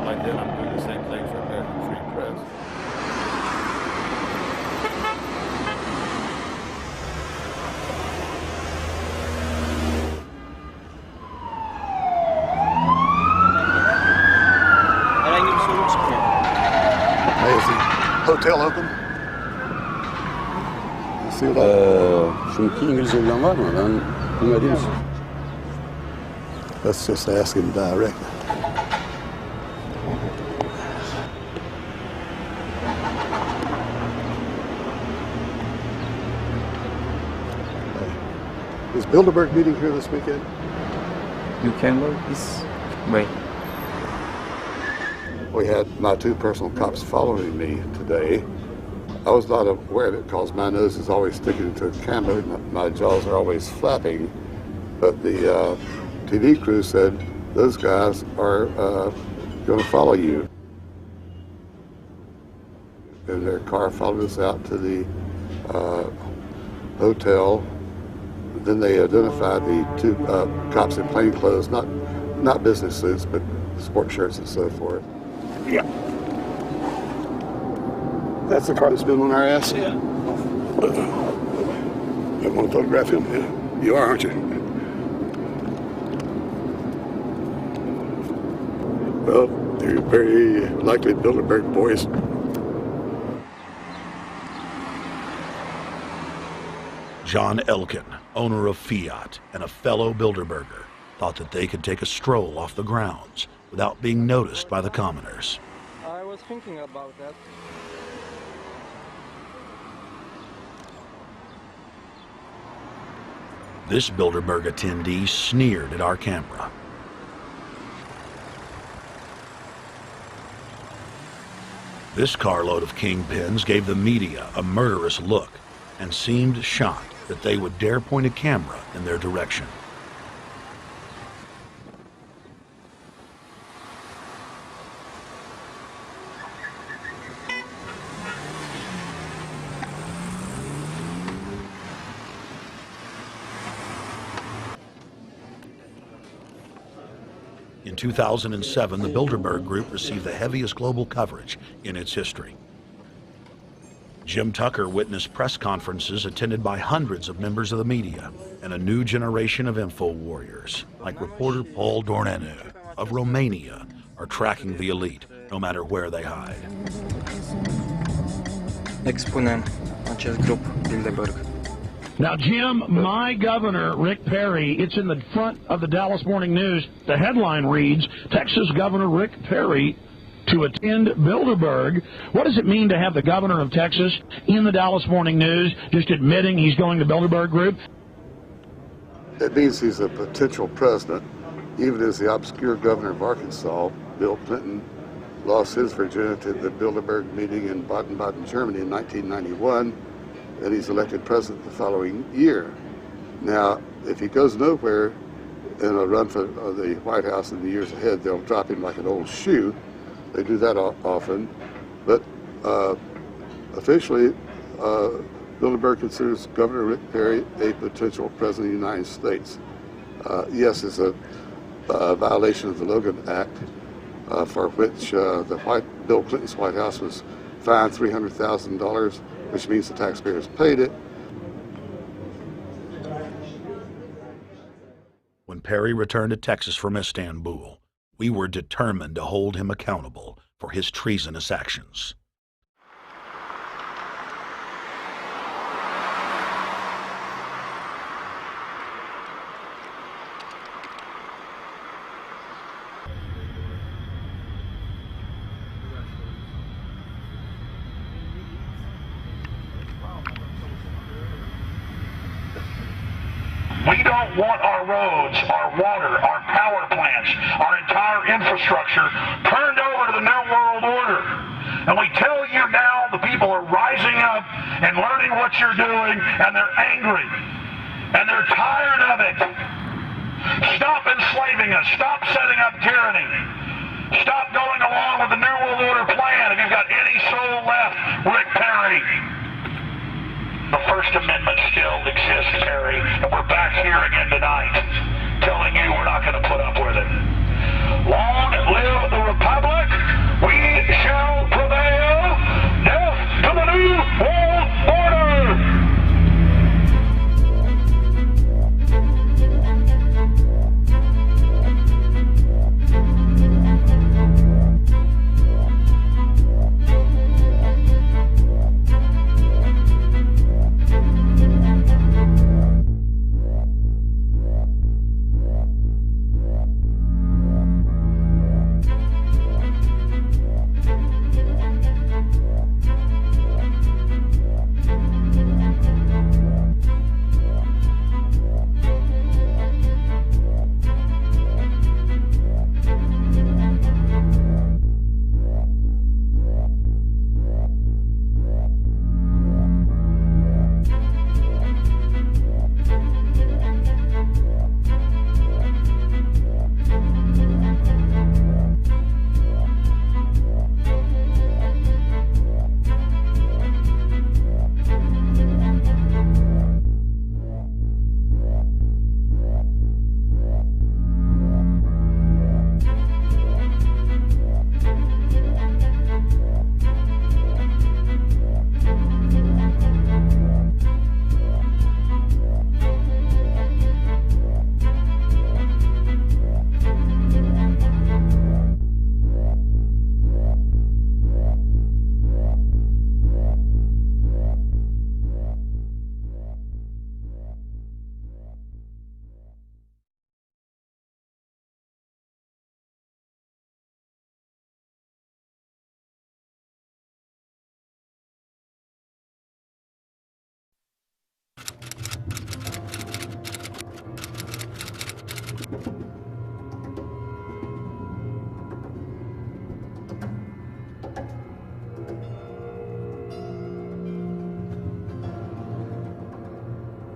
Like that, I'm doing the same thing for American Free Press. Hey, is the hotel open? Şimdiki İngilizce bilen var mı? Ben bilmediğim için. Let's just ask him directly. Is Bilderberg meeting here this weekend? You can go this way. We had my two personal cops following me today. I was not aware of it because my nose is always sticking to the camera and my jaws are always flapping. But the TV crew said those guys are going to follow you. And their car followed us out to the hotel. Then they identified the two cops in plain clothes, not business suits, but sport shirts and so forth. Yeah. That's the car that's been on our ass? Yeah. You want to photograph him? Yeah. You are, aren't you? Well, they're very likely Bilderberg boys. John Elkin, owner of Fiat and a fellow Bilderberger, thought that they could take a stroll off the grounds without being noticed by the commoners. I was thinking about that. This Bilderberg attendee sneered at our camera. This carload of kingpins gave the media a murderous look and seemed shocked that they would dare point a camera in their direction. In 2007, the Bilderberg Group received the heaviest global coverage in its history. Jim Tucker witnessed press conferences attended by hundreds of members of the media and a new generation of info warriors, like reporter Paul Dornanu of Romania, are tracking the elite, no matter where they hide. Expunem acest grup Bilderberg. Now, Jim, my governor, Rick Perry, it's in the front of the Dallas Morning News. The headline reads, Texas Governor Rick Perry to attend Bilderberg. What does it mean to have the governor of Texas in the Dallas Morning News just admitting he's going to Bilderberg Group? It means he's a potential president, even as the obscure governor of Arkansas, Bill Clinton, lost his virginity at the Bilderberg meeting in Baden-Baden, Germany in 1991, and he's elected president the following year. Now, if he goes nowhere in a run for the White House in the years ahead, they'll drop him like an old shoe. They do that often, but officially, Bilderberg considers Governor Rick Perry a potential president of the United States. Yes, it's a violation of the Logan Act, for which Bill Clinton's White House was fined $300,000, which means the taxpayers paid it. When Perry returned to Texas from Istanbul, we were determined to hold him accountable for his treasonous actions. We don't want our roads, our water, our power plants, our entire infrastructure turned over to the New World Order. And we tell you now the people are rising up and learning what you're doing, and they're angry. And they're tired of it. Stop enslaving us. Stop setting up tyranny. Stop going along with the New World Order plan if you've got any soul left, Rick Perry. The First Amendment still exists, Perry, and we're back here again tonight, telling you we're not going to put up with it. Long live the Republic. We shall prevail. Death to the New World Order.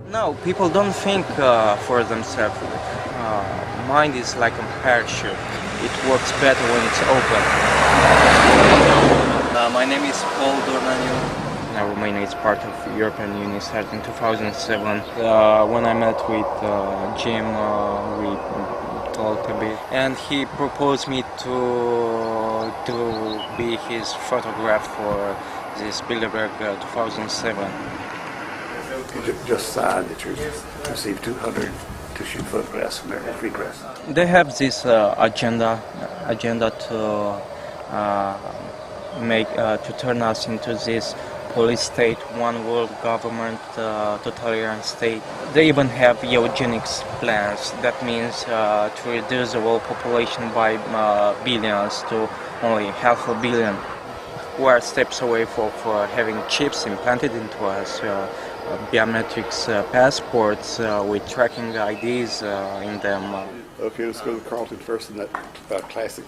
No, people don't think for themselves. Mind is like a parachute. It works better when it's open. My name is Paul Dornanu. Romania is part of the European Union started in 2007. When I met with Jim, we talked a bit, and he proposed me to be his photograph for this Bilderberg 2007. Just signed that you received 200 to shoot photographs from American Free Press. They have this agenda to turn us into this police state, one world government, totalitarian state. They even have eugenics plans. That means to reduce the world population by billions to only 500 million. We are steps away from having chips implanted into us, biometrics passports with tracking IDs in them. Okay, let's go to Carlton first in that classic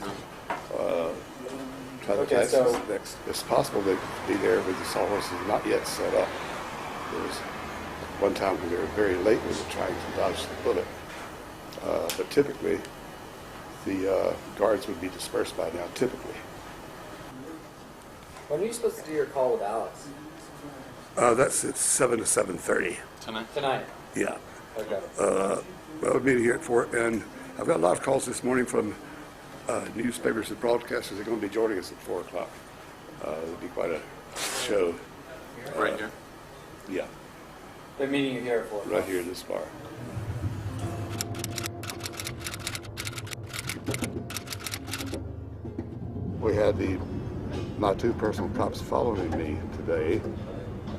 Okay, so next. It's possible they'd be there, but the sawhorse is not yet set up. There was one time when they were very late when they were trying to dodge the bullet. But typically, the guards would be dispersed by now, typically. when are you supposed to do your call with Alex? That's at 7 to 7:30. Tonight? Yeah. Okay. Well, we're meeting here at 4, and I've got a lot of calls this morning from newspapers and broadcasters. They're going to be joining us at 4 o'clock. It'll be quite a show. Right here? Yeah. They're meeting you here at 4 o'clock? Right here in this bar. We had my two personal cops following me today.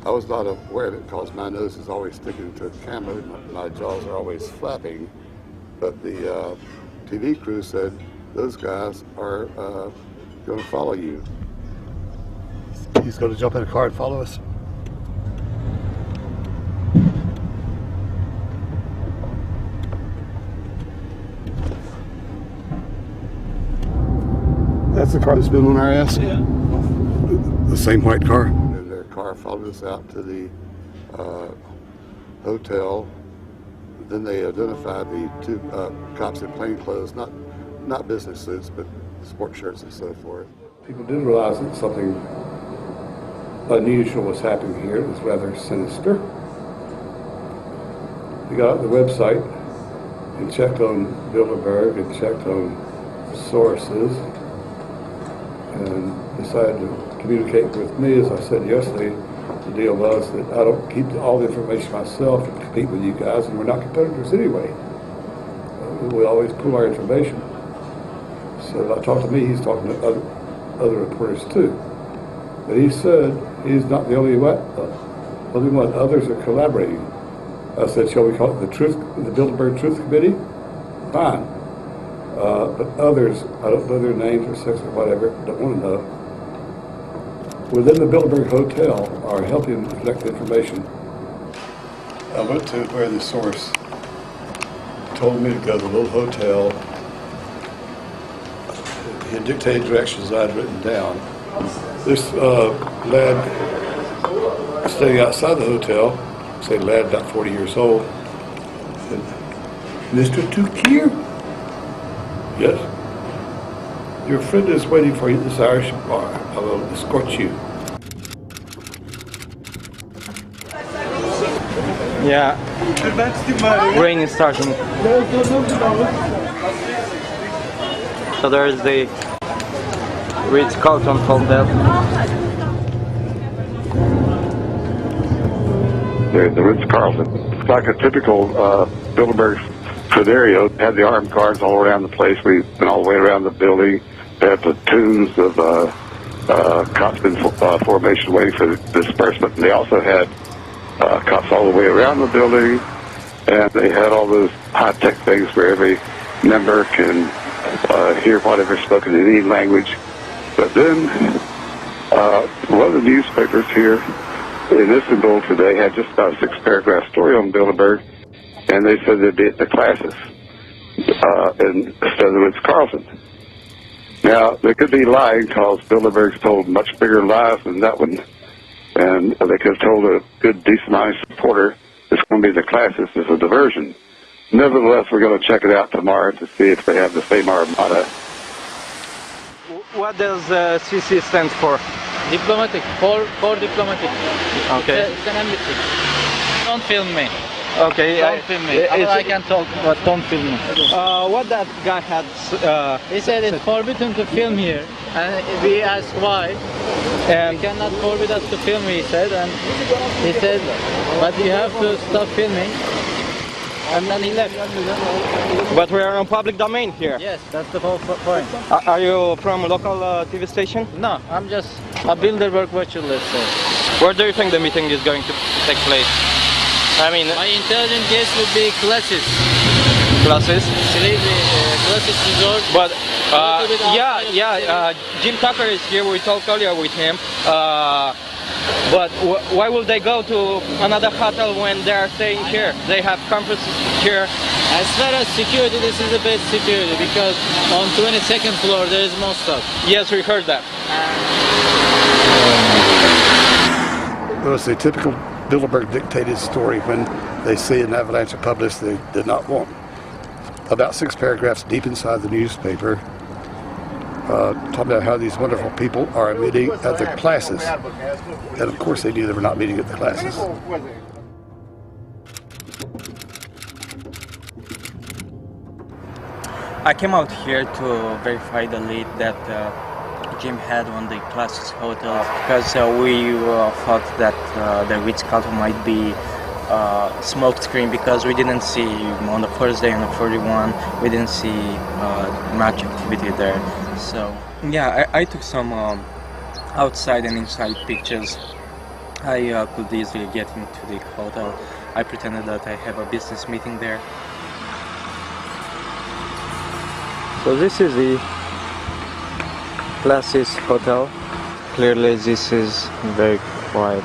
I was not aware of it because my nose is always sticking to the camera. My jaws are always flapping. But the TV crew said, those guys are going to follow you. He's going to jump in a car and follow us? That's the car that's been on our ass? Yeah. The same white car? And their car followed us out to the hotel. Then they identified the two cops in plain clothes, not business suits, but sport shirts and so forth. People did realize that something unusual was happening here. It was rather sinister. We got out the website and checked on Bilderberg and checked on sources and decided to communicate with me. As I said yesterday, the deal was that I don't keep all the information myself to compete with you guys, and we're not competitors anyway. We always pool our information. So I talked to me, he's talking to other reporters too. But he said he's not the only one. Others are collaborating. I said, shall we call it the Bilderberg Truth Committee? Fine. But others, I don't know their names or sex or whatever, don't want to know, within the Bilderberg Hotel are helping collect the information. I went to where the source told me to go to the little hotel. He had dictated directions I'd written down. This lad staying outside the hotel, say lad about 40 years old, said, Mr. Tukir? Yes. Your friend is waiting for you at this Irish bar. I will escort you. Yeah. Rain is starting. So there's the Ritz-Carlton Hotel. There's the Ritz-Carlton. It's like a typical Bilderberg scenario. Had the armed guards all around the place. We went all the way around the building. They had platoons of cops in formation waiting for disbursement. And they also had cops all the way around the building. And they had all those high-tech things where every member can hear whatever's spoken in any language. But then one of the newspapers here in Istanbul today had just about a 6-paragraph story on Bilderberg, and they said they'd be at the classes instead of the Ritz-Carlton. Now, they could be lying because Bilderberg's told much bigger lies than that one, and they could have told a good, decent, honest reporter it's going to be the classes as a diversion. Nevertheless, we're going to check it out tomorrow to see if they have the same armada. What does CC stand for? Diplomatic, for diplomatic. Okay. It's an embassy. Don't film me. Okay. Don't film me. I can talk, but don't film me. What that guy had... he said it's forbidden to film here. And we asked why. And he cannot forbid us to film, he said. And he said, but you have to stop filming. And then he left. But we are on public domain here. Yes, that's the whole point. Are you from a local TV station? No, I'm just a Bilderberg watcher, let's say. Where do you think the meeting is going to take place? I mean, my intelligent guess would be classes. Classes? Classes resort. But Jim Tucker is here. We talked earlier with him. But why will they go to another hotel when they are staying here? They have conferences here. As far as security, this is the best security because on 22nd floor there is more stuff. Yes, we heard that. It was a typical Bilderberg dictated story when they see an avalanche of publicity they did not want. About 6 paragraphs deep inside the newspaper, talking about how these wonderful people are meeting at the classes. And of course they knew they were not meeting at the classes. I came out here to verify the lead that Jim had on the classes hotel because we thought that the Ritz-Carlton might be smoke screen because we didn't see on the first day on the 41 we didn't see much activity there. So yeah, I took some outside and inside pictures. I could easily get into the hotel. I pretended that I have a business meeting there. So this is the Classes Hotel. Clearly this is very quiet.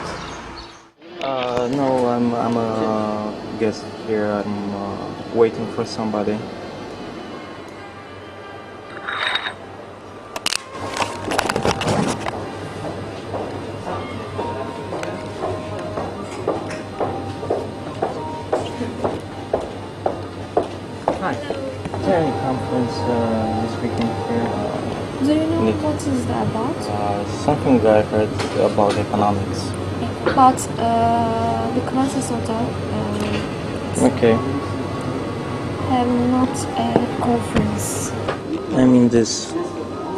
No, I'm a guest here. I'm waiting for somebody. Hi. Is there any conference this weekend here? Do you know what is that about? Something I heard about economics. About the Classes Hotel. Okay. Not a conference. I'm in this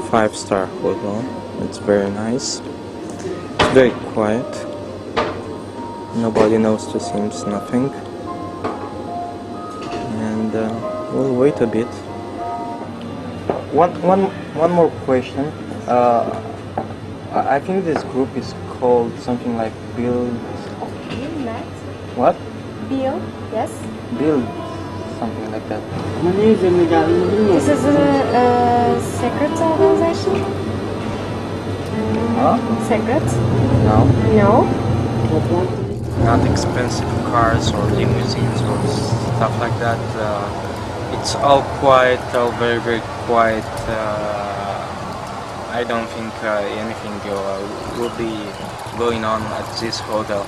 5-star hotel. It's very nice. It's very quiet. Nobody knows to seems nothing. And we'll wait a bit. One more question. I think this group is called something like Build. Okay, Matt. What? Bill, yes. Build, something like that. This is a secret organization? Huh? Secret? No. No? Not expensive cars or limousines or stuff like that. It's all quiet, all very, very quiet. I don't think anything will be going on at this hotel.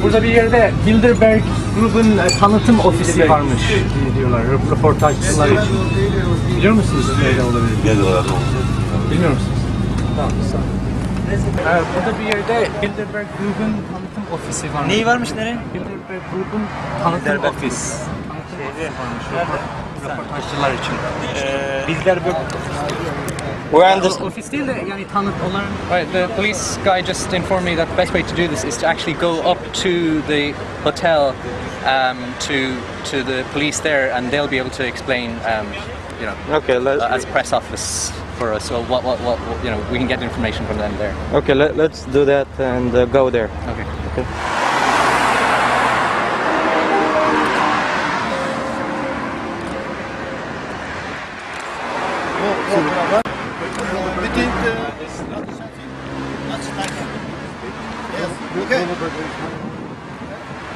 Burada bir yerde Bilderberg grubun tanıtım ofisi varmış diyorlar röportajcılar için. Biliyor musunuz nerede olabilir? Nerede olabilir? Bilmiyor musunuz? Tamam, sağ olun. Burada bir yerde Bilderberg grubun tanıtım ofisi varmış. Neyi varmış nereye? Bilderberg grubun tanıtım ofisi. Röportajcılar için. Bilderberg ofis değil de yani tanıt olarak. Right, the police guy just informed me that the best way to do this is to actually go up to the hotel to the police there, and they'll be able to explain, you know, okay, as press office for us. So what, you know, we can get information from them there. Okay, let's do that and go there. Okay. Okay. Okay.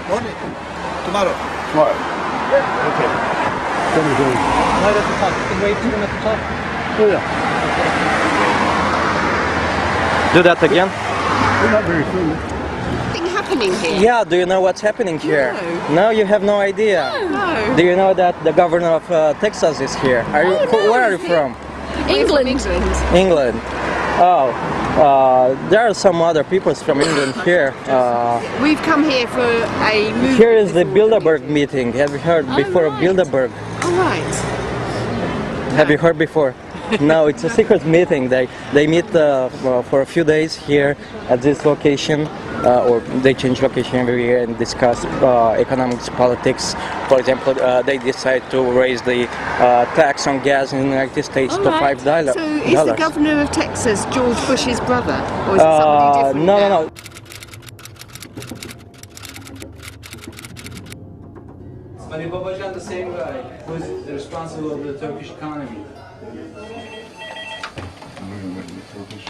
Morning. Tomorrow. Tomorrow. Okay. Right at the top. You can wave to them at the top. Oh yeah. Do that again. We're not very friendly. Something happening here? Yeah, do you know what's happening here? No. No, you have no idea. No. Do you know that the governor of Texas is here? Where are you from? England. England. Oh, There are some other people from England here. We've come here for a movie. Here is the Bilderberg meeting. Have you heard before of Bilderberg? Oh, right. Have you heard before? No, it's a secret meeting. They meet for a few days here at this location, or they change location every year and discuss economics, politics. For example, they decide to raise the tax on gas in the United States to $5. So is the governor of Texas George Bush's brother, or is it somebody different? No. Ali Babacan, the same guy, who's responsible for the Turkish economy.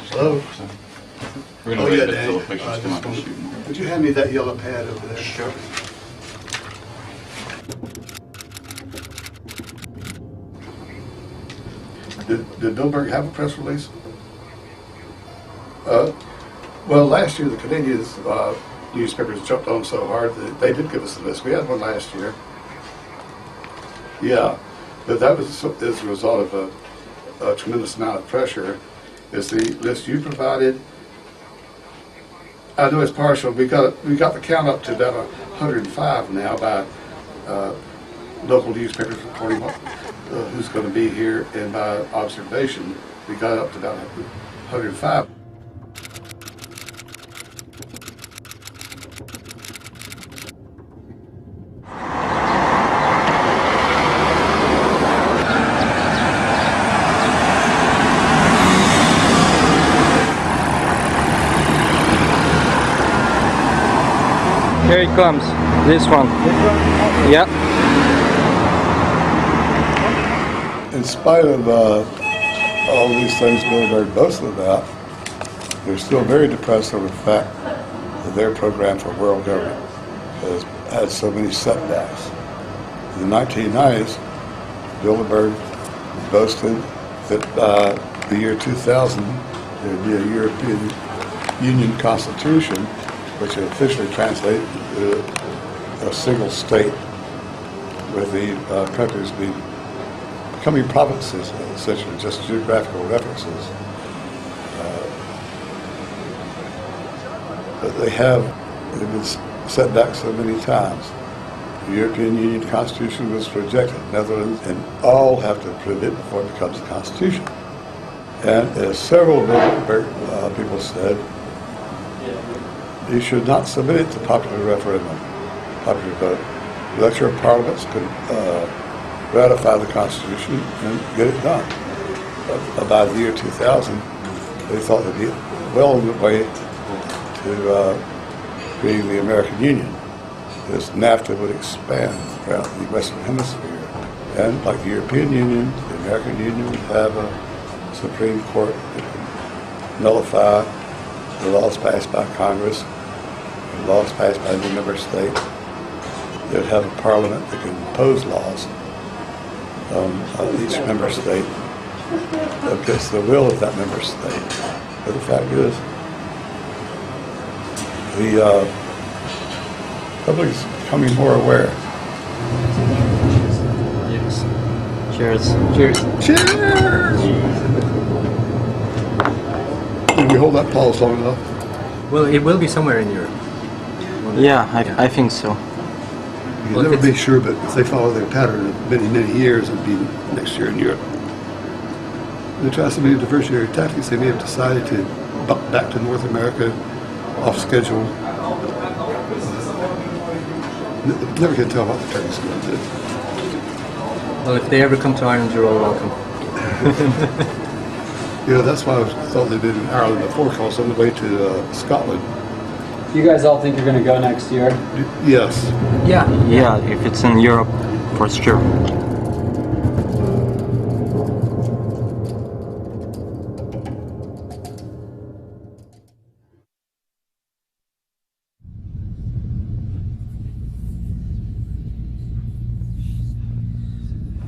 Hello? We're gonna wait until the pictures come out. Would you hand me that yellow pad over there? Sure. Did Bilderberg have a press release? Well, last year the Canadian newspapers jumped on so hard that they did give us a list. We had one last year. Yeah, but that was as a result of a tremendous amount of pressure. Is the list you provided? I know it's partial. We got the count up to about 105 now by local newspapers reporting who's going to be here, and by observation, we got up to about 105. Here it comes, this one. Yeah. In spite of all these things Bilderberg boasted about, they're still very depressed over the fact that their program for world government has had so many setbacks. In the 1990s, Bilderberg boasted that by the year 2000, there would be a European Union Constitution, which would officially translate to a single state, with the countries becoming provinces, essentially just geographical references. But they've been set back so many times. The European Union Constitution was rejected. Netherlands and all have to approve it before it becomes a constitution. And as several people said, you should not submit it to popular referendum, popular vote. Electoral parliaments could ratify the Constitution and get it done. But by the year 2000, they thought they'd be well on the way to creating the American Union. This NAFTA would expand around the Western Hemisphere. And like the European Union, the American Union would have a Supreme Court that could nullify the laws passed by Congress, the laws passed by the member state. They would have a parliament that could impose laws on each member state against the will of that member state. But the fact is, the public is becoming more aware. Yes. Cheers. Cheers. Cheers! Did we hold that pause long enough? Well, it will be somewhere in Europe. Yeah, I think so. You'll never be sure, but if they follow their pattern of many, many years, it'll be next year in Europe. They try so many diversionary tactics, they may have decided to buck back to North America off schedule. Never can tell what the Turkish are going to do. Well, if they ever come to Ireland, you're all welcome. Yeah, that's why I thought they'd been in Ireland before, because on the way to Scotland. You guys all think you're going to go next year? Yes. Yeah, if it's in Europe, for sure.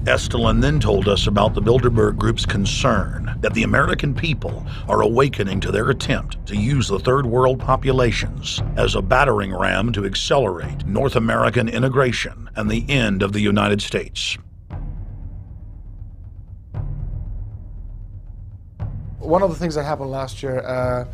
Estelin then told us about the Bilderberg Group's concern that the American people are awakening to their attempt to use the third world populations as a battering ram to accelerate North American integration and the end of the United States. One of the things that happened last year,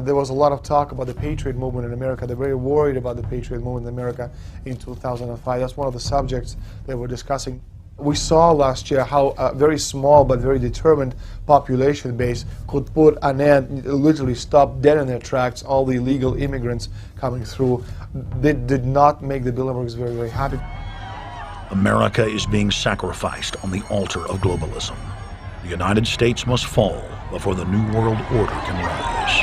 there was a lot of talk about the Patriot movement in America. They're very worried about the Patriot movement in America in 2005. That's one of the subjects they were discussing. We saw last year how a very small but very determined population base could put an end, literally stop dead in their tracks all the illegal immigrants coming through. They did not make the Bilderbergs very, very happy. America is being sacrificed on the altar of globalism. The United States must fall before the New World Order can rise.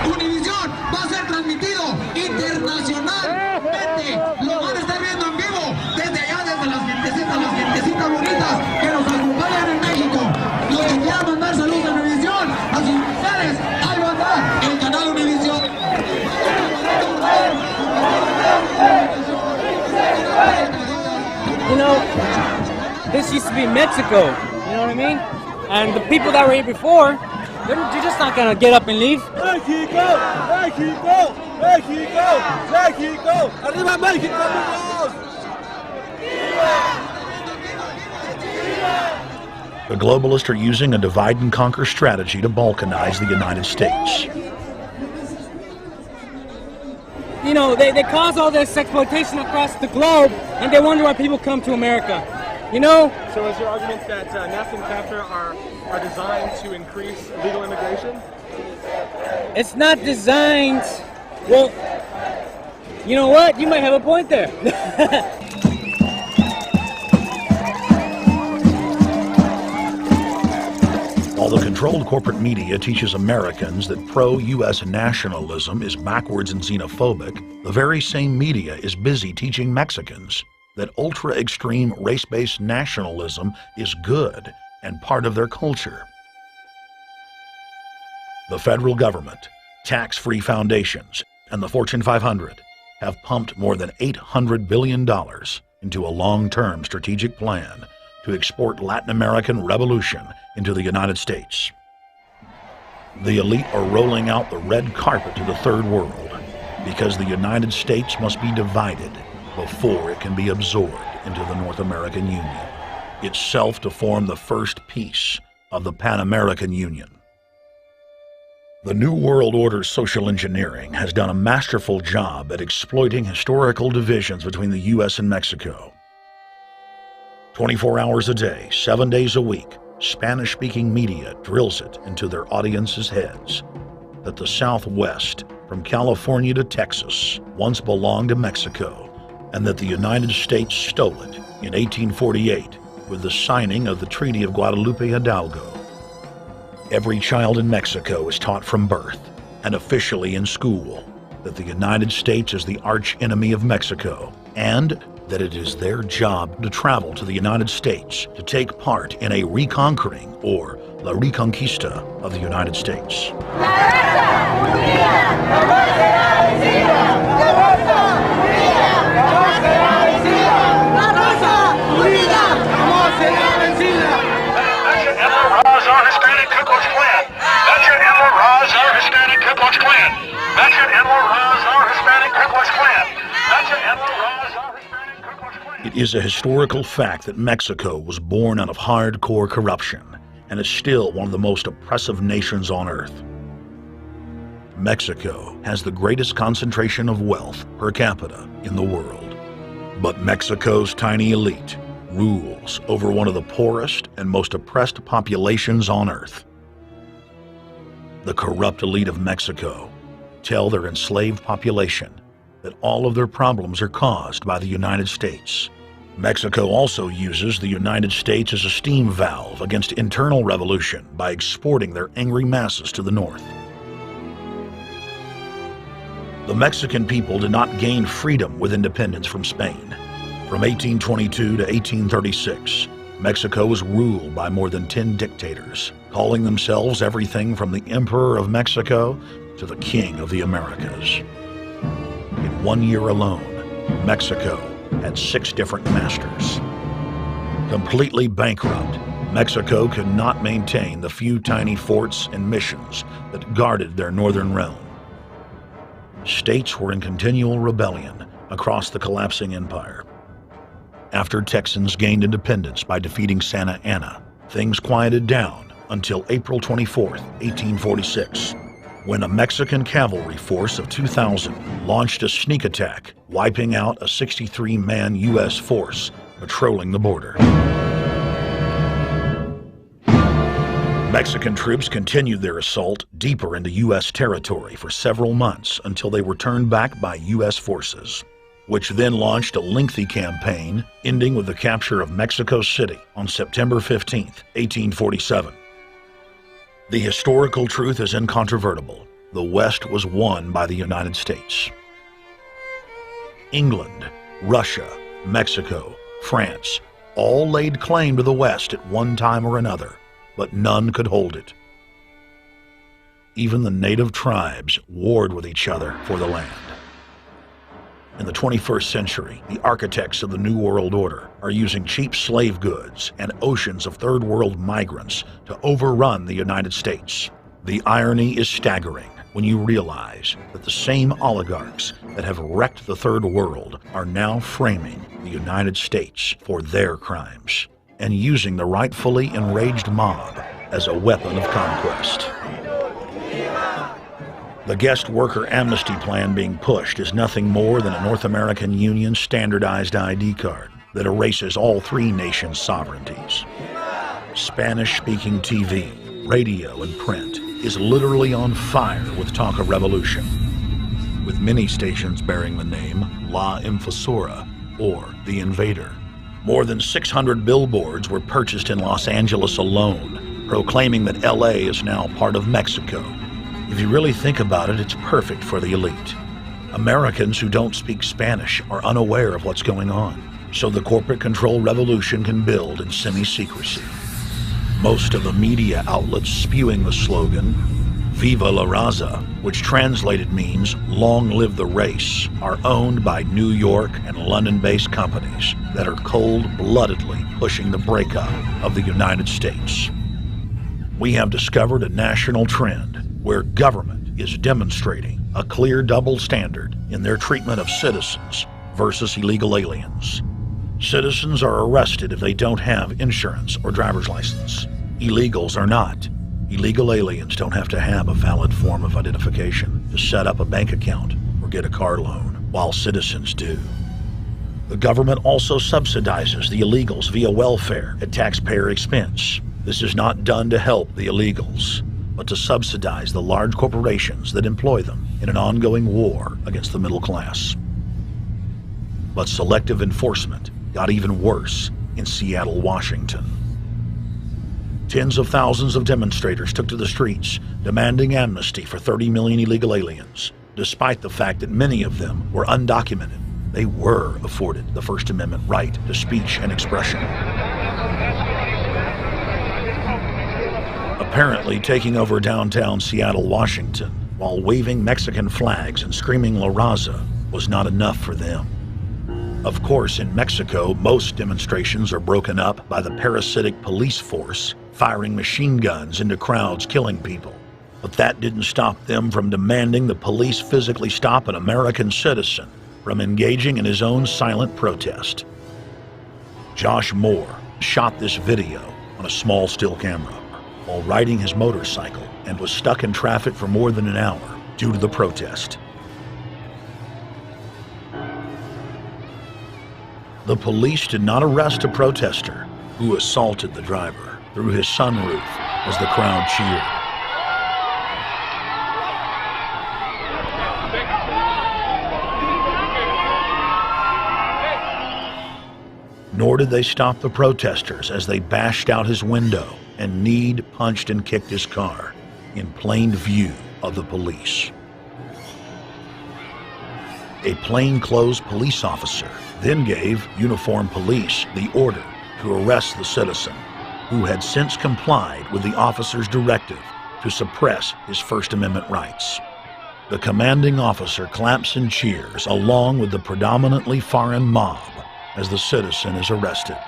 Univisión va a ser transmitido internacionalmente. Lo van a estar viendo en vivo desde allá, desde las gentecitas bonitas que nos acompañan en México. Los que quieran mandar saludos a Univisión, a sus mujeres, ahí va a estar el canal Univisión. You know, this used to be Mexico, you know what I mean? And the people that were here before, they're just not gonna get up and leave. México, México, México, México, arriba México, The globalists are using a divide and conquer strategy to balkanize the United States. You know, they cause all this exploitation across the globe, and they wonder why people come to America. You know? So is your argument that NAFTA and CAFTA are designed to increase illegal immigration? It's not designed, well, you know what? You might have a point there. While the controlled corporate media teaches Americans that pro-U.S. nationalism is backwards and xenophobic, the very same media is busy teaching Mexicans that ultra-extreme race-based nationalism is good and part of their culture. The federal government, tax-free foundations, and the Fortune 500 have pumped more than $800 billion into a long-term strategic plan to export Latin American revolution into the United States. The elite are rolling out the red carpet to the third world because the United States must be divided before it can be absorbed into the North American Union, itself to form the first piece of the Pan-American Union. The New World Order's social engineering has done a masterful job at exploiting historical divisions between the U.S. and Mexico. 24 hours a day, 7 days a week, Spanish-speaking media drills it into their audiences' heads that the Southwest, from California to Texas, once belonged to Mexico, and that the United States stole it in 1848 with the signing of the Treaty of Guadalupe Hidalgo. Every child in Mexico is taught from birth, and officially in school, that the United States is the arch-enemy of Mexico, and that it is their job to travel to the United States to take part in a reconquering, or la reconquista, of the United States. It is a historical fact that Mexico was born out of hardcore corruption and is still one of the most oppressive nations on earth. Mexico has the greatest concentration of wealth per capita in the world, but Mexico's tiny elite rules over one of the poorest and most oppressed populations on earth. The corrupt elite of Mexico tell their enslaved population that all of their problems are caused by the United States. Mexico also uses the United States as a steam valve against internal revolution by exporting their angry masses to the north. The Mexican people did not gain freedom with independence from Spain. From 1822 to 1836, Mexico was ruled by more than 10 dictators, calling themselves everything from the Emperor of Mexico to the King of the Americas. In 1 year alone, Mexico had 6 different masters. Completely bankrupt, Mexico could not maintain the few tiny forts and missions that guarded their northern realm. States were in continual rebellion across the collapsing empire. After Texans gained independence by defeating Santa Anna, things quieted down until April 24, 1846, when a Mexican cavalry force of 2,000 launched a sneak attack, wiping out a 63-man U.S. force patrolling the border. Mexican troops continued their assault deeper into U.S. territory for several months until they were turned back by U.S. forces, which then launched a lengthy campaign ending with the capture of Mexico City on September 15, 1847. The historical truth is incontrovertible. The West was won by the United States. England, Russia, Mexico, France all laid claim to the West at one time or another, but none could hold it. Even the native tribes warred with each other for the land. In the 21st century, the architects of the New World Order are using cheap slave goods and oceans of third world migrants to overrun the United States. The irony is staggering when you realize that the same oligarchs that have wrecked the third world are now framing the United States for their crimes and using the rightfully enraged mob as a weapon of conquest. The guest worker amnesty plan being pushed is nothing more than a North American Union standardized ID card that erases all three nations' sovereignties. Spanish-speaking TV, radio, and print is literally on fire with talk of revolution, with many stations bearing the name La Invasora, or The Invader. More than 600 billboards were purchased in Los Angeles alone, proclaiming that LA is now part of Mexico. If you really think about it, it's perfect for the elite. Americans who don't speak Spanish are unaware of what's going on, so the corporate control revolution can build in semi-secrecy. Most of the media outlets spewing the slogan, Viva la Raza, which translated means long live the race, are owned by New York and London-based companies that are cold-bloodedly pushing the breakup of the United States. We have discovered a national trend where government is demonstrating a clear double standard in their treatment of citizens versus illegal aliens. Citizens are arrested if they don't have insurance or driver's license. Illegals are not. Illegal aliens don't have to have a valid form of identification to set up a bank account or get a car loan, while citizens do. The government also subsidizes the illegals via welfare at taxpayer expense. This is not done to help the illegals, but to subsidize the large corporations that employ them in an ongoing war against the middle class. But selective enforcement got even worse in Seattle, Washington. Tens of thousands of demonstrators took to the streets, demanding amnesty for 30 million illegal aliens, despite the fact that many of them were undocumented. They were afforded the First Amendment right to speech and expression. Apparently taking over downtown Seattle, Washington, while waving Mexican flags and screaming La Raza was not enough for them. Of course, in Mexico, most demonstrations are broken up by the parasitic police force, firing machine guns into crowds, killing people. But that didn't stop them from demanding the police physically stop an American citizen from engaging in his own silent protest. Josh Moore shot this video on a small still camera while riding his motorcycle and was stuck in traffic for more than an hour due to the protest. The police did not arrest a protester who assaulted the driver through his sunroof as the crowd cheered. Nor did they stop the protesters as they bashed out his window and kneed, punched, and kicked his car in plain view of the police. A plainclothes police officer then gave uniformed police the order to arrest the citizen, who had since complied with the officer's directive to suppress his First Amendment rights. The commanding officer claps and cheers along with the predominantly foreign mob as the citizen is arrested.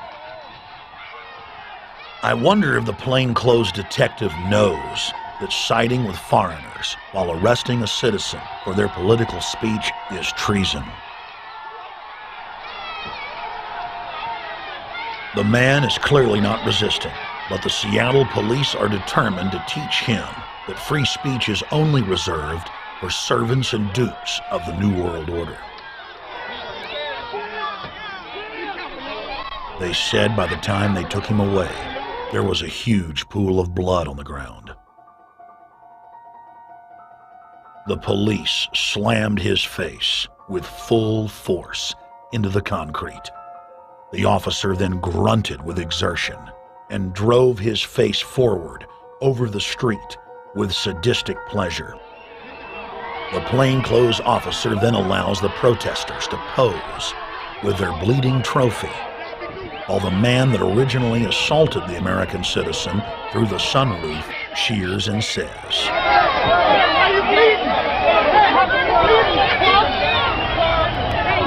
I wonder if the plainclothes detective knows that siding with foreigners while arresting a citizen for their political speech is treason. The man is clearly not resisting, But the Seattle police are determined to teach him that free speech is only reserved for servants and dupes of the New World Order. They said by the time they took him away, there was a huge pool of blood on the ground. The police slammed his face with full force into the concrete. The officer then grunted with exertion and drove his face forward over the street with sadistic pleasure. The plainclothes officer then allows the protesters to pose with their bleeding trophy, while the man that originally assaulted the American citizen through the sunroof cheers and says,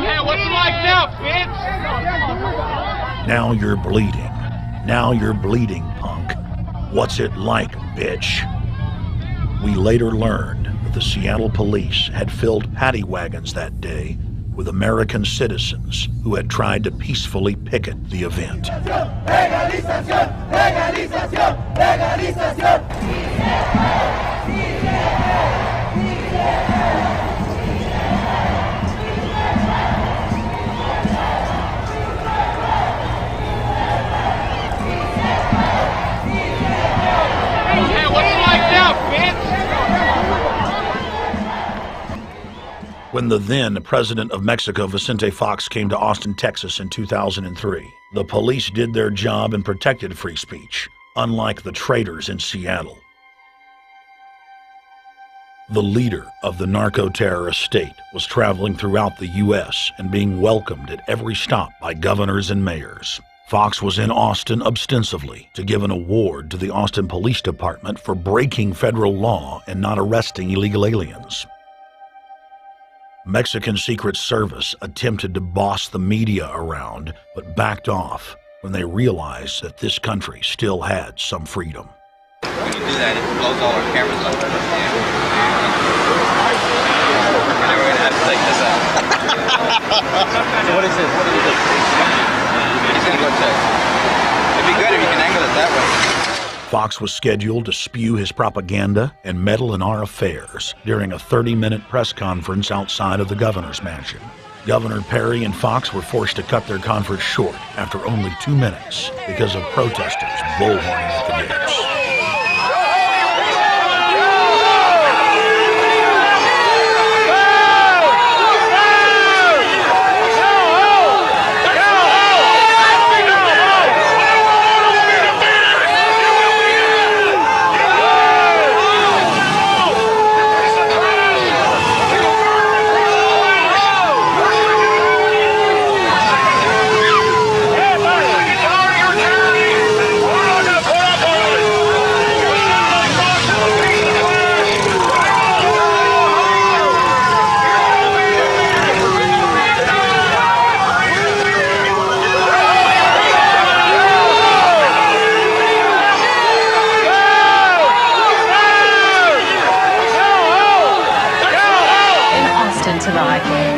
Hey, what's it like now, bitch? "Now you're bleeding. Now you're bleeding, punk. What's it like, bitch?" We later learned that the Seattle police had filled paddy wagons that day with American citizens who had tried to peacefully picket the event. Hey, what's it like now, bitch? When the then President of Mexico, Vicente Fox, came to Austin, Texas in 2003, the police did their job and protected free speech, unlike the traitors in Seattle. The leader of the narco-terrorist state was traveling throughout the U.S. and being welcomed at every stop by governors and mayors. Fox was in Austin ostensibly to give an award to the Austin Police Department for breaking federal law and not arresting illegal aliens. Mexican Secret Service attempted to boss the media around, but backed off when they realized that this country still had some freedom. When you do that, it blows all our cameras up. And then we're going to have to take this out. So what is this? What is this? He's going to go check. It'd be good if you can angle it that way. Fox was scheduled to spew his propaganda and meddle in our affairs during a 30-minute press conference outside of the governor's mansion. Governor Perry and Fox were forced to cut their conference short after only 2 minutes because of protesters bullhorning at the gates.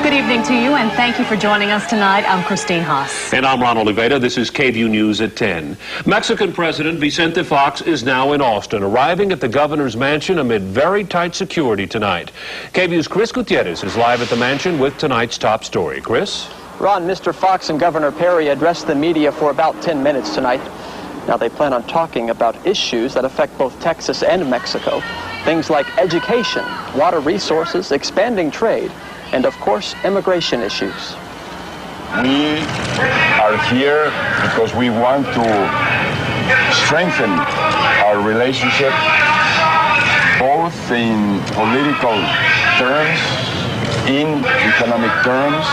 Good evening to you, and thank you for joining us tonight. I'm Christine Haas. And I'm Ron Oliveira. This is KVUE News at 10. Mexican President Vicente Fox is now in Austin, arriving at the governor's mansion amid very tight security tonight. KVUE's Chris Gutierrez is live at the mansion with tonight's top story. Chris? Ron, Mr. Fox and Governor Perry addressed the media for about 10 minutes tonight. Now, they plan on talking about issues that affect both Texas and Mexico. Things like education, water resources, expanding trade, and of course, immigration issues. We are here because we want to strengthen our relationship, both in political terms, in economic terms.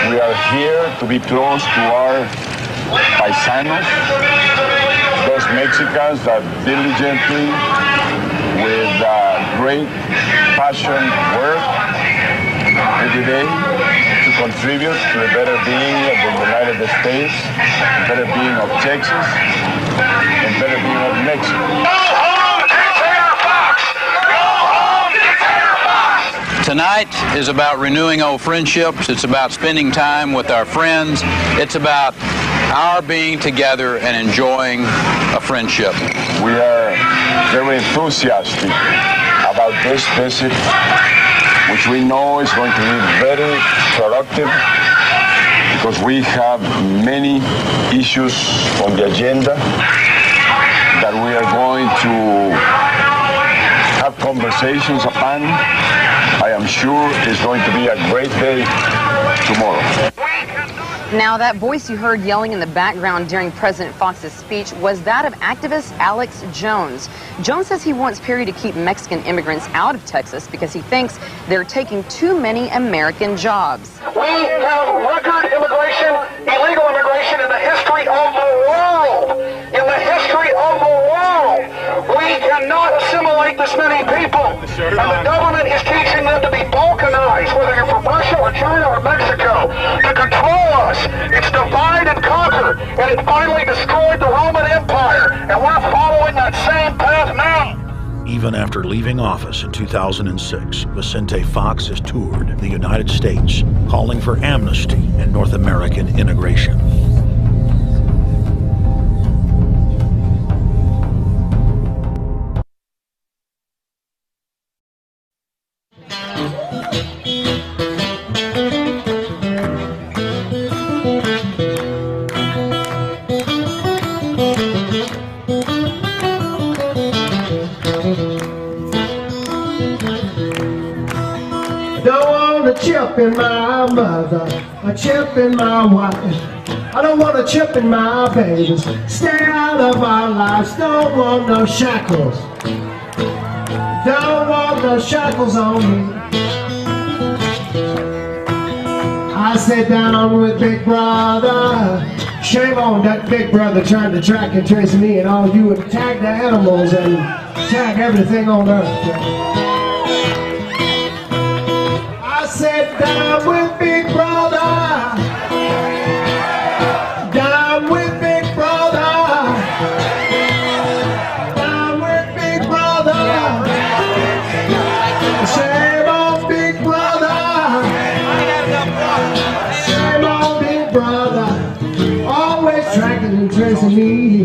We are here to be close to our paisanos, those Mexicans that diligently, with great passion, work every day to contribute to the better being of the United States, the better being of Texas, and better being of Mexico. Go home, Dictator Fox! Go home, Dictator Fox! Tonight is about renewing old friendships. It's about spending time with our friends. It's about our being together and enjoying a friendship. We are very enthusiastic about this visit, which we know is going to be very productive because we have many issues on the agenda that we are going to have conversations upon. I am sure it's going to be a great day tomorrow. Now, that voice you heard yelling in the background during President Fox's speech was that of activist Alex Jones. Jones says he wants Perry to keep Mexican immigrants out of Texas because he thinks they're taking too many American jobs. We have record immigration, illegal immigration in the history of the world. In the history of the world. We cannot assimilate this many people. And the government is teaching them to be balkanized, whether you're from Russia or China or Mexico, to control us. It's divide and conquer, and it finally destroyed the Roman Empire, and we're following that same path now. Even after leaving office in 2006, Vicente Fox has toured the United States, calling for amnesty and North American integration. A chip in my mother, a chip in my wife. I don't want a chip in my babies. Stay out of our lives. Don't want no shackles. Don't want no shackles on me. I sit down with Big Brother. Shame on that Big Brother trying to track and trace me and all you and tag the animals and tag everything on earth. Sit down with Big Brother. Down with Big Brother. Down with Big Brother. Shame on Big Brother. Shame on Big Brother. Always tracking and tracing me.